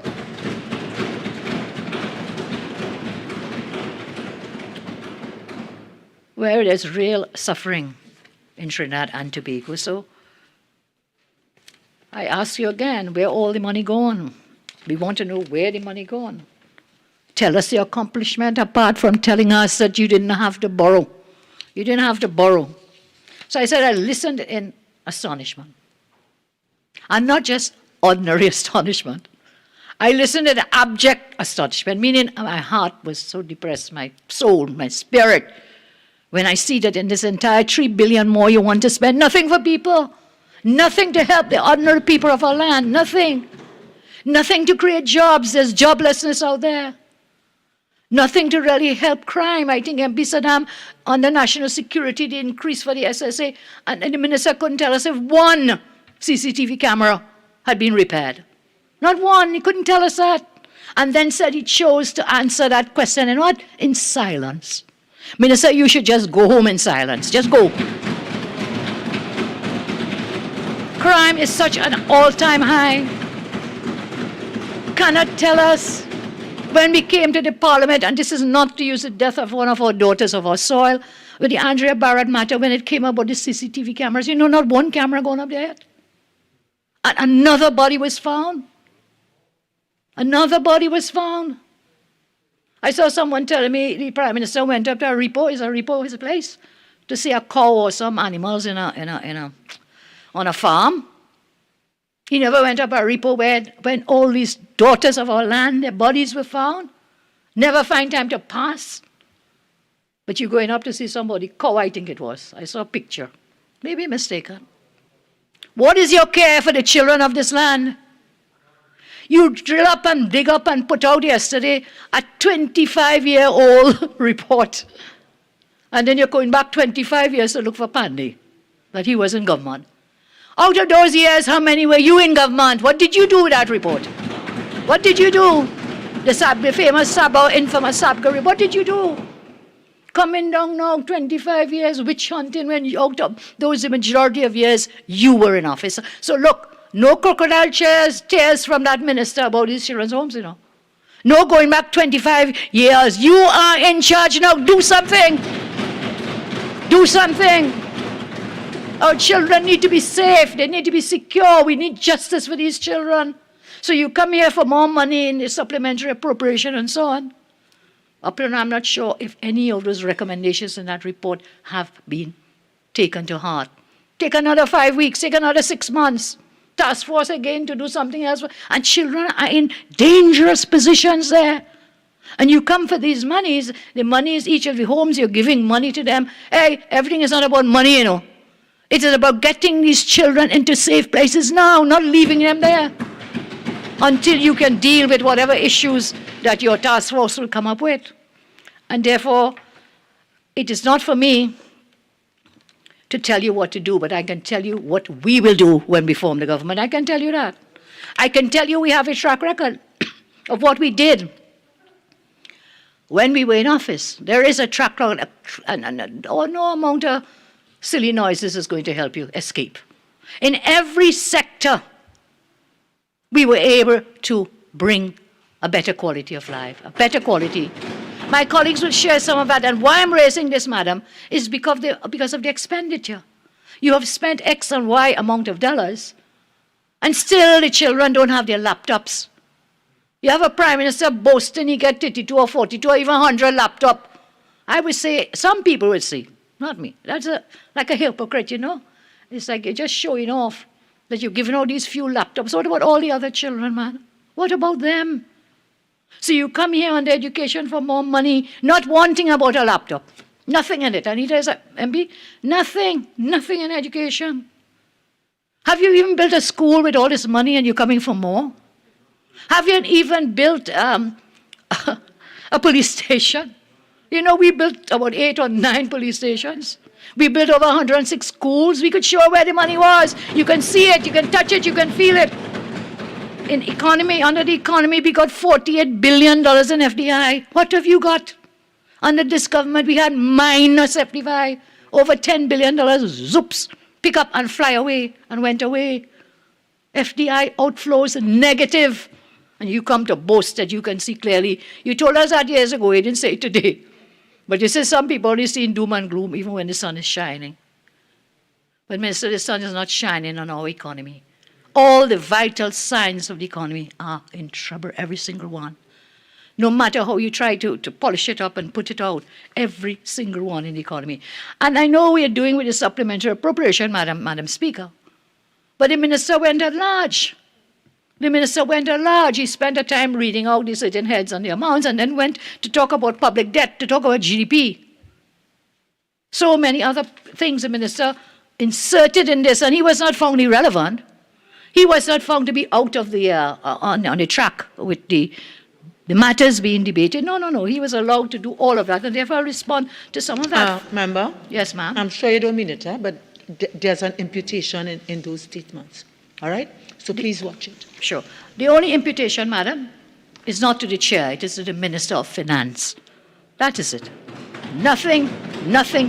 Where there's real suffering in Trinidad and Tobago. So I ask you again, where all the money gone? We want to know where the money gone. Tell us the accomplishment apart from telling us that you didn't have to borrow. You didn't have to borrow. So I said I listened in astonishment. And not just ordinary astonishment. I listened in abject astonishment, meaning my heart was so depressed, my soul, my spirit, when I see that in this entire $3 billion more you want to spend, nothing for people, nothing to help the ordinary people of our land, nothing. Nothing to create jobs, there's joblessness out there. Nothing to really help crime. I think MP Saddam, under national security, the increase for the SSA, and the minister couldn't tell us if one CCTV camera had been repaired. Not one, he couldn't tell us that. And then said he chose to answer that question in what? In silence. Minister, you should just go home in silence. Just go. Crime is such an all-time high. Cannot tell us when we came to the parliament, and this is not to use the death of one of our daughters of our soil, with the Andrea Barrett matter, when it came about the CCTV cameras, you know, not one camera going up there yet. And another body was found. Another body was found. I saw someone telling me the Prime Minister went up to a repo. Is a repo his place? To see a cow or some animals on a farm. He never went up a repo where when all these daughters of our land, their bodies were found. Never find time to pass. But you're going up to see somebody, cow I think it was. I saw a picture. Maybe mistaken. What is your care for the children of this land? You drill up and dig up and put out yesterday a 25-year-old report. And then you're going back 25 years to look for Pandy, that he was in government. Out of those years, how many were you in government? What did you do with that report? What did you do? The famous Sabah, infamous Sabga report, what did you do? Coming down now, 25 years, witch hunting, when you, out of those the majority of years, you were in office. So look, no crocodile tears from that minister about his children's homes, you know. No going back 25 years. You are in charge now. Do something. Do something. Our children need to be safe. They need to be secure. We need justice for these children. So you come here for more money in the supplementary appropriation and so on. Up and I'm not sure if any of those recommendations in that report have been taken to heart. Take another 5 weeks, take another 6 months. Task force again to do something else. And children are in dangerous positions there. And you come for these monies, the monies, each of the homes, you're giving money to them. Hey, everything is not about money, you know. It is about getting these children into safe places now, not leaving them there until you can deal with whatever issues that your task force will come up with. And therefore, it is not for me to tell you what to do, but I can tell you what we will do when we form the government. I can tell you that. I can tell you we have a track record of what we did when we were in office. There is a track record, and no amount of silly noises is going to help you escape. In every sector, we were able to bring a better quality of life, a better quality. My colleagues will share some of that. And why I'm raising this, madam, is because of the expenditure. You have spent X and Y amount of dollars, and still the children don't have their laptops. You have a prime minister boasting he get 32 or 42 or even 100 laptop. I would say, some people would say, not me. That's like a hypocrite, you know. It's like you're just showing off that you're giving all these few laptops. What about all the other children, man? What about them? So you come here on the education for more money, not wanting about a laptop. Nothing in it. Anita is a MP? Nothing in education. Have you even built a school with all this money and you're coming for more? Have you even built a police station? You know, we built about 8 or 9 police stations. We built over 106 schools. We could show where the money was. You can see it, you can touch it, you can feel it. In economy, under the economy, we got $48 billion in FDI. What have you got? Under this government, we had minus FDI. Over $10 billion, zoops, pick up and fly away and went away. FDI outflows negative. And you come to boast that you can see clearly. You told us that years ago, you didn't say it today. But you say some people only see in doom and gloom even when the sun is shining. But Minister, the sun is not shining on our economy. All the vital signs of the economy are in trouble, every single one. No matter how you try to polish it up and put it out, every single one in the economy. And I know we are doing with the supplementary appropriation, Madam Speaker. But the minister went at large. The minister went at large. He spent the time reading out the certain heads on the amounts and then went to talk about public debt, to talk about GDP. So many other things the minister inserted in this, and he was not found irrelevant. He was not found to be out of the on the track with the matters being debated. No. He was allowed to do all of that, and therefore I'll respond to some of that. Member? Yes, ma'am. I'm sure you don't mean it, but there's an imputation in those statements. All right? So please watch it. Sure. The only imputation, madam, is not to the chair. It is to the Minister of Finance. That is it. Nothing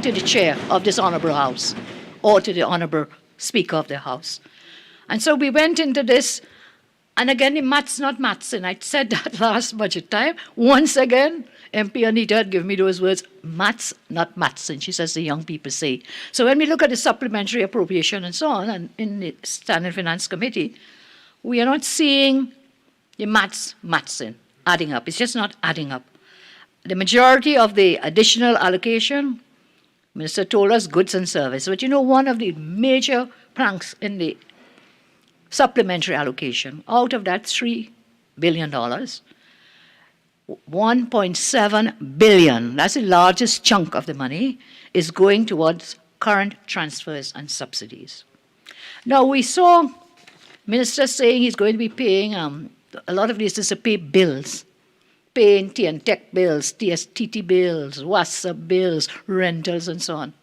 to the chair of this honorable House or to the honorable Speaker of the House. And so we went into this, and again, the maths not maths, and I said that last budget time. Once again, MP Anita had given me those words, maths not maths, and she says the young people say. So when we look at the supplementary appropriation and so on, and in the Standing Finance Committee, we are not seeing the maths in, adding up. It's just not adding up. The majority of the additional allocation, Minister told us goods and service. But you know, one of the major planks in the supplementary allocation, out of that $3 billion, 1.7 billion, that's the largest chunk of the money, is going towards current transfers and subsidies. Now, we saw Minister saying he's going to be paying, a lot of this is to pay bills, paying Tech bills, TSTT bills, WhatsApp bills, rentals, and so on.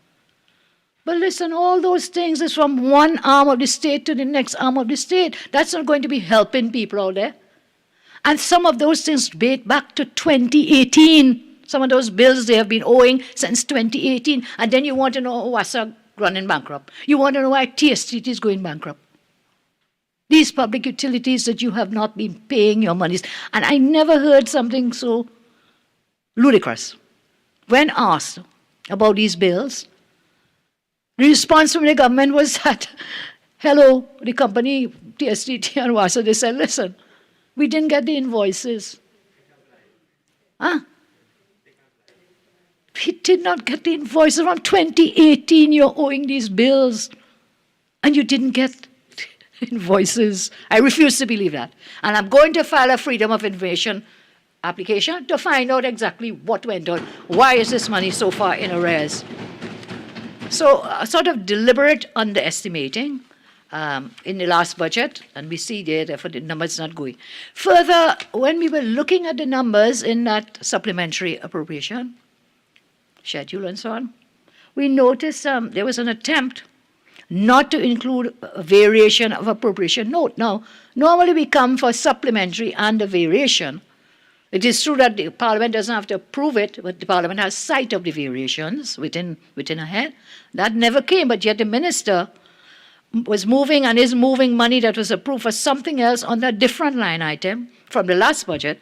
But listen, all those things is from one arm of the state to the next arm of the state. That's not going to be helping people out there. And some of those things date back to 2018. Some of those bills they have been owing since 2018. And then you want to know WhatsApp running bankrupt. You want to know why TSTT is going bankrupt. These public utilities that you have not been paying your monies. And I never heard something so ludicrous. When asked about these bills, the response from the government was that, hello, the company, TSTT and WASA, they said, listen, we didn't get the invoices. Huh? We did not get the invoices. Around 2018, you're owing these bills, and you didn't get invoices. I refuse to believe that. And I'm going to file a Freedom of Information application to find out exactly what went on. Why is this money so far in arrears? So a sort of deliberate underestimating in the last budget, and we see there, therefore the numbers not going. Further, when we were looking at the numbers in that supplementary appropriation schedule and so on, we noticed there was an attempt not to include a variation of appropriation note. Now, normally we come for supplementary and a variation. It is true that the Parliament doesn't have to approve it, but the Parliament has sight of the variations within a head. That never came, but yet the minister was moving and is moving money that was approved for something else on that different line item from the last budget,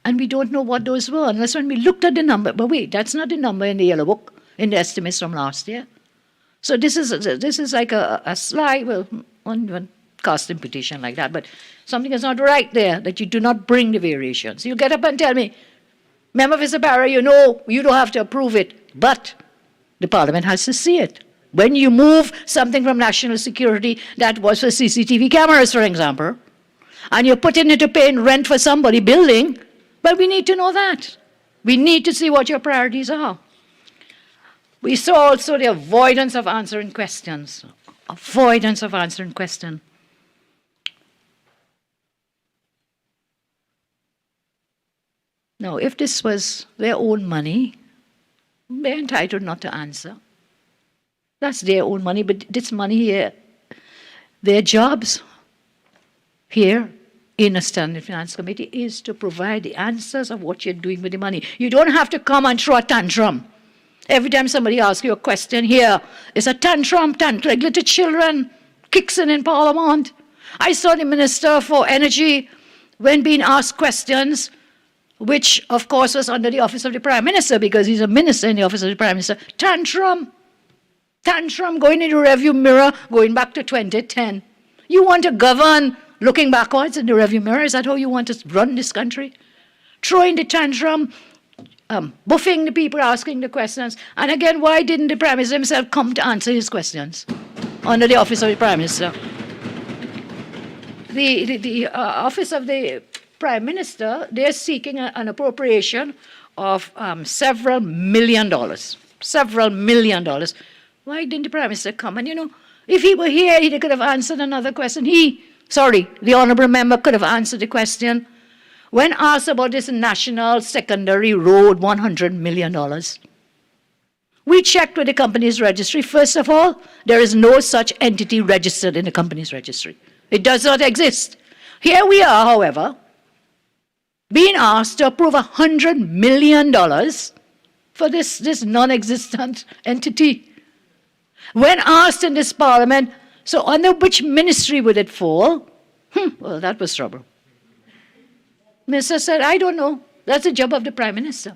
and we don't know what those were unless when we looked at the number. But wait, that's not the number in the yellow book, in the estimates from last year. So this is like a sly, well, one cast imputation like that, but something is not right there, that you do not bring the variations. You get up and tell me, Member Mr. Barra, you know, you don't have to approve it, but the Parliament has to see it. When you move something from national security that was for CCTV cameras, for example, and you're putting it to paying rent for somebody building, but we need to know that. We need to see what your priorities are. We saw also the avoidance of answering questions. Avoidance of answering questions. Now, if this was their own money, they're entitled not to answer. That's their own money, but this money here, their jobs here in a Standing Finance Committee is to provide the answers of what you're doing with the money. You don't have to come and throw a tantrum. Every time somebody asks you a question here, it's a tantrum, like little children kicks in Parliament. I saw the Minister for Energy when being asked questions, which of course was under the office of the Prime Minister because he's a minister in the office of the Prime Minister. Tantrum, going in the review mirror, going back to 2010. You want to govern looking backwards in the review mirror? Is that how you want to run this country? Throwing the tantrum, buffing the people asking the questions. And again, why didn't the Prime Minister himself come to answer his questions under the office of the Prime Minister? The office of the Prime Minister, they're seeking an appropriation of several million dollars. Why didn't the Prime Minister come? And you know, if he were here, he could have answered another question. The honourable member could have answered the question. When asked about this national secondary road, $100 million, we checked with the company's registry. First of all, there is no such entity registered in the company's registry. It does not exist. Here we are, however, being asked to approve $100 million for this non-existent entity. When asked in this Parliament, so under which ministry would it fall? Well, that was trouble. Minister said, I don't know. That's the job of the Prime Minister.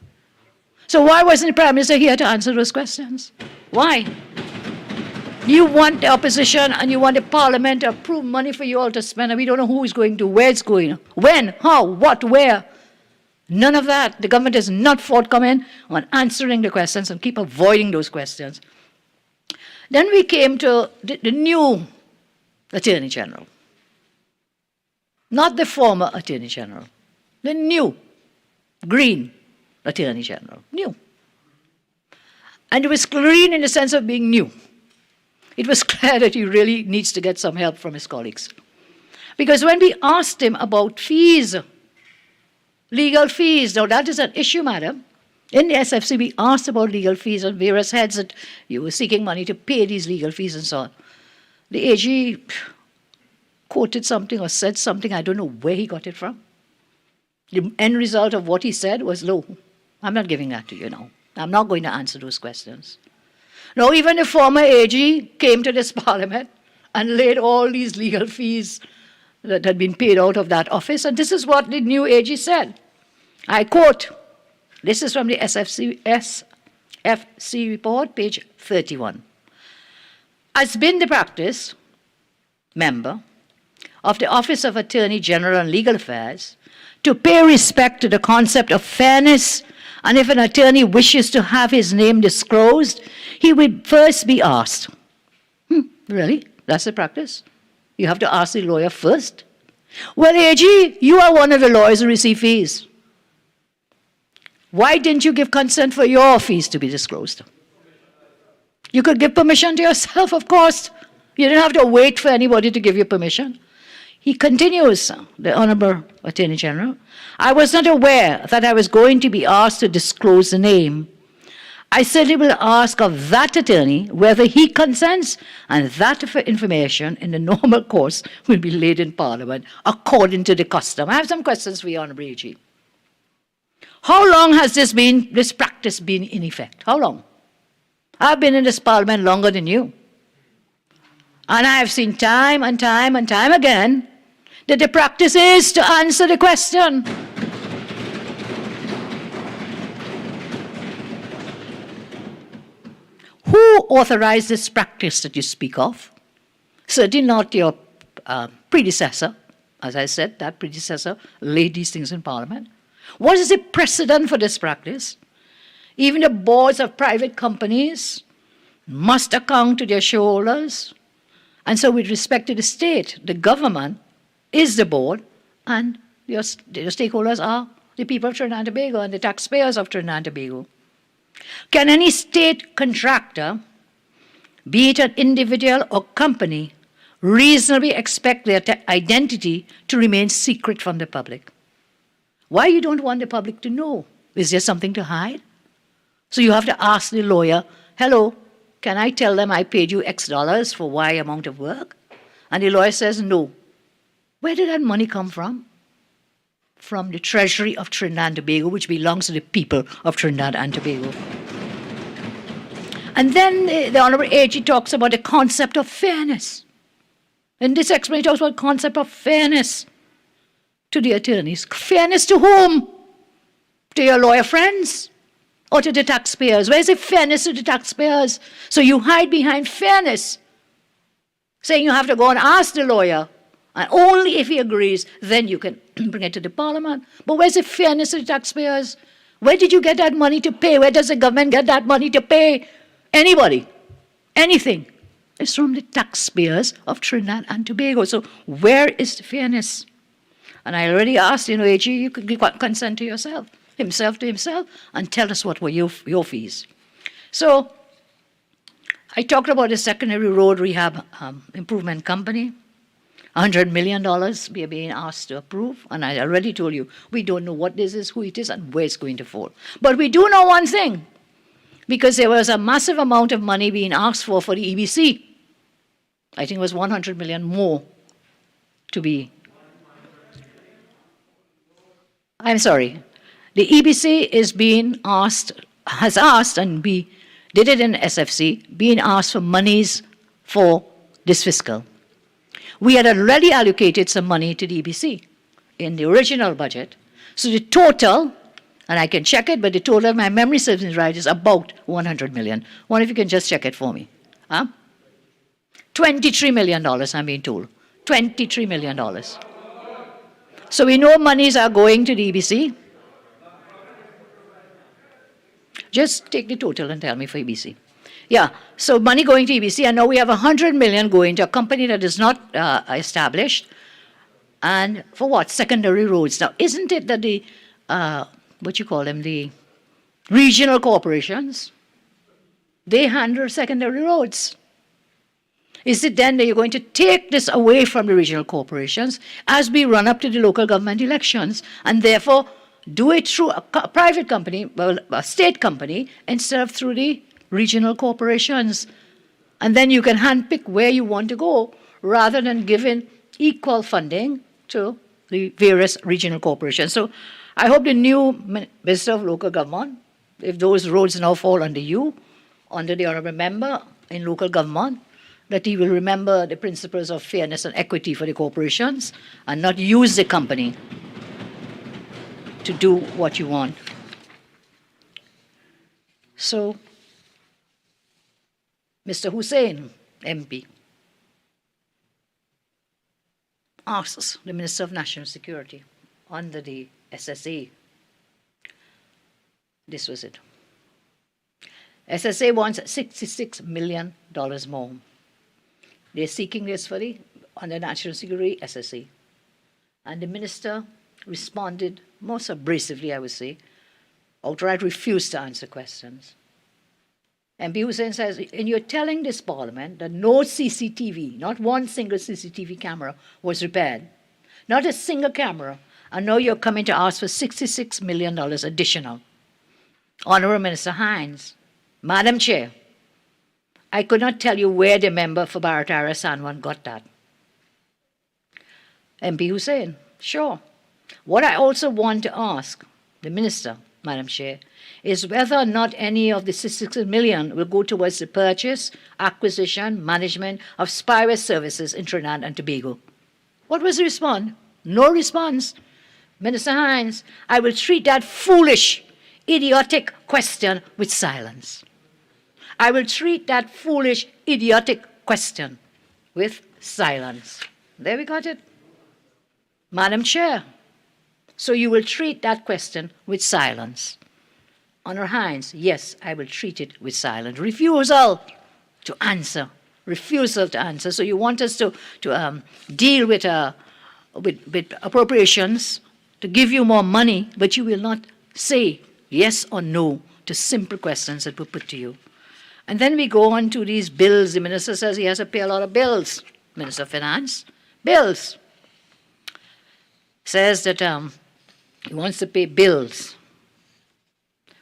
So why wasn't the Prime Minister here to answer those questions? Why? You want the opposition and you want the Parliament to approve money for you all to spend, and we don't know who is going to, where it's going, when, how, what, where. None of that. The government is not forthcoming on answering the questions and keep avoiding those questions. Then we came to the new Attorney General. Not the former Attorney General. The new, green Attorney General. New. And it was green in the sense of being new. It was clear that he really needs to get some help from his colleagues. Because when we asked him about fees, legal fees, now that is an issue, madam. In the SFC, we asked about legal fees on various heads that you were seeking money to pay these legal fees and so on. The AG quoted something or said something, I don't know where he got it from. The end result of what he said was, low. I'm not giving that to you now. I'm not going to answer those questions. Now, even the former AG came to this Parliament and laid all these legal fees that had been paid out of that office, and this is what the new AG said. I quote, this is from the SFC report, page 31. Has been the practice, member, of the Office of Attorney General and Legal Affairs to pay respect to the concept of fairness, and if an attorney wishes to have his name disclosed, he would first be asked. Really? That's the practice? You have to ask the lawyer first? Well, AG, you are one of the lawyers who receive fees. Why didn't you give consent for your fees to be disclosed? You could give permission to yourself, of course. You didn't have to wait for anybody to give you permission. He continues, the Honorable Attorney General, I was not aware that I was going to be asked to disclose the name. I certainly will ask of that attorney whether he consents, and that information in the normal course will be laid in Parliament according to the custom. I have some questions for you, Honorable AG. How long has this practice been in effect? How long? I've been in this Parliament longer than you. And I have seen time and time and time again that the practice is to answer the question. Who authorized this practice that you speak of? Certainly not your predecessor. As I said, that predecessor laid these things in Parliament. What is the precedent for this practice? Even the boards of private companies must account to their shareholders. And so with respect to the state, the government is the board, and your stakeholders are the people of Trinidad and Tobago and the taxpayers of Trinidad and Tobago. Can any state contractor, be it an individual or company, reasonably expect their identity to remain secret from the public? Why you don't want the public to know? Is there something to hide? So you have to ask the lawyer, hello, can I tell them I paid you X dollars for Y amount of work? And the lawyer says no. Where did that money come from? From the treasury of Trinidad and Tobago, which belongs to the people of Trinidad and Tobago. And then the Honorable AG talks about the concept of fairness. In this explanation, he talks about the concept of fairness to the attorneys. Fairness to whom? To your lawyer friends? Or to the taxpayers? Where's the fairness to the taxpayers? So you hide behind fairness, saying you have to go and ask the lawyer, and only if he agrees, then you can bring it to the Parliament. But where's the fairness to the taxpayers? Where did you get that money to pay? Where does the government get that money to pay anybody? Anything. It's from the taxpayers of Trinidad and Tobago. So where is the fairness? And I already asked, AG, you could give consent to yourself, himself to himself, and tell us what were your fees. So I talked about the secondary road rehab improvement company. $100 million we are being asked to approve, and I already told you, we don't know what this is, who it is, and where it's going to fall. But we do know one thing, because there was a massive amount of money being asked for the EBC. I think it was 100 million more to be. I'm sorry. The EBC is being asked, has asked, and we did it in SFC, being asked for monies for this fiscal. We had already allocated some money to the EBC in the original budget. So the total, and I can check it, but the total, if my memory serves me right, is about 100 million. Wonder if you can just check it for me. Huh? $23 million, I'm being told. $23 million. So we know monies are going to the EBC. Just take the total and tell me for EBC. Yeah, so money going to EBC, and now we have 100 million going to a company that is not established. And for what? Secondary roads. Now, isn't it that the, the regional corporations, they handle secondary roads? Is it then that you're going to take this away from the regional corporations as we run up to the local government elections, and therefore do it through a private company, well, a state company, instead of through the regional corporations? And then you can handpick where you want to go, rather than giving equal funding to the various regional corporations. So I hope the new Minister of Local Government, if those roads now fall under you, under the Honourable Member in local government, that he will remember the principles of fairness and equity for the corporations and not use the company to do what you want. So, Mr. Hussain, MP, asks the Minister of National Security under the SSA. This was it. SSA wants $66 million more. They're seeking this for the under National Security SSA. And the minister responded most abrasively, I would say, outright refused to answer questions. MP Hussain says, and you're telling this parliament that no CCTV, not one single CCTV camera was repaired, not a single camera, and now you're coming to ask for $66 million additional. Honourable Minister Hines, Madam Chair, I could not tell you where the member for Barataria Sanwan got that. MP Hussain, sure. What I also want to ask the Minister, Madam Chair, is whether or not any of the $66 million will go towards the purchase, acquisition, management of spyware services in Trinidad and Tobago. What was the response? No response. Minister Hines, I will treat that foolish, idiotic question with silence. I will treat that foolish, idiotic question with silence. There we got it. Madam Chair, so you will treat that question with silence. Honour Hines, yes, I will treat it with silence. Refusal to answer. Refusal to answer. So you want us to deal with appropriations, to give you more money, but you will not say yes or no to simple questions that were put to you. And then we go on to these bills. The minister says he has to pay a lot of bills. Minister of Finance, bills. Says that he wants to pay bills.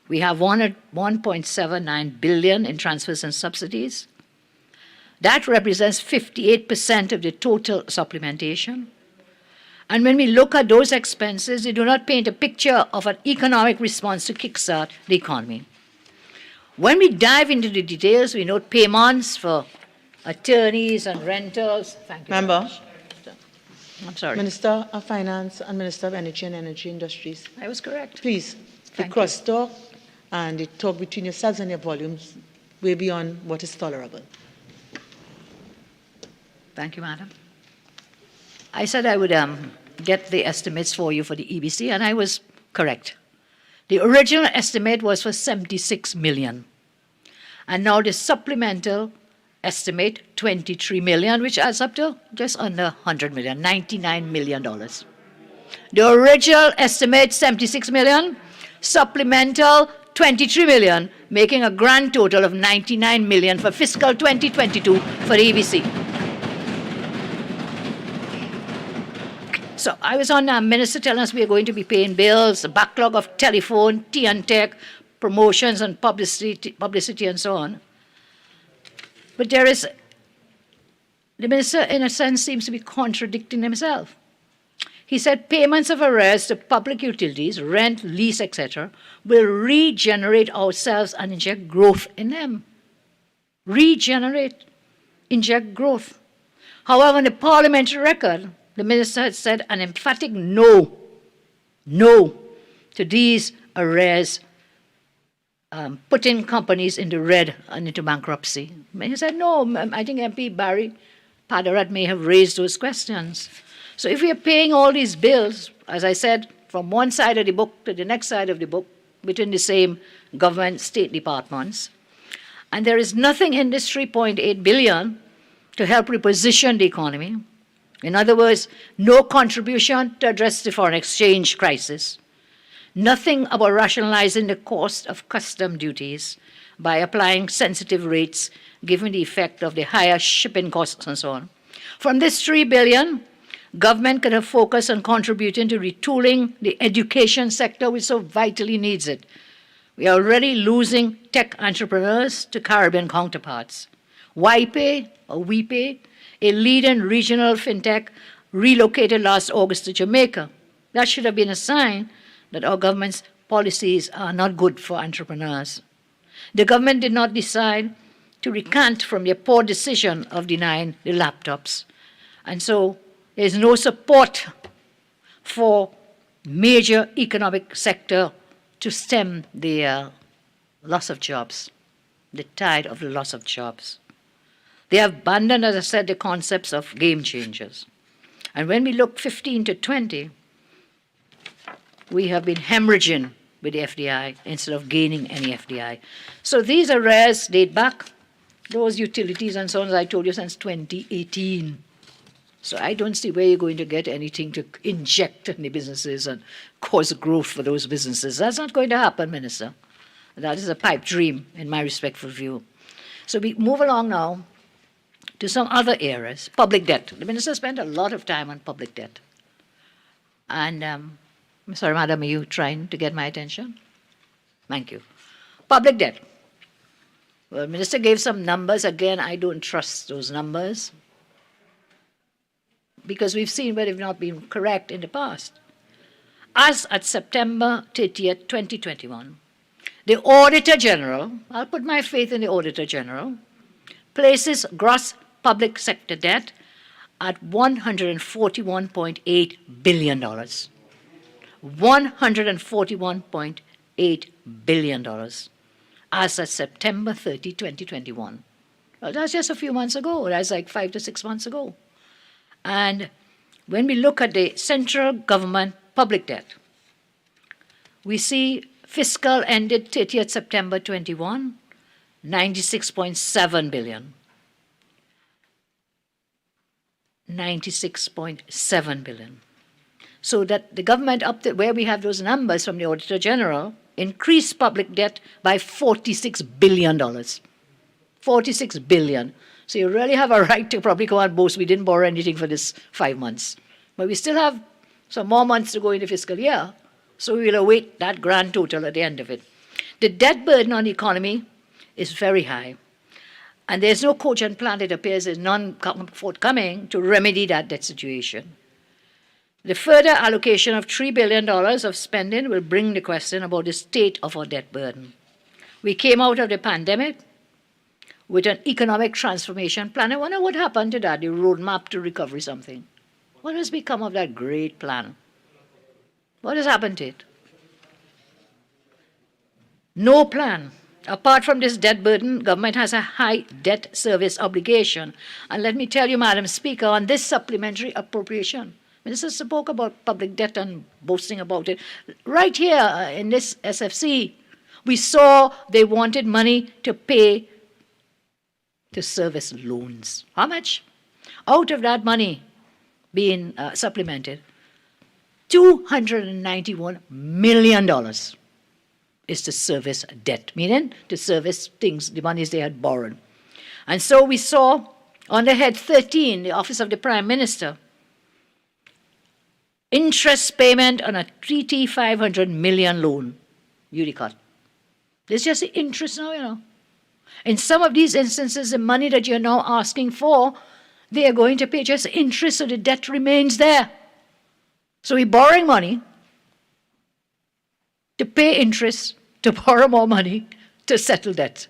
We have $1.79 billion in transfers and subsidies. That represents 58% of the total supplementation. And when we look at those expenses, they do not paint a picture of an economic response to kickstart the economy. When we dive into the details, we note payments for attorneys and rentals. Thank you. Member. I'm sorry. Minister of Finance and Minister of Energy and Energy Industries. I was correct. Please, the cross-talk and the talk between yourselves and your volumes way beyond what is tolerable. Thank you, Madam. I said I would get the estimates for you for the EBC, and I was correct. The original estimate was for $76 million. And now the supplemental estimate, $23 million, which adds up to just under $100 million, $99 million. The original estimate, $76 million, supplemental, $23 million, making a grand total of $99 million for fiscal 2022 for the EBC. So I was on Minister telling us we are going to be paying bills, a backlog of telephone, tea and tech, promotions and publicity and so on. But there is, the minister in a sense seems to be contradicting himself. He said payments of arrears to public utilities, rent, lease, etc., will regenerate ourselves and inject growth in them. Regenerate, inject growth. However, on the parliamentary record, the minister had said an emphatic no to these arrears, putting companies into red and into bankruptcy. He said no. I think MP Barry Padarat may have raised those questions. So if we are paying all these bills, as I said, from one side of the book to the next side of the book, between the same government, state departments, and there is nothing in this $3.8 billion to help reposition the economy. In other words, no contribution to address the foreign exchange crisis. Nothing about rationalizing the cost of custom duties by applying sensitive rates given the effect of the higher shipping costs and so on. From this $3 billion, government could have focused on contributing to retooling the education sector, which so vitally needs it. We are already losing tech entrepreneurs to Caribbean counterparts. YPay, or WePay, a leading regional fintech, relocated last August to Jamaica. That should have been a sign that our government's policies are not good for entrepreneurs. The government did not decide to recant from their poor decision of denying the laptops. And so there's no support for major economic sector to stem the loss of jobs, the tide of the loss of jobs. They have abandoned, as I said, the concepts of game changers. And when we look 15 to 20, we have been hemorrhaging with the FDI instead of gaining any FDI. So these arrears date back, those utilities and so on, as I told you, since 2018. So I don't see where you're going to get anything to inject in the businesses and cause growth for those businesses. That's not going to happen, Minister. That is a pipe dream, in my respectful view. So we move along now to some other areas. Public debt. The Minister spent a lot of time on public debt. And I'm sorry, Madam, are you trying to get my attention? Thank you. Public debt. Well, the Minister gave some numbers. Again, I don't trust those numbers, because we've seen where they've not been correct in the past. As at September 30th, 2021, the Auditor General, I'll put my faith in the Auditor General, places gross public sector debt at $141.8 billion. $141.8 billion as at September 30, 2021. Well, that's just a few months ago. That's like 5 to 6 months ago. And when we look at the central government public debt, we see fiscal ended 30th September 21, 96.7 billion. 96.7 billion. So that the government, up to where we have those numbers from the Auditor General, increased public debt by $46 billion. $46 billion. So you really have a right to probably go and boast we didn't borrow anything for this 5 months. But we still have some more months to go in the fiscal year, so we will await that grand total at the end of it. The debt burden on the economy is very high, and there's no cogent plan, it appears, is none forthcoming to remedy that debt situation. The further allocation of $3 billion of spending will bring the question about the state of our debt burden. We came out of the pandemic with an economic transformation plan. I wonder what happened to that, the roadmap to recovery something. What has become of that great plan? What has happened to it? No plan. Apart from this debt burden, government has a high debt service obligation. And let me tell you, Madam Speaker, on this supplementary appropriation, Minister spoke about public debt and boasting about it. Right here in this SFC, we saw they wanted money to pay to service loans. How much? Out of that money being supplemented, $291 million is to service debt, meaning to service things, the monies they had borrowed. And so we saw on the head 13, the Office of the Prime Minister, interest payment on a treaty $500 million loan, UDCOT. There's just the interest now, you know. In some of these instances, the money that you're now asking for, they are going to pay just interest, so the debt remains there. So we're borrowing money to pay interest, to borrow more money, to settle debt.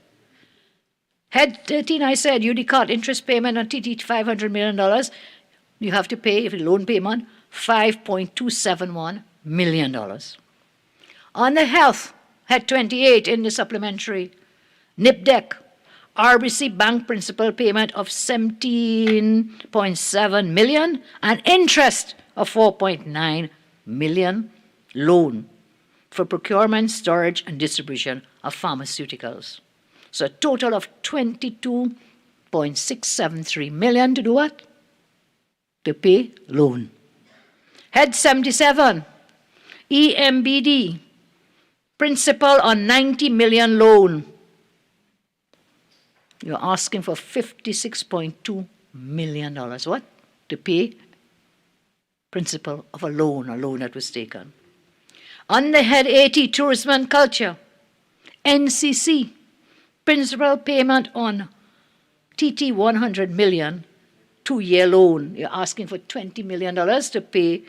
Head 13, I said, UDCOT, interest payment on TT $500 million, you have to pay, if a loan payment, $5.271 million. On the health, head 28 in the supplementary, NIPDEC, RBC bank principal payment of $17.7 million and interest of $4.9 million loan for procurement, storage, and distribution of pharmaceuticals. So a total of $22.673 million to do what? To pay loan. Head 77, EMBD, principal on $90 million loan. You're asking for $56.2 million. What? To pay principal of a loan that was taken. On the head 80, tourism and culture, NCC, principal payment on TT $100 million, 2-year loan. You're asking for $20 million to pay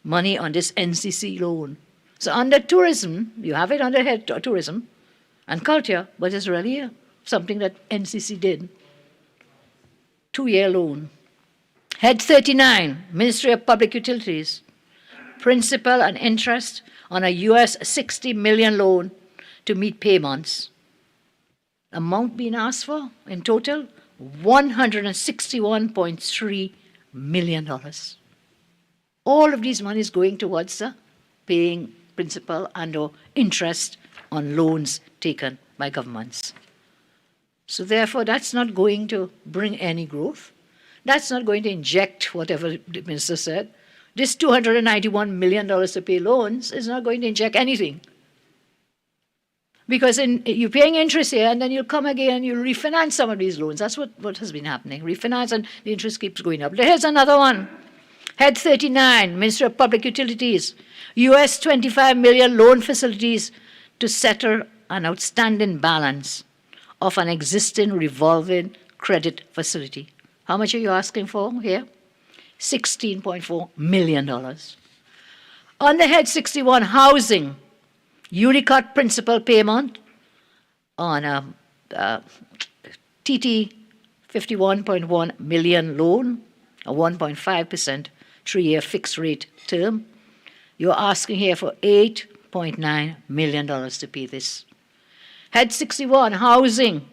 money on this NCC loan. So under tourism, you have it under head tourism and culture, but it's really something that NCC did. 2-year loan. Head 39, Ministry of Public Utilities. Principal and interest on a US $60 million loan to meet payments. Amount being asked for in total, $161.3 million. All of these money is going towards paying principal and or interest on loans taken by governments. So therefore, that's not going to bring any growth. That's not going to inject whatever the minister said. This $291 million to pay loans is not going to inject anything. Because you're paying interest here, and then you'll come again and you'll refinance some of these loans. That's what has been happening. Refinance, and the interest keeps going up. Here's another one. Head 39, Ministry of Public Utilities. US $25 million loan facilities to settle an outstanding balance of an existing revolving credit facility. How much are you asking for here? $16.4 million. On the Head 61, housing, Unicot principal payment on a TT 51.1 million loan, a 1.5% 3-year fixed rate term. You're asking here for $8.9 million to pay this. Head 61, housing,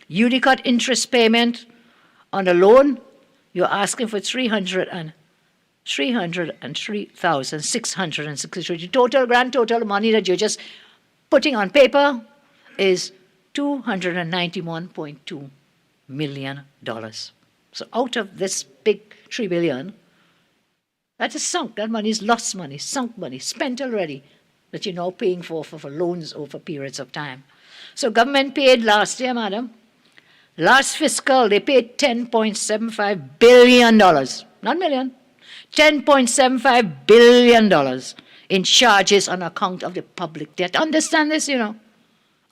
Unicot interest payment on a loan, you're asking for $303,663. Grand total money that you're just putting on paper is $291.2 million. So out of this big $3 billion, that is sunk. That money is lost money, sunk money, spent already, that you're now paying for loans over periods of time. So government paid last year, madam, last fiscal, they paid $10.75 billion, not million, $10.75 billion in charges on account of the public debt. Understand this,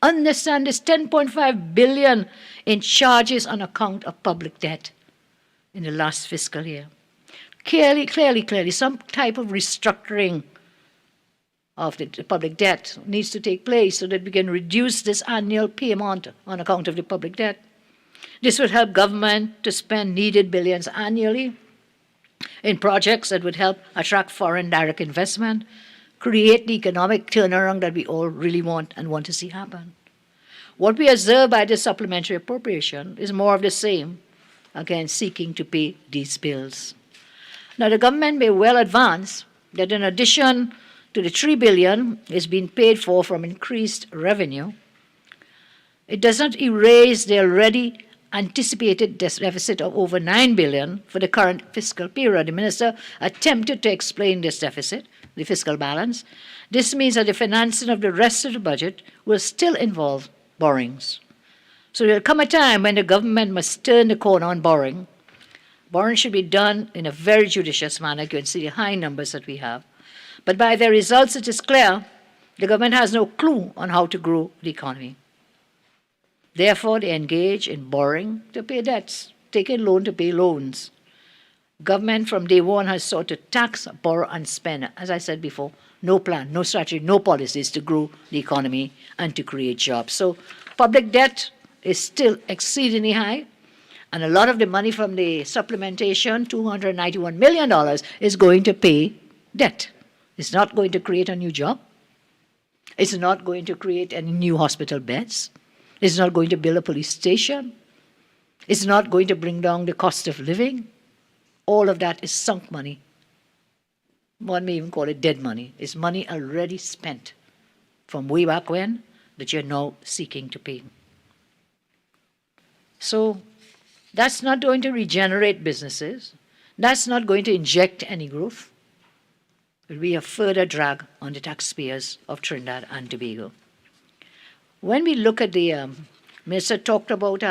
Understand this, $10.5 billion in charges on account of public debt in the last fiscal year. Clearly, some type of restructuring of the public debt needs to take place so that we can reduce this annual payment on account of the public debt. This would help government to spend needed billions annually in projects that would help attract foreign direct investment, create the economic turnaround that we all really want to see happen. What we observe by this supplementary appropriation is more of the same, again, seeking to pay these bills. Now, the government may well advance that in addition to the $3 billion is being paid for from increased revenue, it does not erase the already anticipated deficit of over $9 billion for the current fiscal period. The minister attempted to explain this deficit, the fiscal balance. This means that the financing of the rest of the budget will still involve borrowings. So there will come a time when the government must turn the corner on borrowing. Borrowing should be done in a very judicious manner. You can see the high numbers that we have. But by their results, it is clear the government has no clue on how to grow the economy. Therefore, they engage in borrowing to pay debts, taking loan to pay loans. Government from day one has sought to tax, borrow, and spend. As I said before, no plan, no strategy, no policies to grow the economy and to create jobs. So public debt is still exceedingly high, and a lot of the money from the supplementation, $291 million, is going to pay debt. It's not going to create a new job. It's not going to create any new hospital beds. It's not going to build a police station. It's not going to bring down the cost of living. All of that is sunk money. One may even call it dead money. It's money already spent from way back when that you're now seeking to pay. So that's not going to regenerate businesses. That's not going to inject any growth. It will be a further drag on the taxpayers of Trinidad and Tobago. When we look at the minister talked about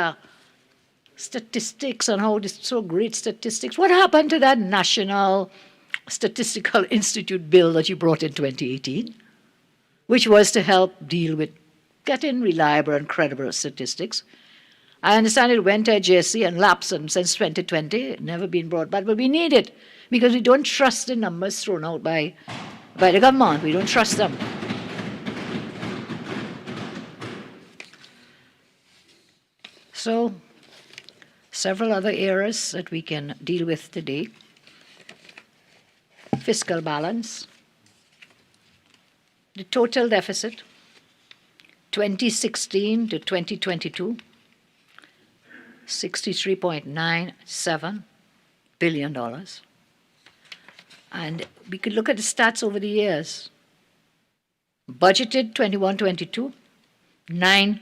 statistics and how this so great statistics. What happened to that National Statistical Institute bill that you brought in 2018, which was to help deal with getting reliable and credible statistics? I understand it went to JSC and lapsed, and since 2020, it never been brought back. But we need it because we don't trust the numbers thrown out by the government. We don't trust them. So, several other areas that we can deal with today. Fiscal balance, the total deficit, 2016 to 2022, $63.97 billion. And we could look at the stats over the years. Budgeted 21-22, 9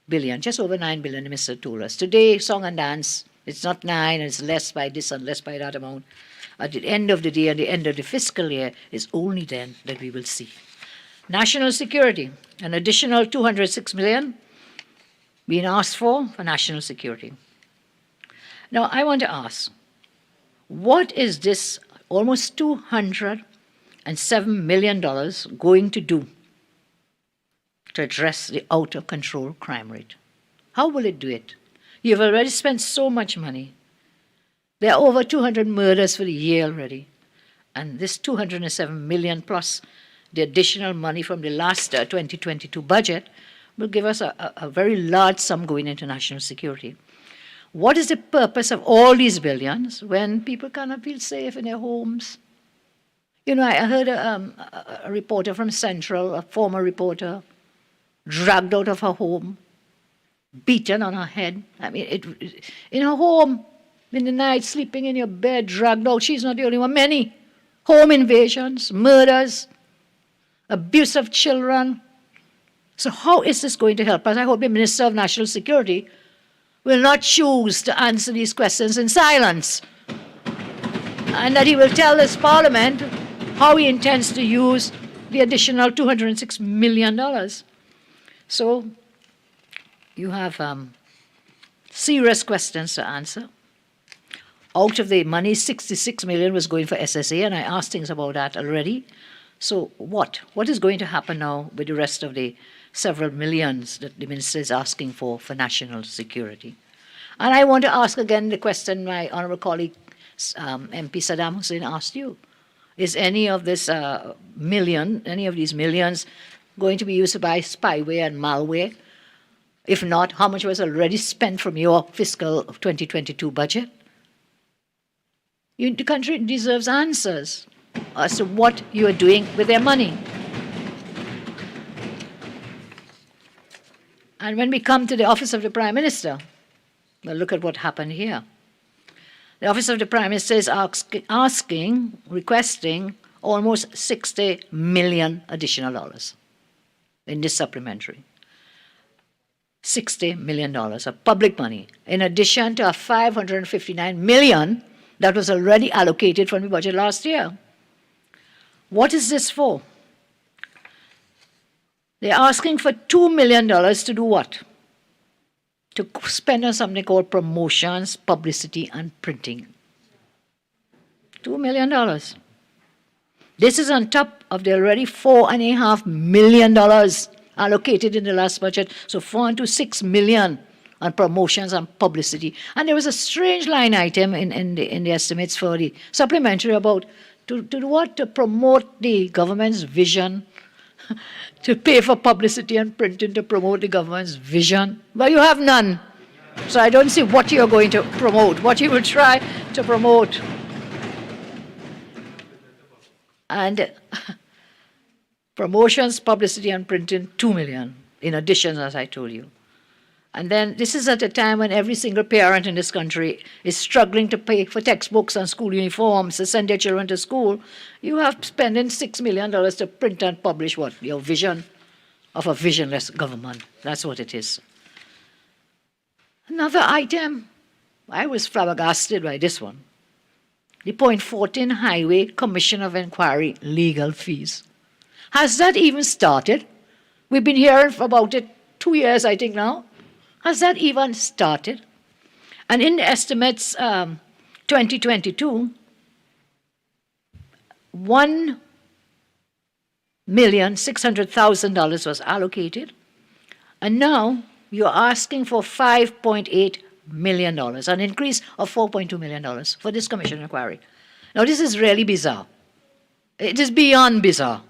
billion, just over 9 billion, the minister told us. Today, song and dance, it's not 9, it's less by this and less by that amount. At the end of the day, at the end of the fiscal year, it's only then that we will see. National security, an additional 206 million being asked for national security. Now, I want to ask, what is this almost $207 million going to do to address the out-of-control crime rate? How will it do it? You've already spent so much money. There are over 200 murders for the year already. And this 207 million plus the additional money from the last 2022 budget will give us a very large sum going into national security. What is the purpose of all these billions when people cannot feel safe in their homes? You know, I heard a reporter from Central, a former reporter, dragged out of her home, beaten on her head. I mean, in her home, in the night, sleeping in your bed, dragged out. She's not the only one. Many home invasions, murders, abuse of children. So how is this going to help us? I hope the Minister of National Security will not choose to answer these questions in silence, and that he will tell this Parliament how he intends to use the additional $206 million. So you have serious questions to answer. Out of the money, 66 million was going for SSA, and I asked things about that already. So what? What is going to happen now with the rest of the several millions that the minister is asking for national security? And I want to ask again the question my honourable colleague MP Saddam Hussein asked you. Is any of this any of these millions going to be used to buy spyware and malware? If not, how much was already spent from your fiscal 2022 budget? The country deserves answers as to what you are doing with their money. And when we come to the Office of the Prime Minister, well, look at what happened here. The Office of the Prime Minister is requesting almost $60 million additional dollars in this supplementary. $60 million of public money, in addition to a $559 million that was already allocated from the budget last year. What is this for? They're asking for $2 million to do what? To spend on something called promotions, publicity, and printing. $2 million. This is on top of the already $4.5 million allocated in the last budget, so $4 to $6 million on promotions and publicity. And there was a strange line item in the estimates for the supplementary about to do what? To promote the government's vision, to pay for publicity and printing to promote the government's vision. But you have none. So I don't see what you're going to promote, what you will try to promote. And promotions, publicity, and printing, $2 million, in addition, as I told you. And then this is at a time when every single parent in this country is struggling to pay for textbooks and school uniforms, to send their children to school. You have spending $6 million to print and publish what? Your vision of a visionless government. That's what it is. Another item, I was flabbergasted by this one. The Point 14 Highway Commission of Inquiry legal fees. Has that even started? We've been hearing about it 2 years, I think, now. Has that even started? And in the estimates 2022, $1,600,000 was allocated, and now you're asking for $5.8 million, an increase of $4.2 million for this commission inquiry. Now, this is really bizarre. It is beyond bizarre.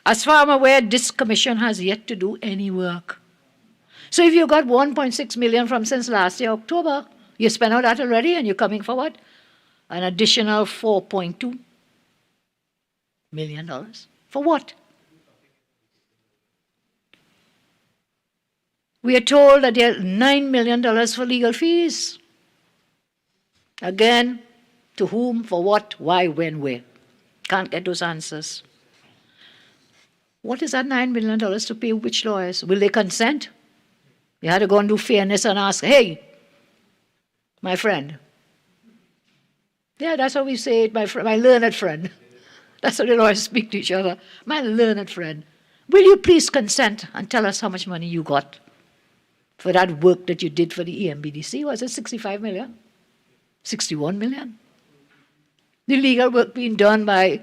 As far as I'm aware, this commission has yet to do any work. So if you got 1.6 million from since last year, October, you spent all that already and you're coming for what? An additional $4.2 million. For what? We are told that there are $9 million for legal fees. Again, to whom, for what, why, when, where? Can't get those answers. What is that $9 million to pay which lawyers? Will they consent? You had to go and do fairness and ask, hey, my friend. Yeah, that's how we say it, my learned friend. That's how the lawyers speak to each other. My learned friend, will you please consent and tell us how much money you got for that work that you did for the EMBDC? Was it 65 million? 61 million? The legal work being done by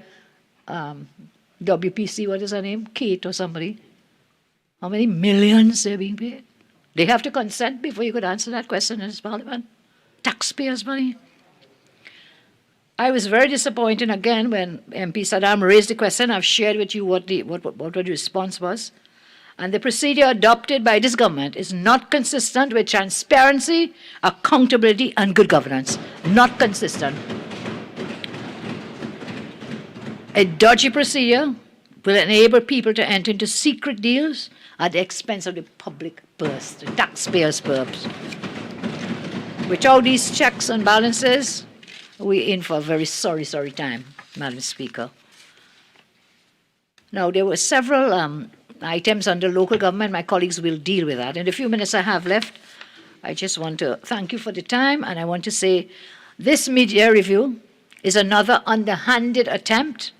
WPC, what is her name? Kate or somebody. How many millions they're being paid? They have to consent before you could answer that question in this parliament. Taxpayers' money. I was very disappointed again when MP Saddam raised the question. I've shared with you what the response was. And the procedure adopted by this government is not consistent with transparency, accountability, and good governance. Not consistent. A dodgy procedure will enable people to enter into secret deals at the expense of the public purse, the taxpayers' purse. Without these checks and balances, we're in for a very sorry time, Madam Speaker. Now, there were several items under local government. My colleagues will deal with that. In the few minutes I have left, I just want to thank you for the time, and I want to say this mid-year review is another underhanded attempt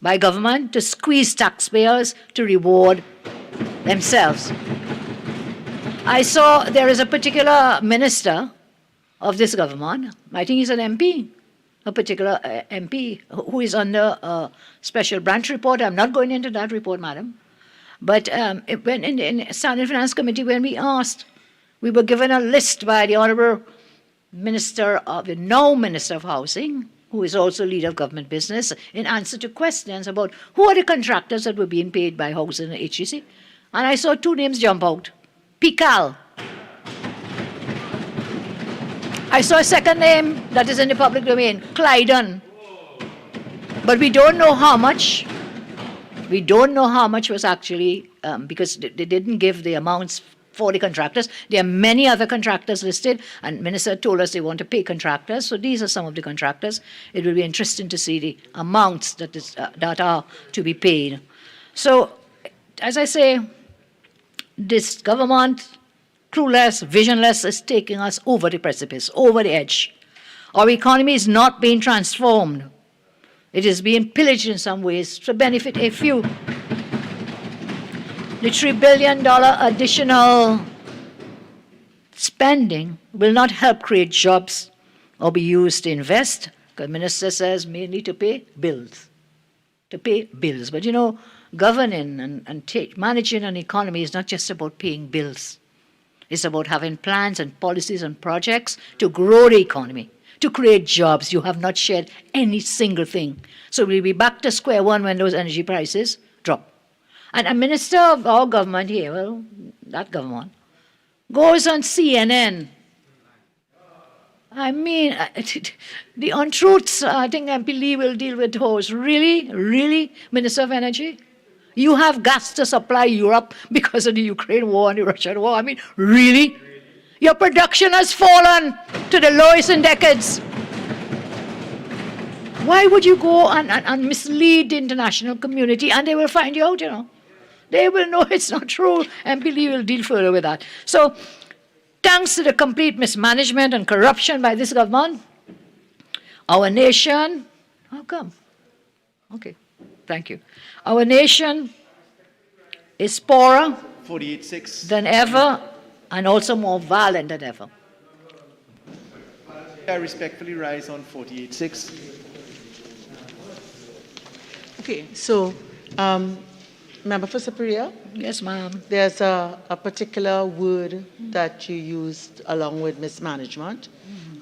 by government to squeeze taxpayers to reward themselves. I saw there is a particular minister of this government, I think he's an MP, a particular MP who is under a special branch report. I'm not going into that report, madam. But when in Standing Finance Committee, when we asked, we were given a list by the Honourable Minister of the now Minister of Housing, who is also leader of government business, in answer to questions about who are the contractors that were being paid by Housing and HEC. And I saw two names jump out. Pical. I saw a second name that is in the public domain, Clydon. But we don't know how much. We don't know how much was actually, because they didn't give the amounts for the contractors. There are many other contractors listed, and Minister told us they want to pay contractors. So these are some of the contractors. It will be interesting to see the amounts that are to be paid. So, as I say, this government, clueless, visionless, is taking us over the precipice, over the edge. Our economy is not being transformed. It is being pillaged in some ways to benefit a few. The $3 billion additional spending will not help create jobs or be used to invest. The minister says mainly to pay bills. To pay bills. But you know, governing and managing an economy is not just about paying bills. It's about having plans and policies and projects to grow the economy, to create jobs. You have not shared any single thing. So we'll be back to square one when those energy prices drop. And a minister of our government here, well, that government, goes on CNN. I mean, the untruths, I think MP Lee will deal with those. Really? Really, Minister of Energy? You have gas to supply Europe because of the Ukraine war and the Russian war. I mean, really? Your production has fallen to the lowest in decades. Why would you go and mislead the international community? And they will find you out, you know. They will know it's not true. MP Lee will deal further with that. So, thanks to the complete mismanagement and corruption by this government, our nation, how come? Okay, thank you. Our nation is poorer 48.6 than ever and also more violent than ever. I respectfully rise on 48.6. Okay, so, Member for Superior? Yes, ma'am. There's a particular word that you used along with mismanagement.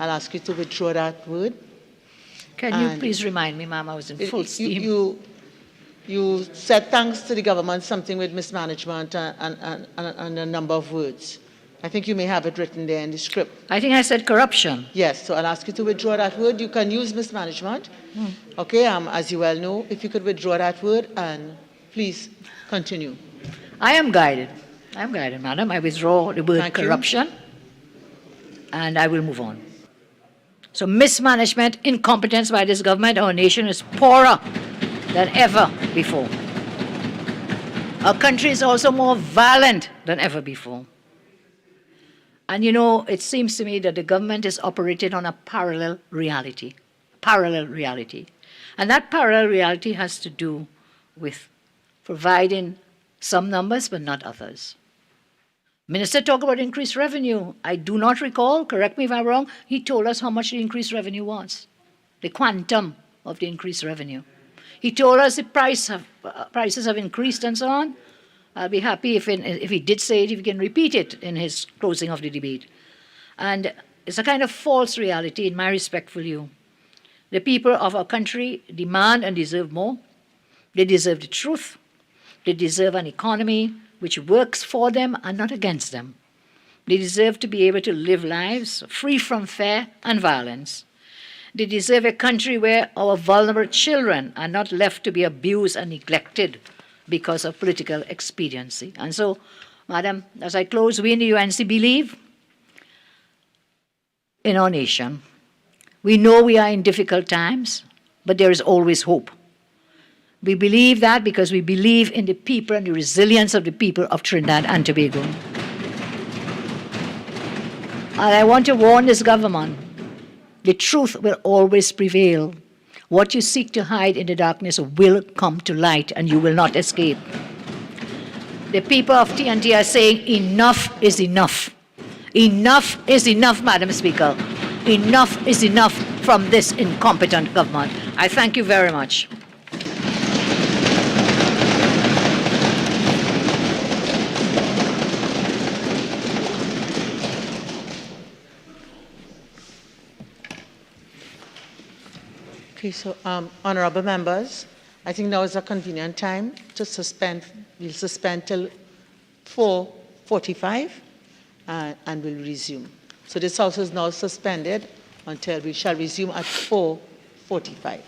I'll ask you to withdraw that word. Can you please remind me, ma'am? I was in full steam. You said thanks to the government, something with mismanagement and a number of words. I think you may have it written there in the script. I think I said corruption. Yes, so I'll ask you to withdraw that word. You can use mismanagement. Okay, as you well know, if you could withdraw that word and please continue. I am guided. I am guided, madam. I withdraw the word corruption and I will move on. So mismanagement, incompetence by this government, our nation is poorer than ever before. Our country is also more violent than ever before. And you know, it seems to me that the government is operating on a parallel reality. And that parallel reality has to do with providing some numbers but not others. Minister talked about increased revenue. I do not recall, correct me if I'm wrong, he told us how much the increased revenue was, the quantum of the increased revenue. He told us the prices have increased and so on. I'll be happy if he did say it, if he can repeat it in his closing of the debate. And it's a kind of false reality, in my respectful view. The people of our country demand and deserve more. They deserve the truth. They deserve an economy which works for them and not against them. They deserve to be able to live lives free from fear and violence. They deserve a country where our vulnerable children are not left to be abused and neglected because of political expediency. And so, madam, as I close, we in the UNC believe in our nation. We know we are in difficult times, but there is always hope. We believe that because we believe in the people and the resilience of the people of Trinidad and Tobago. And I want to warn this government, the truth will always prevail. What you seek to hide in the darkness will come to light and you will not escape. The people of TNT are saying enough is enough. Enough is enough, Madam Speaker. Enough is enough from this incompetent government. I thank you very much. Okay, so honorable members, I think now is a convenient time to suspend. We'll suspend till 4:45 and we'll resume. So this House is now suspended until we shall resume at 4:45.